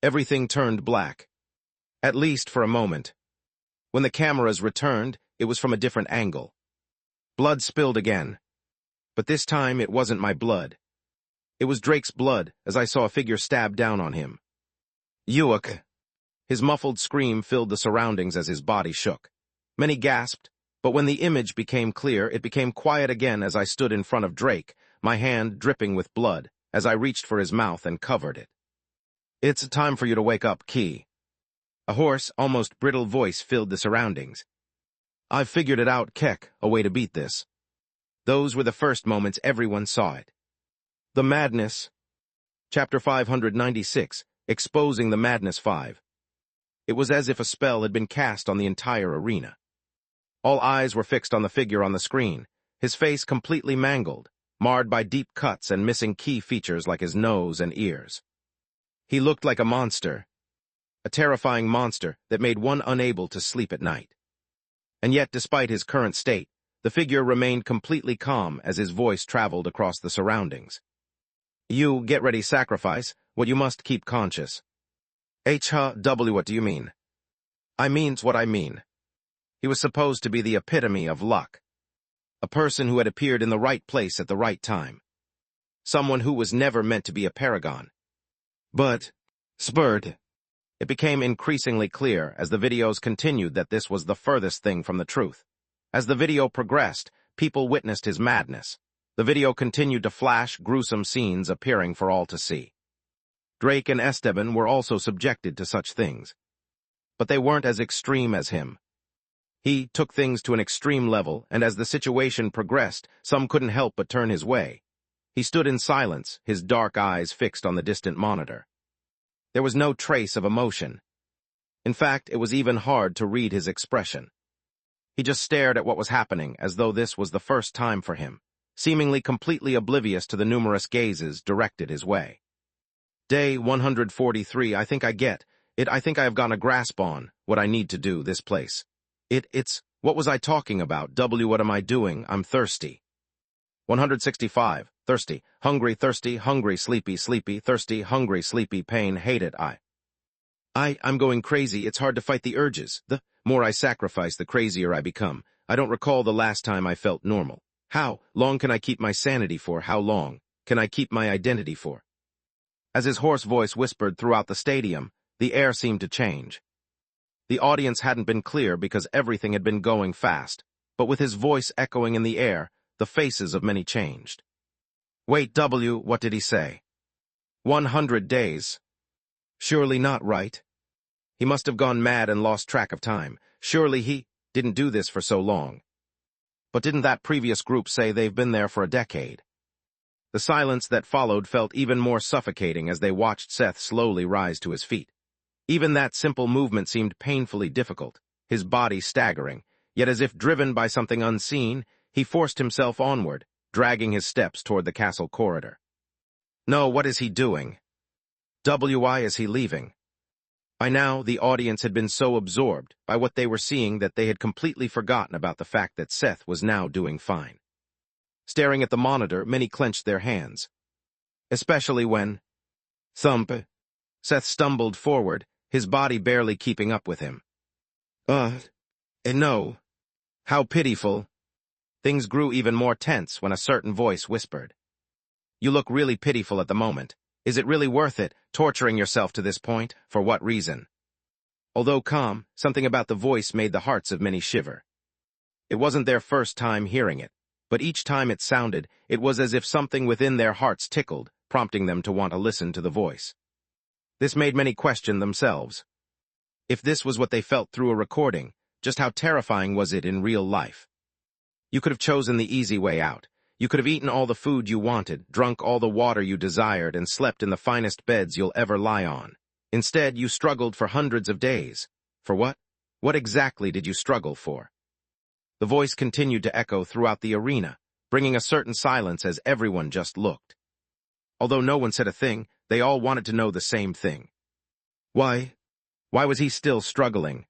Speaker 1: Everything turned black. At least for a moment. When the cameras returned, it was from a different angle. Blood spilled again. But this time it wasn't my blood. It was Drake's blood as I saw a figure stab down on him. "Yuak." His muffled scream filled the surroundings as his body shook. Many gasped, but when the image became clear, it became quiet again as I stood in front of Drake, my hand dripping with blood, as I reached for his mouth and covered it. "It's time for you to wake up, Key." A hoarse, almost brittle voice filled the surroundings. "I've figured it out, Keck, a way to beat this." Those were the first moments everyone saw it. The Madness. Chapter 596, Exposing the Madness 5. It was as if a spell had been cast on the entire arena. All eyes were fixed on the figure on the screen, his face completely mangled, marred by deep cuts and missing key features like his nose and ears. He looked like a monster, a terrifying monster that made one unable to sleep at night. And yet, despite his current state, the figure remained completely calm as his voice traveled across the surroundings. "You get ready sacrifice, what you must keep conscious." "HW, what do you mean?" "I means what I mean." He was supposed to be the epitome of luck. A person who had appeared in the right place at the right time. Someone who was never meant to be a paragon. But, spurred. It became increasingly clear as the videos continued that this was the furthest thing from the truth. As the video progressed, people witnessed his madness. The video continued to flash gruesome scenes appearing for all to see. Drake and Esteban were also subjected to such things. But they weren't as extreme as him. He took things to an extreme level, and as the situation progressed, some couldn't help but turn his way. He stood in silence, his dark eyes fixed on the distant monitor. There was no trace of emotion. In fact, it was even hard to read his expression. He just stared at what was happening as though this was the first time for him, seemingly completely oblivious to the numerous gazes directed his way. Day 143, I think I get it. I think I have gotten a grasp on what I need to do, this place. What was I talking about? What am I doing? I'm thirsty. 165, thirsty, hungry, sleepy, thirsty, hungry, sleepy, pain, hate it, I'm going crazy. It's hard to fight the urges. The more I sacrifice, the crazier I become. I don't recall the last time I felt normal. How long can I keep my sanity for? How long can I keep my identity for? As his hoarse voice whispered throughout the stadium, the air seemed to change. The audience hadn't been clear because everything had been going fast, but with his voice echoing in the air, the faces of many changed. Wait, what did he say? 100 days. Surely not, right? He must have gone mad and lost track of time. Surely he didn't do this for so long. But didn't that previous group say they've been there for a decade? The silence that followed felt even more suffocating as they watched Seth slowly rise to his feet. Even that simple movement seemed painfully difficult, his body staggering, yet as if driven by something unseen, he forced himself onward, dragging his steps toward the castle corridor. No, what is he doing? Why is he leaving? By now, the audience had been so absorbed by what they were seeing that they had completely forgotten about the fact that Seth was now doing fine. Staring at the monitor, many clenched their hands. Especially when... Thump! Seth stumbled forward, his body barely keeping up with him. No. How pitiful. Things grew even more tense when a certain voice whispered. You look really pitiful at the moment. Is it really worth it, torturing yourself to this point? For what reason? Although calm, something about the voice made the hearts of many shiver. It wasn't their first time hearing it, but each time it sounded, it was as if something within their hearts tickled, prompting them to want to listen to the voice. This made many question themselves. If this was what they felt through a recording, just how terrifying was it in real life? You could have chosen the easy way out. You could have eaten all the food you wanted, drunk all the water you desired, and slept in the finest beds you'll ever lie on. Instead, you struggled for hundreds of days. For what? What exactly did you struggle for? The voice continued to echo throughout the arena, bringing a certain silence as everyone just looked. Although no one said a thing, they all wanted to know the same thing. Why? Why was he still struggling?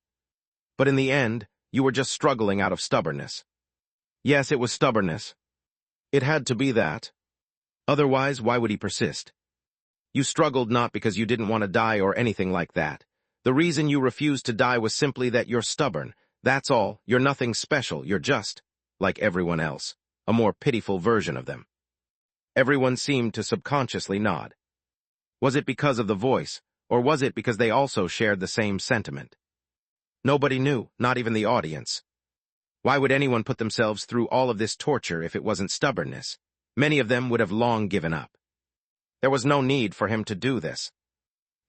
Speaker 1: But in the end, you were just struggling out of stubbornness. Yes, it was stubbornness. It had to be that. Otherwise, why would he persist? You struggled not because you didn't want to die or anything like that. The reason you refused to die was simply that you're stubborn. That's all. You're nothing special. You're just, like everyone else, a more pitiful version of them. Everyone seemed to subconsciously nod. Was it because of the voice, or was it because they also shared the same sentiment? Nobody knew, not even the audience. Why would anyone put themselves through all of this torture if it wasn't stubbornness? Many of them would have long given up. There was no need for him to do this.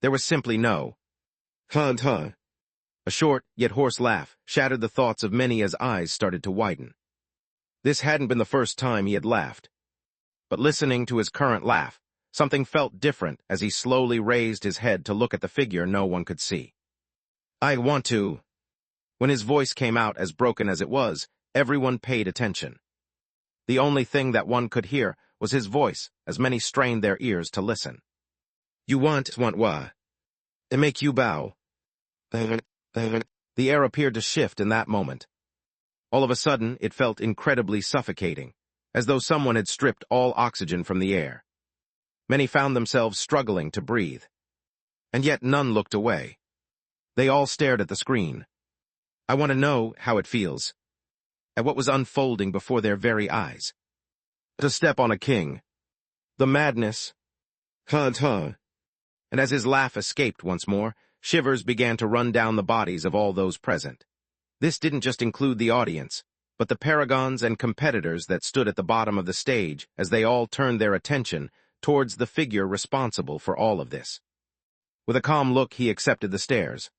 Speaker 1: There was simply no. A short, yet hoarse laugh shattered the thoughts of many as eyes started to widen. This hadn't been the first time he had laughed. But listening to his current laugh, something felt different as he slowly raised his head to look at the figure no one could see. I want to... When his voice came out as broken as it was, everyone paid attention. The only thing that one could hear was his voice as many strained their ears to listen. You want what? It make you bow. The air appeared to shift in that moment. All of a sudden, it felt incredibly suffocating, as though someone had stripped all oxygen from the air. Many found themselves struggling to breathe. And yet none looked away. They all stared at the screen. I want to know how it feels, at what was unfolding before their very eyes. To step on a king. The madness. And as his laugh escaped once more, shivers began to run down the bodies of all those present. This didn't just include the audience, but the paragons and competitors that stood at the bottom of the stage as they all turned their attention towards the figure responsible for all of this. With a calm look, he accepted the stares.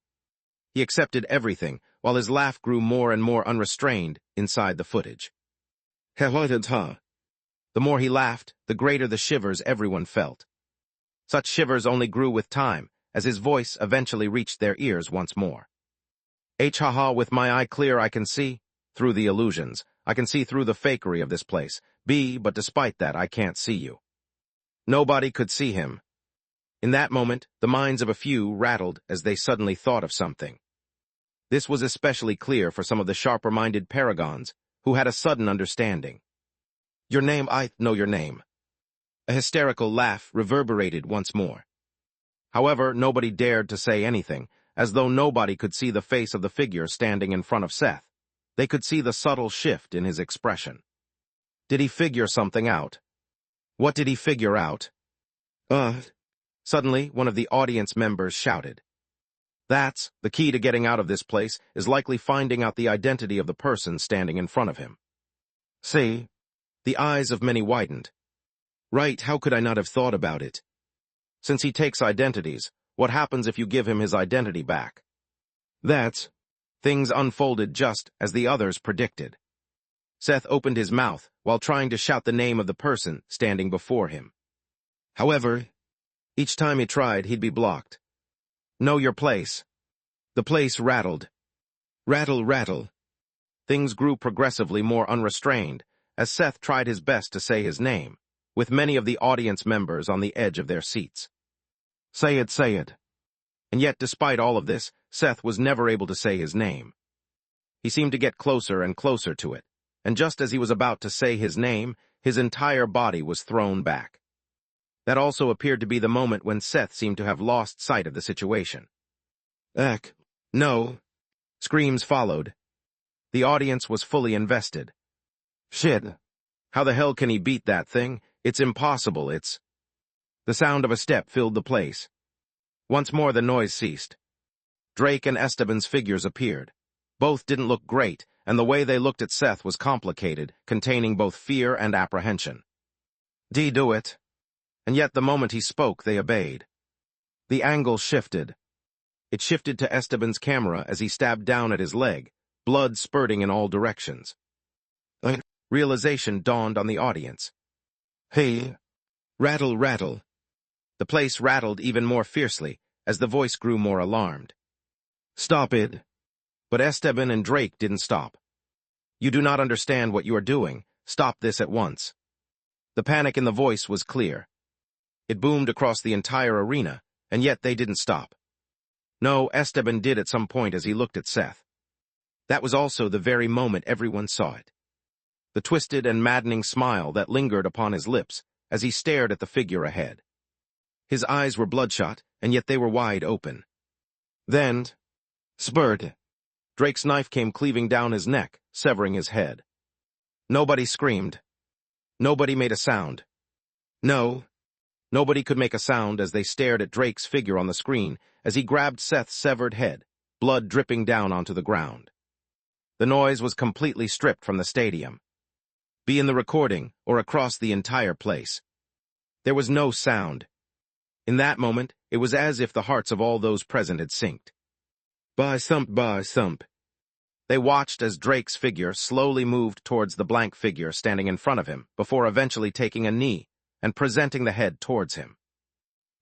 Speaker 1: He accepted everything, while his laugh grew more and more unrestrained inside the footage. The more he laughed, the greater the shivers everyone felt. Such shivers only grew with time, as his voice eventually reached their ears once more. With my eye clear I can see, through the illusions, I can see through the fakery of this place. But despite that I can't see you. Nobody could see him. In that moment, the minds of a few rattled as they suddenly thought of something. This was especially clear for some of the sharper-minded paragons, who had a sudden understanding. "Your name, I know your name." A hysterical laugh reverberated once more. However, nobody dared to say anything, as though nobody could see the face of the figure standing in front of Seth. They could see the subtle shift in his expression. Did he figure something out? What did he figure out? Suddenly, one of the audience members shouted. That's the key to getting out of this place is likely finding out the identity of the person standing in front of him. See? The eyes of many widened. Right, how could I not have thought about it? Since he takes identities, what happens if you give him his identity back? Things unfolded just as the others predicted. Seth opened his mouth while trying to shout the name of the person standing before him. However, each time he tried, he'd be blocked. Know your place. The place rattled. Rattle, rattle. Things grew progressively more unrestrained as Seth tried his best to say his name, with many of the audience members on the edge of their seats. Say it, say it. And yet, despite all of this, Seth was never able to say his name. He seemed to get closer and closer to it, and just as he was about to say his name, his entire body was thrown back. That also appeared to be the moment when Seth seemed to have lost sight of the situation. No. Screams followed. The audience was fully invested. Shit. How the hell can he beat that thing? It's impossible, it's... The sound of a step filled the place. Once more the noise ceased. Drake and Esteban's figures appeared. Both didn't look great, and the way they looked at Seth was complicated, containing both fear and apprehension. Do it. And yet the moment he spoke, they obeyed. The angle shifted. It shifted to Esteban's camera as he stabbed down at his leg, blood spurting in all directions. Realization dawned on the audience. Hey! Rattle, rattle. The place rattled even more fiercely as the voice grew more alarmed. Stop it. But Esteban and Drake didn't stop. You do not understand what you are doing. Stop this at once. The panic in the voice was clear. It boomed across the entire arena, and yet they didn't stop. No, Esteban did at some point as he looked at Seth. That was also the very moment everyone saw it. The twisted and maddening smile that lingered upon his lips as he stared at the figure ahead. His eyes were bloodshot, and yet they were wide open. Then, spurt. Drake's knife came cleaving down his neck, severing his head. Nobody screamed. Nobody made a sound. No. Nobody could make a sound as they stared at Drake's figure on the screen as he grabbed Seth's severed head, blood dripping down onto the ground. The noise was completely stripped from the stadium. Be in the recording or across the entire place. There was no sound. In that moment, it was as if the hearts of all those present had synced. Bar thump, bar thump. They watched as Drake's figure slowly moved towards the blank figure standing in front of him before eventually taking a knee and presenting the head towards him.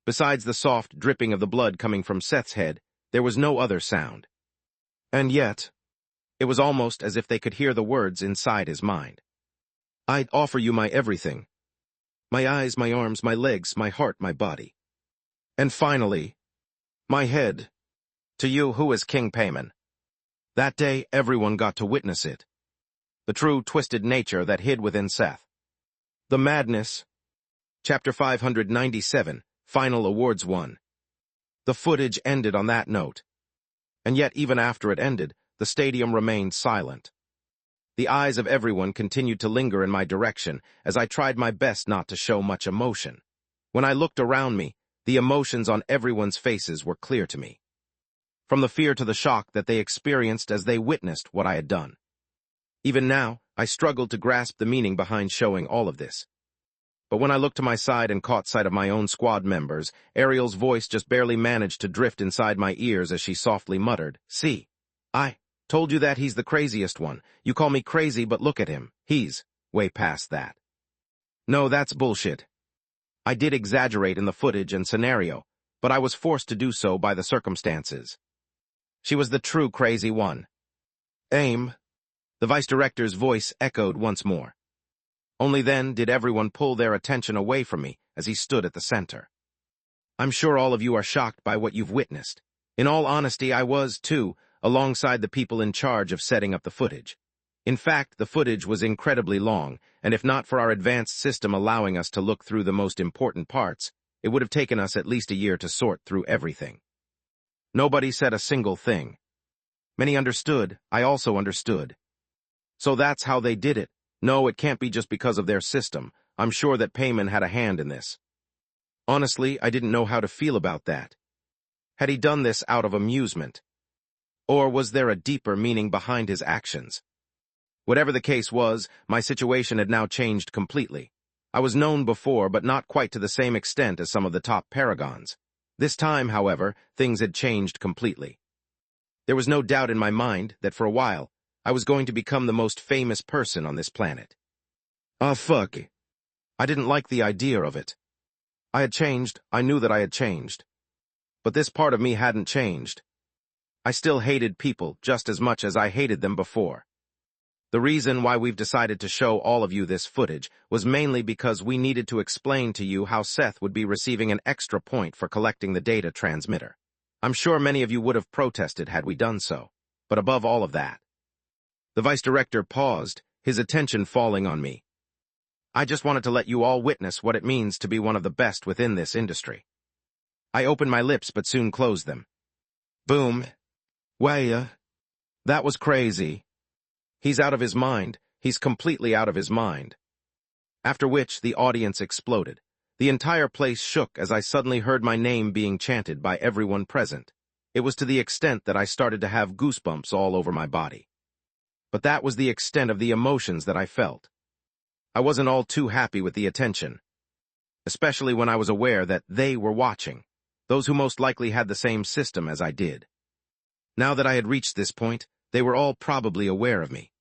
Speaker 1: Besides the soft dripping of the blood coming from Seth's head, there was no other sound. And yet, it was almost as if they could hear the words inside his mind. I'd offer you my everything. My eyes, my arms, my legs, my heart, my body. And finally, my head. To you who is King Payman. That day, everyone got to witness it. The true twisted nature that hid within Seth. The madness. Chapter 597, Final Awards 1. The footage ended on that note. And yet, even after it ended, the stadium remained silent. The eyes of everyone continued to linger in my direction as I tried my best not to show much emotion. When I looked around me, the emotions on everyone's faces were clear to me. From the fear to the shock that they experienced as they witnessed what I had done. Even now, I struggled to grasp the meaning behind showing all of this. But when I looked to my side and caught sight of my own squad members, Ariel's voice just barely managed to drift inside my ears as she softly muttered, "See, I told you that he's the craziest one. You call me crazy, but look at him. He's way past that." No, that's bullshit. I did exaggerate in the footage and scenario, but I was forced to do so by the circumstances. She was the true crazy one. Aim. The vice director's voice echoed once more. Only then did everyone pull their attention away from me as he stood at the center. I'm sure all of you are shocked by what you've witnessed. In all honesty, I was, too, alongside the people in charge of setting up the footage. In fact, the footage was incredibly long, and if not for our advanced system allowing us to look through the most important parts, it would have taken us at least a year to sort through everything. Nobody said a single thing. Many understood, I also understood. So that's how they did it. No, it can't be just because of their system. I'm sure that Payman had a hand in this. Honestly, I didn't know how to feel about that. Had he done this out of amusement? Or was there a deeper meaning behind his actions? Whatever the case was, my situation had now changed completely. I was known before, but not quite to the same extent as some of the top paragons. This time, however, things had changed completely. There was no doubt in my mind that for a while, I was going to become the most famous person on this planet. Fuck. I didn't like the idea of it. I had changed, I knew that I had changed. But this part of me hadn't changed. I still hated people just as much as I hated them before. The reason why we've decided to show all of you this footage was mainly because we needed to explain to you how Seth would be receiving an extra point for collecting the data transmitter. I'm sure many of you would have protested had we done so, but above all of that. The vice director paused, his attention falling on me. I just wanted to let you all witness what it means to be one of the best within this industry. I opened my lips but soon closed them. Boom. That was crazy. He's out of his mind. He's completely out of his mind. After which, the audience exploded. The entire place shook as I suddenly heard my name being chanted by everyone present. It was to the extent that I started to have goosebumps all over my body. But that was the extent of the emotions that I felt. I wasn't all too happy with the attention, especially when I was aware that they were watching, those who most likely had the same system as I did. Now that I had reached this point, they were all probably aware of me.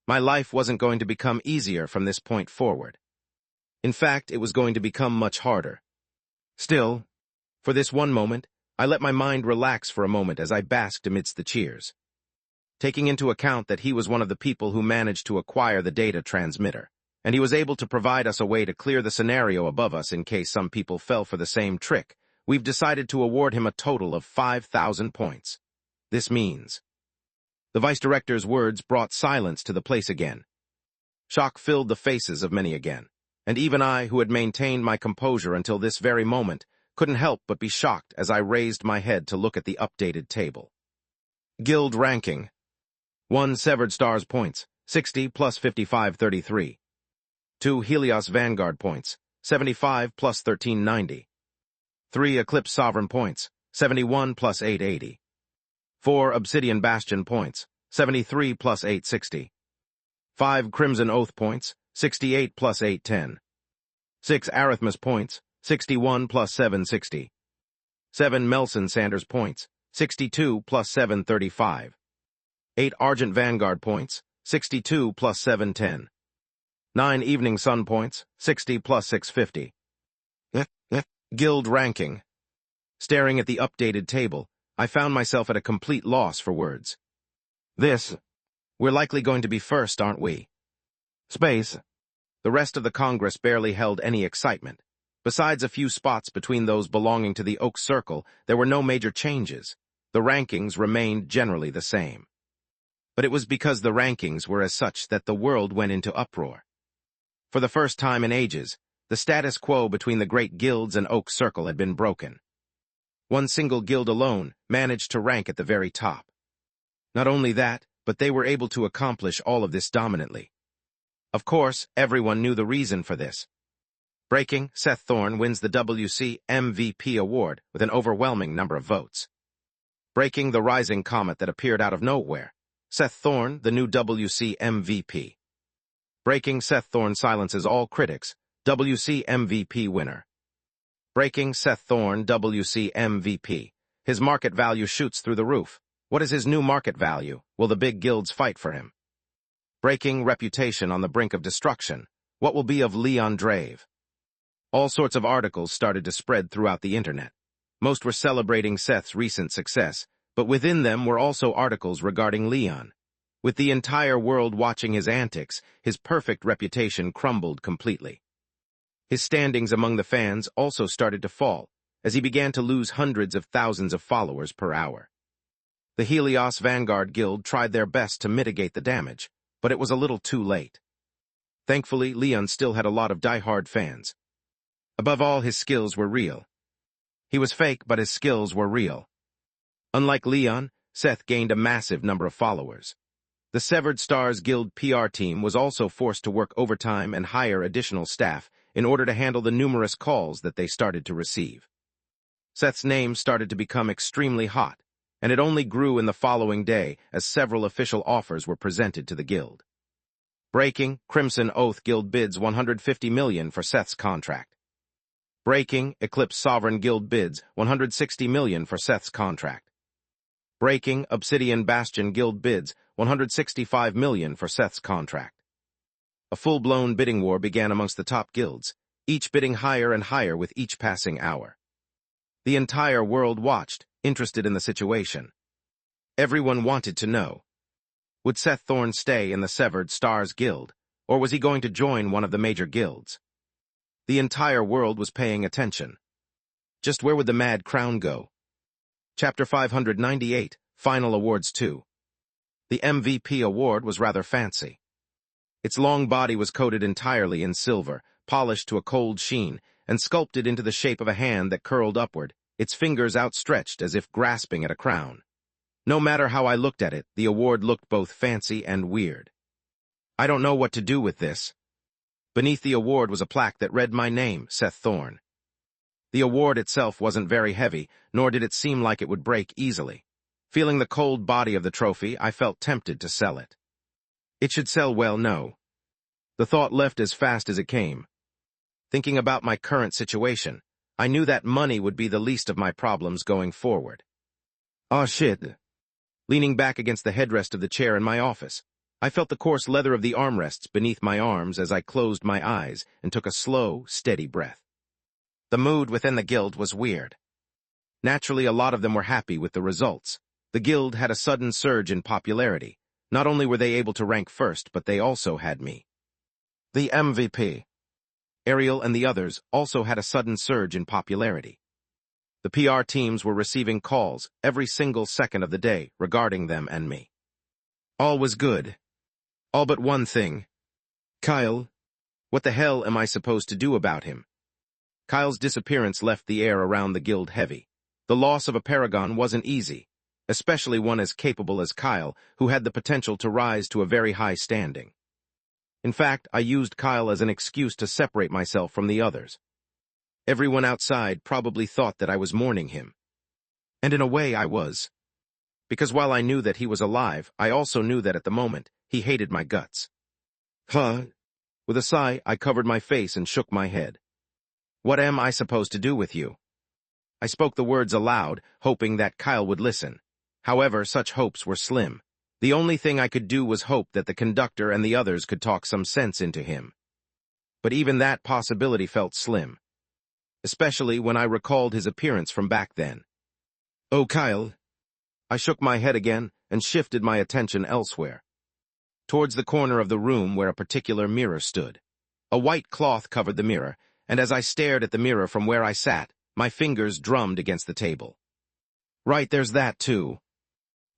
Speaker 1: My life wasn't going to become easier from this point forward. In fact, it was going to become much harder. Still, for this one moment, I let my mind relax for a moment as I basked amidst the cheers. Taking into account that he was one of the people who managed to acquire the data transmitter, and he was able to provide us a way to clear the scenario above us in case some people fell for the same trick, we've decided to award him a total of 5,000 points. This means... The vice director's words brought silence to the place again. Shock filled the faces of many again, and even I, who had maintained my composure until this very moment, couldn't help but be shocked as I raised my head to look at the updated table. Guild ranking. 1 Severed Stars points, 60 plus 55, 33. 2 Helios Vanguard points, 75 plus 1390. 3 Eclipse Sovereign points, 71 plus 880. 4 Obsidian Bastion points, 73 plus 860. 5 Crimson Oath points, 68 plus 810. 6 Arithmus points, 61 plus 760. 7 Melson Sanders points, 62 plus 735. 8 Argent Vanguard points, 62 plus 710. 9 Evening Sun points, 60 plus 650. Guild ranking. Staring at the updated table, I found myself at a complete loss for words. We're likely going to be first, aren't we? Space. The rest of the Congress barely held any excitement. Besides a few spots between those belonging to the Oak Circle, there were no major changes. The rankings remained generally the same. But it was because the rankings were as such that the world went into uproar. For the first time in ages, the status quo between the great guilds and Oak Circle had been broken. One single guild alone managed to rank at the very top. Not only that, but they were able to accomplish all of this dominantly. Of course, everyone knew the reason for this. Breaking, Seth Thorne wins the WC MVP award with an overwhelming number of votes. Breaking the rising comet that appeared out of nowhere. Seth Thorne, the new WC MVP. Breaking, Seth Thorne silences all critics. WC MVP winner. Breaking, Seth Thorne, WC MVP. His market value shoots through the roof. What is his new market value? Will the big guilds fight for him? Breaking, reputation on the brink of destruction. What will be of Leon Drave? All sorts of articles started to spread throughout the internet. Most were celebrating Seth's recent success, but within them were also articles regarding Leon. With the entire world watching his antics, his perfect reputation crumbled completely. His standings among the fans also started to fall, as he began to lose hundreds of thousands of followers per hour. The Helios Vanguard Guild tried their best to mitigate the damage, but it was a little too late. Thankfully, Leon still had a lot of die-hard fans. Above all, his skills were real. He was fake, but his skills were real. Unlike Leon, Seth gained a massive number of followers. The Severed Stars Guild PR team was also forced to work overtime and hire additional staff in order to handle the numerous calls that they started to receive. Seth's name started to become extremely hot, and it only grew in the following day as several official offers were presented to the guild. Breaking, Crimson Oath Guild bids $150 million for Seth's contract. Breaking, Eclipse Sovereign Guild bids $160 million for Seth's contract. Breaking, Obsidian Bastion Guild bids $165 million for Seth's contract. A full-blown bidding war began amongst the top guilds, each bidding higher and higher with each passing hour. The entire world watched, interested in the situation. Everyone wanted to know, would Seth Thorne stay in the Severed Stars Guild, or was he going to join one of the major guilds? The entire world was paying attention. Just where would the Mad Crown go? Chapter 598, Final Awards 2. The MVP award was rather fancy. Its long body was coated entirely in silver, polished to a cold sheen, and sculpted into the shape of a hand that curled upward, its fingers outstretched as if grasping at a crown. No matter how I looked at it, the award looked both fancy and weird. I don't know what to do with this. Beneath the award was a plaque that read my name, Seth Thorne. The award itself wasn't very heavy, nor did it seem like it would break easily. Feeling the cold body of the trophy, I felt tempted to sell it. It should sell well, no. The thought left as fast as it came. Thinking about my current situation, I knew that money would be the least of my problems going forward. Ah, shit. Leaning back against the headrest of the chair in my office, I felt the coarse leather of the armrests beneath my arms as I closed my eyes and took a slow, steady breath. The mood within the guild was weird. Naturally, a lot of them were happy with the results. The guild had a sudden surge in popularity. Not only were they able to rank first, but they also had me. The MVP. Ariel and the others also had a sudden surge in popularity. The PR teams were receiving calls every single second of the day regarding them and me. All was good. All but one thing. Kyle. What the hell am I supposed to do about him? Kyle's disappearance left the air around the guild heavy. The loss of a paragon wasn't easy, especially one as capable as Kyle, who had the potential to rise to a very high standing. In fact, I used Kyle as an excuse to separate myself from the others. Everyone outside probably thought that I was mourning him. And in a way I was. Because while I knew that he was alive, I also knew that at the moment, he hated my guts. Huh? With a sigh, I covered my face and shook my head. What am I supposed to do with you? I spoke the words aloud, hoping that Kyle would listen. However, such hopes were slim. The only thing I could do was hope that the conductor and the others could talk some sense into him. But even that possibility felt slim. Especially when I recalled his appearance from back then. Oh, Kyle. I shook my head again and shifted my attention elsewhere. Towards the corner of the room where a particular mirror stood. A white cloth covered the mirror, and as I stared at the mirror from where I sat, my fingers drummed against the table. Right, there's that too.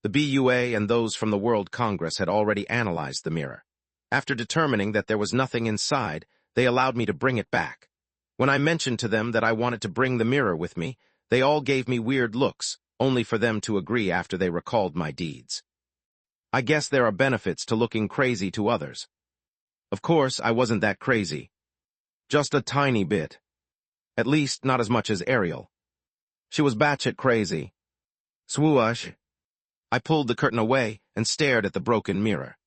Speaker 1: The BUA and those from the World Congress had already analyzed the mirror. After determining that there was nothing inside, they allowed me to bring it back. When I mentioned to them that I wanted to bring the mirror with me, they all gave me weird looks, only for them to agree after they recalled my deeds. I guess there are benefits to looking crazy to others. Of course, I wasn't that crazy. Just a tiny bit. At least, not as much as Ariel. She was batshit crazy. Swoosh. I pulled the curtain away and stared at the broken mirror.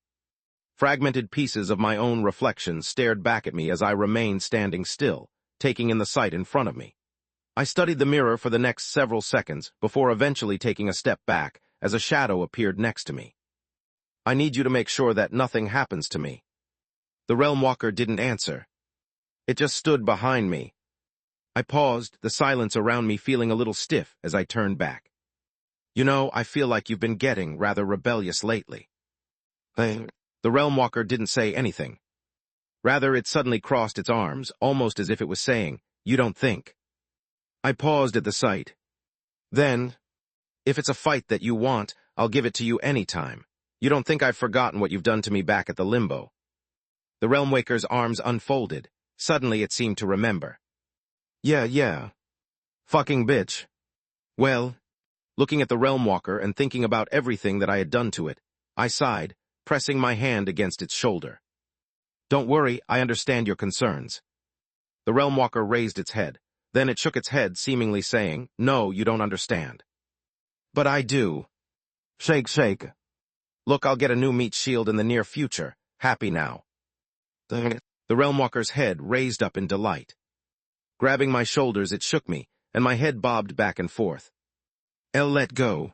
Speaker 1: Fragmented pieces of my own reflection stared back at me as I remained standing still, taking in the sight in front of me. I studied the mirror for the next several seconds before eventually taking a step back as a shadow appeared next to me. I need you to make sure that nothing happens to me. The Realm Walker didn't answer. It just stood behind me. I paused, the silence around me feeling a little stiff as I turned back. You know, I feel like you've been getting rather rebellious lately. The Realm Walker didn't say anything. Rather, it suddenly crossed its arms, almost as if it was saying, "You don't think." I paused at the sight. Then, if it's a fight that you want, I'll give it to you anytime. You don't think I've forgotten what you've done to me back at the limbo. The Realmwaker's arms unfolded. Suddenly it seemed to remember. Yeah. Fucking bitch. Well, looking at the Realmwalker and thinking about everything that I had done to it, I sighed, pressing my hand against its shoulder. Don't worry, I understand your concerns. The Realmwalker raised its head. Then it shook its head, seemingly saying, No, you don't understand. But I do. Shake. Look, I'll get a new meat shield in the near future. Happy now. The Realmwalker's head raised up in delight. Grabbing my shoulders, it shook me, and my head bobbed back and forth. Elle let go.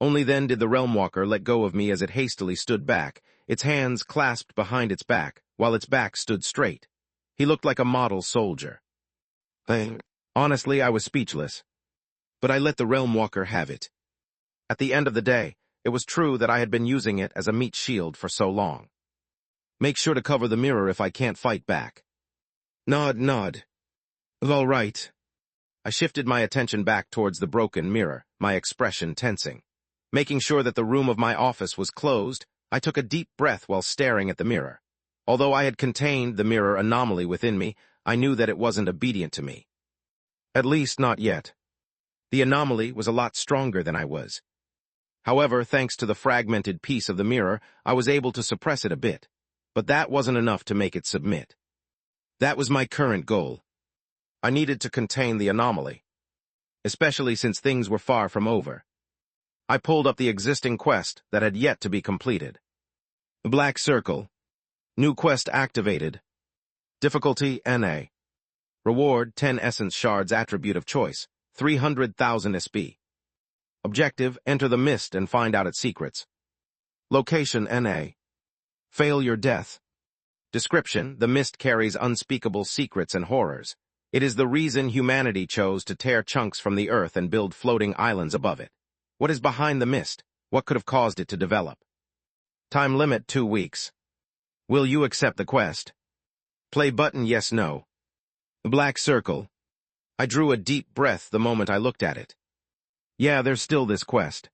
Speaker 1: Only then did the Realmwalker let go of me as it hastily stood back, its hands clasped behind its back, while its back stood straight. He looked like a model soldier. Honestly, I was speechless. But I let the Realmwalker have it. At the end of the day, it was true that I had been using it as a meat shield for so long. Make sure to cover the mirror if I can't fight back. Nod. All right. I shifted my attention back towards the broken mirror, my expression tensing. Making sure that the room of my office was closed, I took a deep breath while staring at the mirror. Although I had contained the mirror anomaly within me, I knew that it wasn't obedient to me. At least not yet. The anomaly was a lot stronger than I was. However, thanks to the fragmented piece of the mirror, I was able to suppress it a bit. But that wasn't enough to make it submit. That was my current goal. I needed to contain the anomaly, especially since things were far from over. I pulled up the existing quest that had yet to be completed. Black Circle. New quest activated. Difficulty NA. Reward 10 Essence Shards Attribute of Choice, 300,000 SP. Objective, enter the mist and find out its secrets. Location NA. Fail your death. Description, the mist carries unspeakable secrets and horrors. It is the reason humanity chose to tear chunks from the earth and build floating islands above it. What is behind the mist? What could have caused it to develop? Time limit 2 weeks. Will you accept the quest? Play button yes, no. Black Circle. I drew a deep breath the moment I looked at it. Yeah, there's still this quest.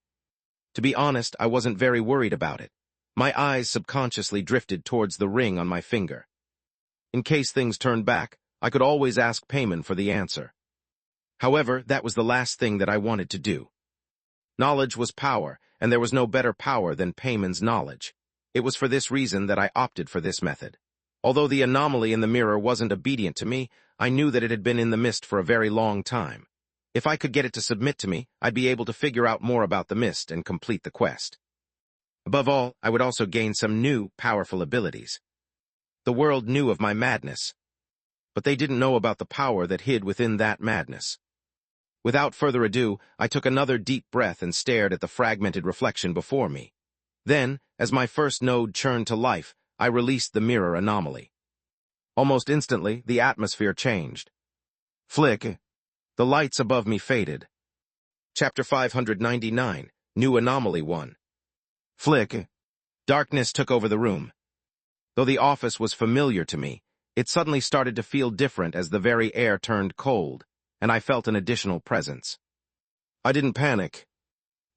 Speaker 1: To be honest, I wasn't very worried about it. My eyes subconsciously drifted towards the ring on my finger. In case things turned back, I could always ask Payman for the answer. However, that was the last thing that I wanted to do. Knowledge was power, and there was no better power than Payman's knowledge. It was for this reason that I opted for this method. Although the anomaly in the mirror wasn't obedient to me, I knew that it had been in the mist for a very long time. If I could get it to submit to me, I'd be able to figure out more about the mist and complete the quest. Above all, I would also gain some new, powerful abilities. The world knew of my madness, but they didn't know about the power that hid within that madness. Without further ado, I took another deep breath and stared at the fragmented reflection before me. Then, as my first node churned to life, I released the mirror anomaly. Almost instantly, the atmosphere changed. Flick. The lights above me faded. Chapter 599, New Anomaly 1. Flick. Darkness took over the room. Though the office was familiar to me, it suddenly started to feel different as the very air turned cold, and I felt an additional presence. I didn't panic.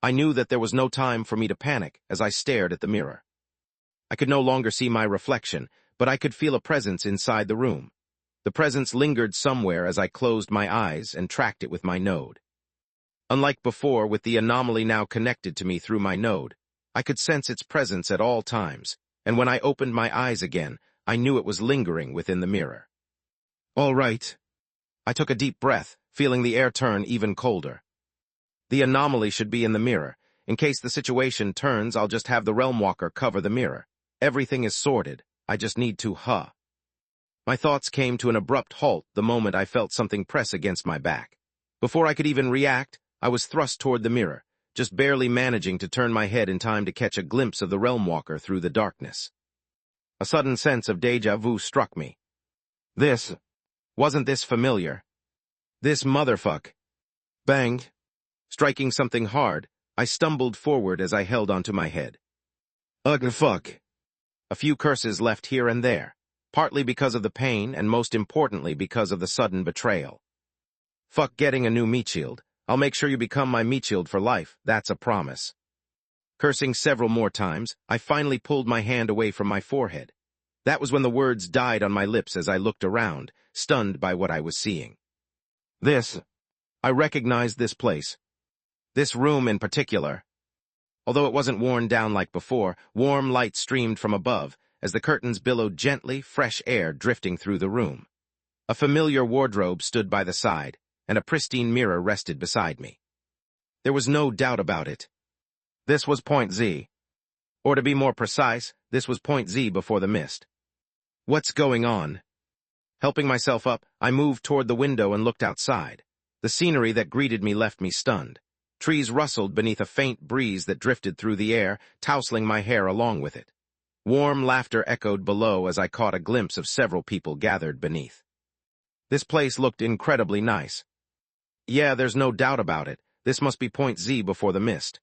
Speaker 1: I knew that there was no time for me to panic as I stared at the mirror. I could no longer see my reflection, but I could feel a presence inside the room. The presence lingered somewhere as I closed my eyes and tracked it with my node. Unlike before, with the anomaly now connected to me through my node, I could sense its presence at all times, and when I opened my eyes again, I knew it was lingering within the mirror. All right. I took a deep breath, feeling the air turn even colder. The anomaly should be in the mirror. In case the situation turns, I'll just have the Realmwalker cover the mirror. Everything is sorted. I just need to My thoughts came to an abrupt halt the moment I felt something press against my back. Before I could even react, I was thrust toward the mirror, just barely managing to turn my head in time to catch a glimpse of the Realmwalker through the darkness. A sudden sense of déjà vu struck me. Wasn't this familiar? This motherfuck. Bang. Striking something hard, I stumbled forward as I held onto my head. Ugh, fuck. A few curses left here and there, partly because of the pain and most importantly because of the sudden betrayal. Fuck getting a new meat shield. I'll make sure you become my meat shield for life, that's a promise. Cursing several more times, I finally pulled my hand away from my forehead. That was when the words died on my lips as I looked around, stunned by what I was seeing. I recognized this place. This room in particular. Although it wasn't worn down like before, warm light streamed from above, as the curtains billowed gently, fresh air drifting through the room. A familiar wardrobe stood by the side, and a pristine mirror rested beside me. There was no doubt about it. This was Point Z. Or to be more precise, this was Point Z before the mist. What's going on? Helping myself up, I moved toward the window and looked outside. The scenery that greeted me left me stunned. Trees rustled beneath a faint breeze that drifted through the air, tousling my hair along with it. Warm laughter echoed below as I caught a glimpse of several people gathered beneath. This place looked incredibly nice. Yeah, there's no doubt about it. This must be Point Z before the mist.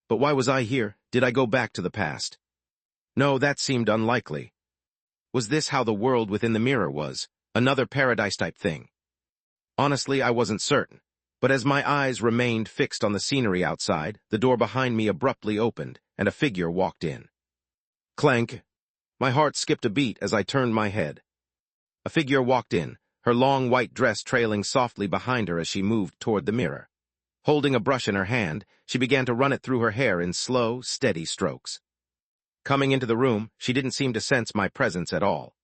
Speaker 1: But why was I here? Did I go back to the past? No, that seemed unlikely. Was this how the world within the mirror was? Another paradise-type thing? Honestly, I wasn't certain. But as my eyes remained fixed on the scenery outside, the door behind me abruptly opened, and a figure walked in. Clank! My heart skipped a beat as I turned my head. A figure walked in, her long white dress trailing softly behind her as she moved toward the mirror. Holding a brush in her hand, she began to run it through her hair in slow, steady strokes. Coming into the room, she didn't seem to sense my presence at all.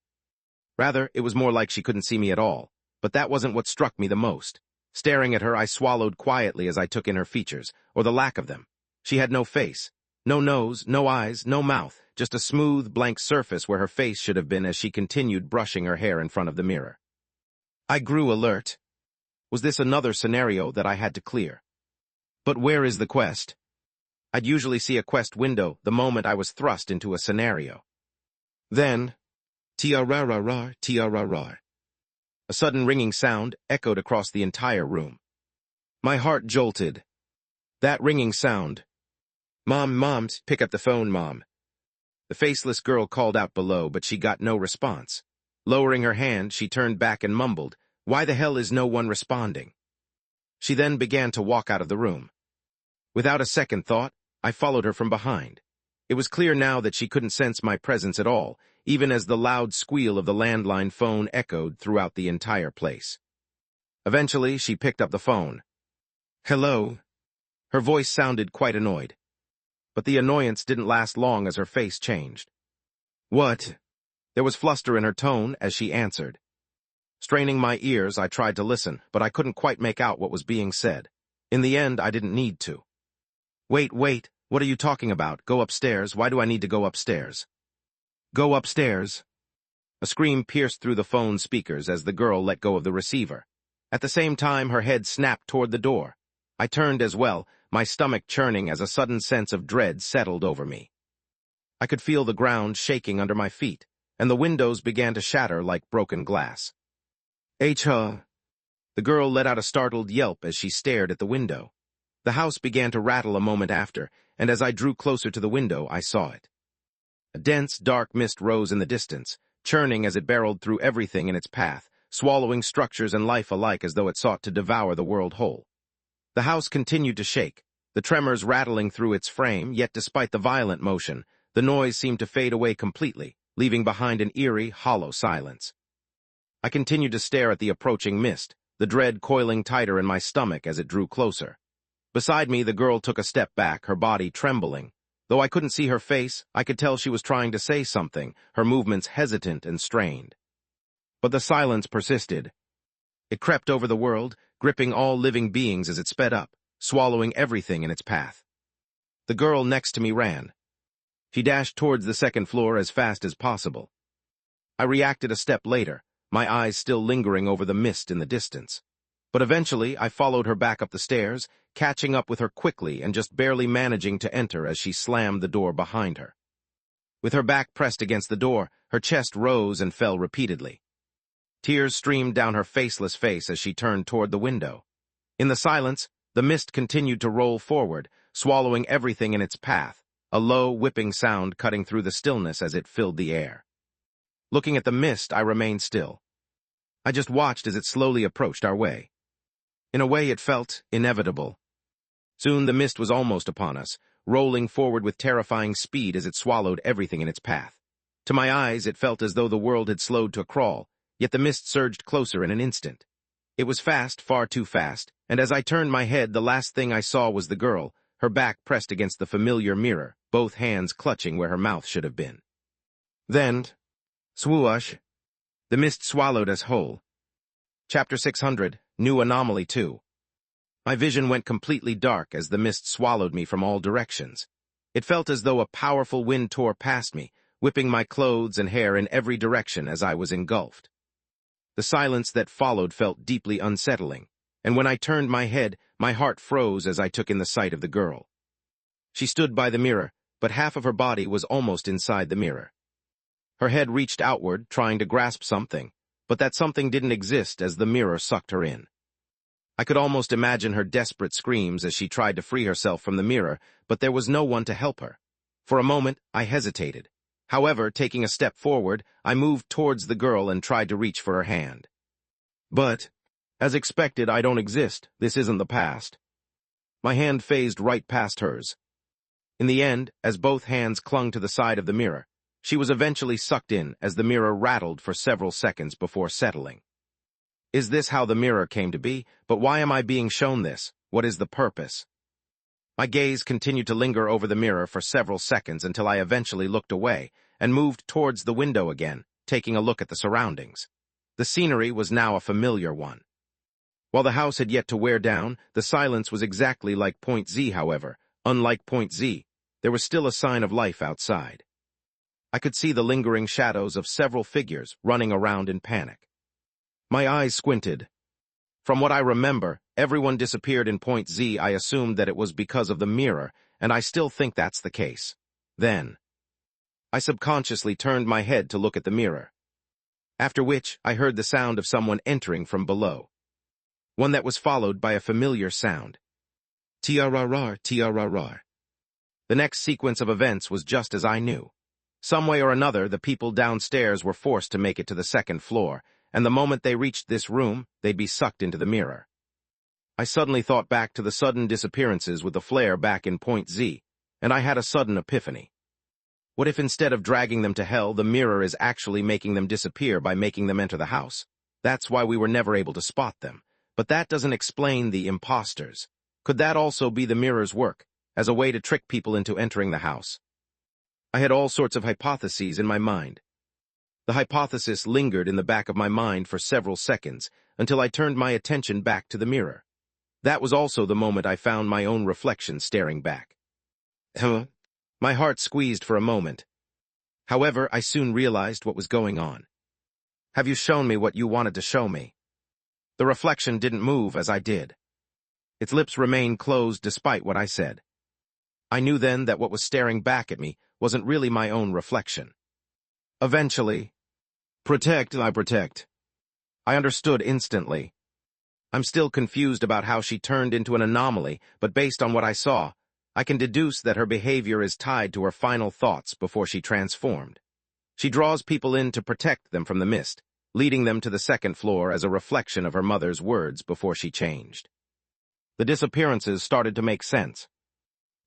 Speaker 1: Rather, it was more like she couldn't see me at all, but that wasn't what struck me the most. Staring at her, I swallowed quietly as I took in her features, or the lack of them. She had no face, no nose, no eyes, no mouth, just a smooth, blank surface where her face should have been as she continued brushing her hair in front of the mirror. I grew alert. Was this another scenario that I had to clear? But where is the quest? I'd usually see a quest window the moment I was thrust into a scenario. Then, tia-ra-ra-ra, tia-ra-ra. A sudden ringing sound echoed across the entire room. My heart jolted. That ringing sound. Mom, pick up the phone, Mom. The faceless girl called out below, but she got no response. Lowering her hand, she turned back and mumbled, "Why the hell is no one responding?" She then began to walk out of the room. Without a second thought, I followed her from behind. It was clear now that she couldn't sense my presence at all, even as the loud squeal of the landline phone echoed throughout the entire place. Eventually, she picked up the phone. "Hello?" Her voice sounded quite annoyed. But the annoyance didn't last long as her face changed. "What?" There was fluster in her tone as she answered. Straining my ears, I tried to listen, but I couldn't quite make out what was being said. In the end, I didn't need to. Wait, what are you talking about? Go upstairs. Why do I need to go upstairs? Go upstairs. A scream pierced through the phone speakers as the girl let go of the receiver. At the same time, her head snapped toward the door. I turned as well, my stomach churning as a sudden sense of dread settled over me. I could feel the ground shaking under my feet, and the windows began to shatter like broken glass. The girl let out a startled yelp as she stared at the window. The house began to rattle a moment after, and as I drew closer to the window, I saw it. A dense, dark mist rose in the distance, churning as it barreled through everything in its path, swallowing structures and life alike as though it sought to devour the world whole. The house continued to shake, the tremors rattling through its frame, yet despite the violent motion, the noise seemed to fade away completely, leaving behind an eerie, hollow silence. I continued to stare at the approaching mist, the dread coiling tighter in my stomach as it drew closer. Beside me, the girl took a step back, her body trembling. Though I couldn't see her face, I could tell she was trying to say something, her movements hesitant and strained. But the silence persisted. It crept over the world, gripping all living beings as it sped up, swallowing everything in its path. The girl next to me ran. She dashed towards the second floor as fast as possible. I reacted a step later, my eyes still lingering over the mist in the distance. But eventually, I followed her back up the stairs, catching up with her quickly and just barely managing to enter as she slammed the door behind her. With her back pressed against the door, her chest rose and fell repeatedly. Tears streamed down her faceless face as she turned toward the window. In the silence, the mist continued to roll forward, swallowing everything in its path, a low, whipping sound cutting through the stillness as it filled the air. Looking at the mist, I remained still. I just watched as it slowly approached our way. In a way, it felt inevitable. Soon the mist was almost upon us, rolling forward with terrifying speed as it swallowed everything in its path. To my eyes, it felt as though the world had slowed to a crawl, yet the mist surged closer in an instant. It was fast, far too fast, and as I turned my head, the last thing I saw was the girl, her back pressed against the familiar mirror, both hands clutching where her mouth should have been. Then, swoosh, the mist swallowed us whole. Chapter 600, New Anomaly 2. My vision went completely dark as the mist swallowed me from all directions. It felt as though a powerful wind tore past me, whipping my clothes and hair in every direction as I was engulfed. The silence that followed felt deeply unsettling, and when I turned my head, my heart froze as I took in the sight of the girl. She stood by the mirror, but half of her body was almost inside the mirror. Her head reached outward, trying to grasp something, but that something didn't exist as the mirror sucked her in. I could almost imagine her desperate screams as she tried to free herself from the mirror, but there was no one to help her. For a moment, I hesitated. However, taking a step forward, I moved towards the girl and tried to reach for her hand. But, as expected, I don't exist. This isn't the past. My hand phased right past hers. In the end, as both hands clung to the side of the mirror, she was eventually sucked in as the mirror rattled for several seconds before settling. Is this how the mirror came to be? But why am I being shown this? What is the purpose? My gaze continued to linger over the mirror for several seconds until I eventually looked away and moved towards the window again, taking a look at the surroundings. The scenery was now a familiar one. While the house had yet to wear down, the silence was exactly like Point Z, however. Unlike Point Z, there was still a sign of life outside. I could see the lingering shadows of several figures running around in panic. My eyes squinted. From what I remember, everyone disappeared in Point Z. I assumed that it was because of the mirror, and I still think that's the case. Then, I subconsciously turned my head to look at the mirror. After which, I heard the sound of someone entering from below. One that was followed by a familiar sound. Tia-ra-ra, tia-ra-ra. The next sequence of events was just as I knew. Some way or another, the people downstairs were forced to make it to the second floor, and the moment they reached this room, they'd be sucked into the mirror. I suddenly thought back to the sudden disappearances with the flare back in Point Z, and I had a sudden epiphany. What if instead of dragging them to hell, the mirror is actually making them disappear by making them enter the house? That's why we were never able to spot them. But that doesn't explain the imposters. Could that also be the mirror's work, as a way to trick people into entering the house? I had all sorts of hypotheses in my mind. The hypothesis lingered in the back of my mind for several seconds, until I turned my attention back to the mirror. That was also the moment I found my own reflection staring back. My heart squeezed for a moment. However, I soon realized what was going on. Have you shown me what you wanted to show me? The reflection didn't move as I did. Its lips remained closed despite what I said. I knew then that what was staring back at me wasn't really my own reflection. Eventually, protect. I understood instantly. I'm still confused about how she turned into an anomaly, but based on what I saw, I can deduce that her behavior is tied to her final thoughts before she transformed. She draws people in to protect them from the mist, leading them to the second floor as a reflection of her mother's words before she changed. The disappearances started to make sense.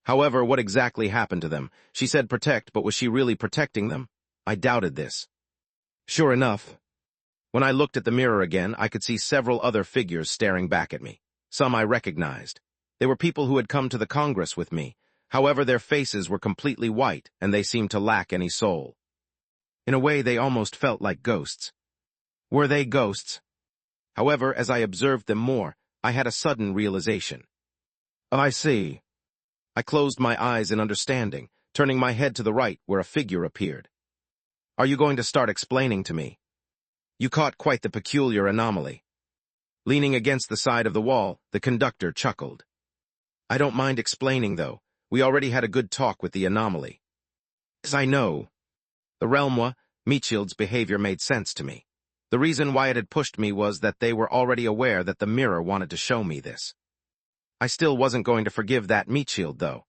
Speaker 1: However, what exactly happened to them? She said protect, but was she really protecting them? I doubted this. Sure enough, when I looked at the mirror again, I could see several other figures staring back at me. Some I recognized. They were people who had come to the Congress with me. However, their faces were completely white, and they seemed to lack any soul. In a way, they almost felt like ghosts. Were they ghosts? However, as I observed them more, I had a sudden realization. I see. I closed my eyes in understanding, turning my head to the right where a figure appeared. Are you going to start explaining to me? You caught quite the peculiar anomaly. Leaning against the side of the wall, the conductor chuckled. I don't mind explaining, though. We already had a good talk with the anomaly. As I know, the Realmwa, Meatshield's behavior made sense to me. The reason why it had pushed me was that they were already aware that the mirror wanted to show me this. I still wasn't going to forgive that Meatshield, though.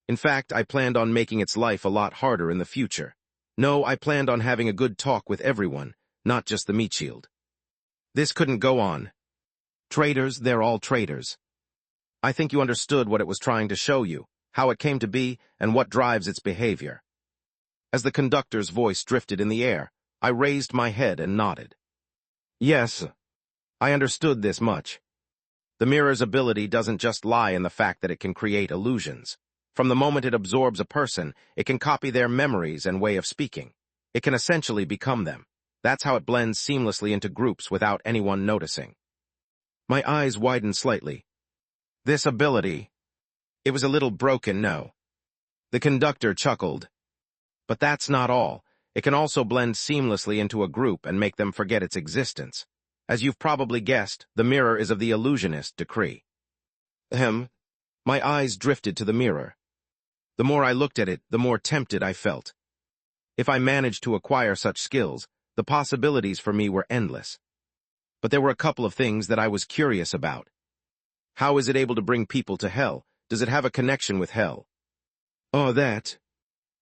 Speaker 1: In fact, I planned on making its life a lot harder in the future. No, I planned on having a good talk with everyone, not just the Meatshield. This couldn't go on. Traitors, they're all traitors. I think you understood what it was trying to show you, how it came to be, and what drives its behavior. As the conductor's voice drifted in the air, I raised my head and nodded. Yes, I understood this much. The mirror's ability doesn't just lie in the fact that it can create illusions. From the moment it absorbs a person, it can copy their memories and way of speaking. It can essentially become them. That's how it blends seamlessly into groups without anyone noticing. My eyes widened slightly. This ability, it was a little broken, no. The conductor chuckled. But that's not all. It can also blend seamlessly into a group and make them forget its existence. As you've probably guessed, the mirror is of the illusionist decree. My eyes drifted to the mirror. The more I looked at it, the more tempted I felt. If I managed to acquire such skills, the possibilities for me were endless. But there were a couple of things that I was curious about. How is it able to bring people to hell? Does it have a connection with hell? Oh, that.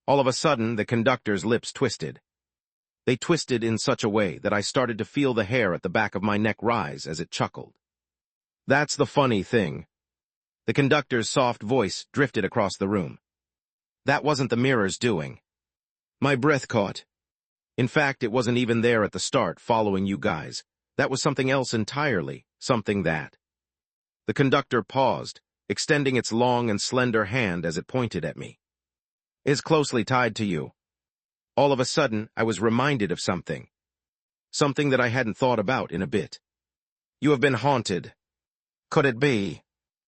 Speaker 1: All of a sudden, the conductor's lips twisted. They twisted in such a way that I started to feel the hair at the back of my neck rise as it chuckled. That's the funny thing. The conductor's soft voice drifted across the room. That wasn't the mirror's doing. My breath caught. In fact, it wasn't even there at the start, following you guys. That was something else entirely, something that. The conductor paused, extending its long and slender hand as it pointed at me. Is closely tied to you. All of a sudden, I was reminded of something. Something that I hadn't thought about in a bit. You have been haunted. Could it be?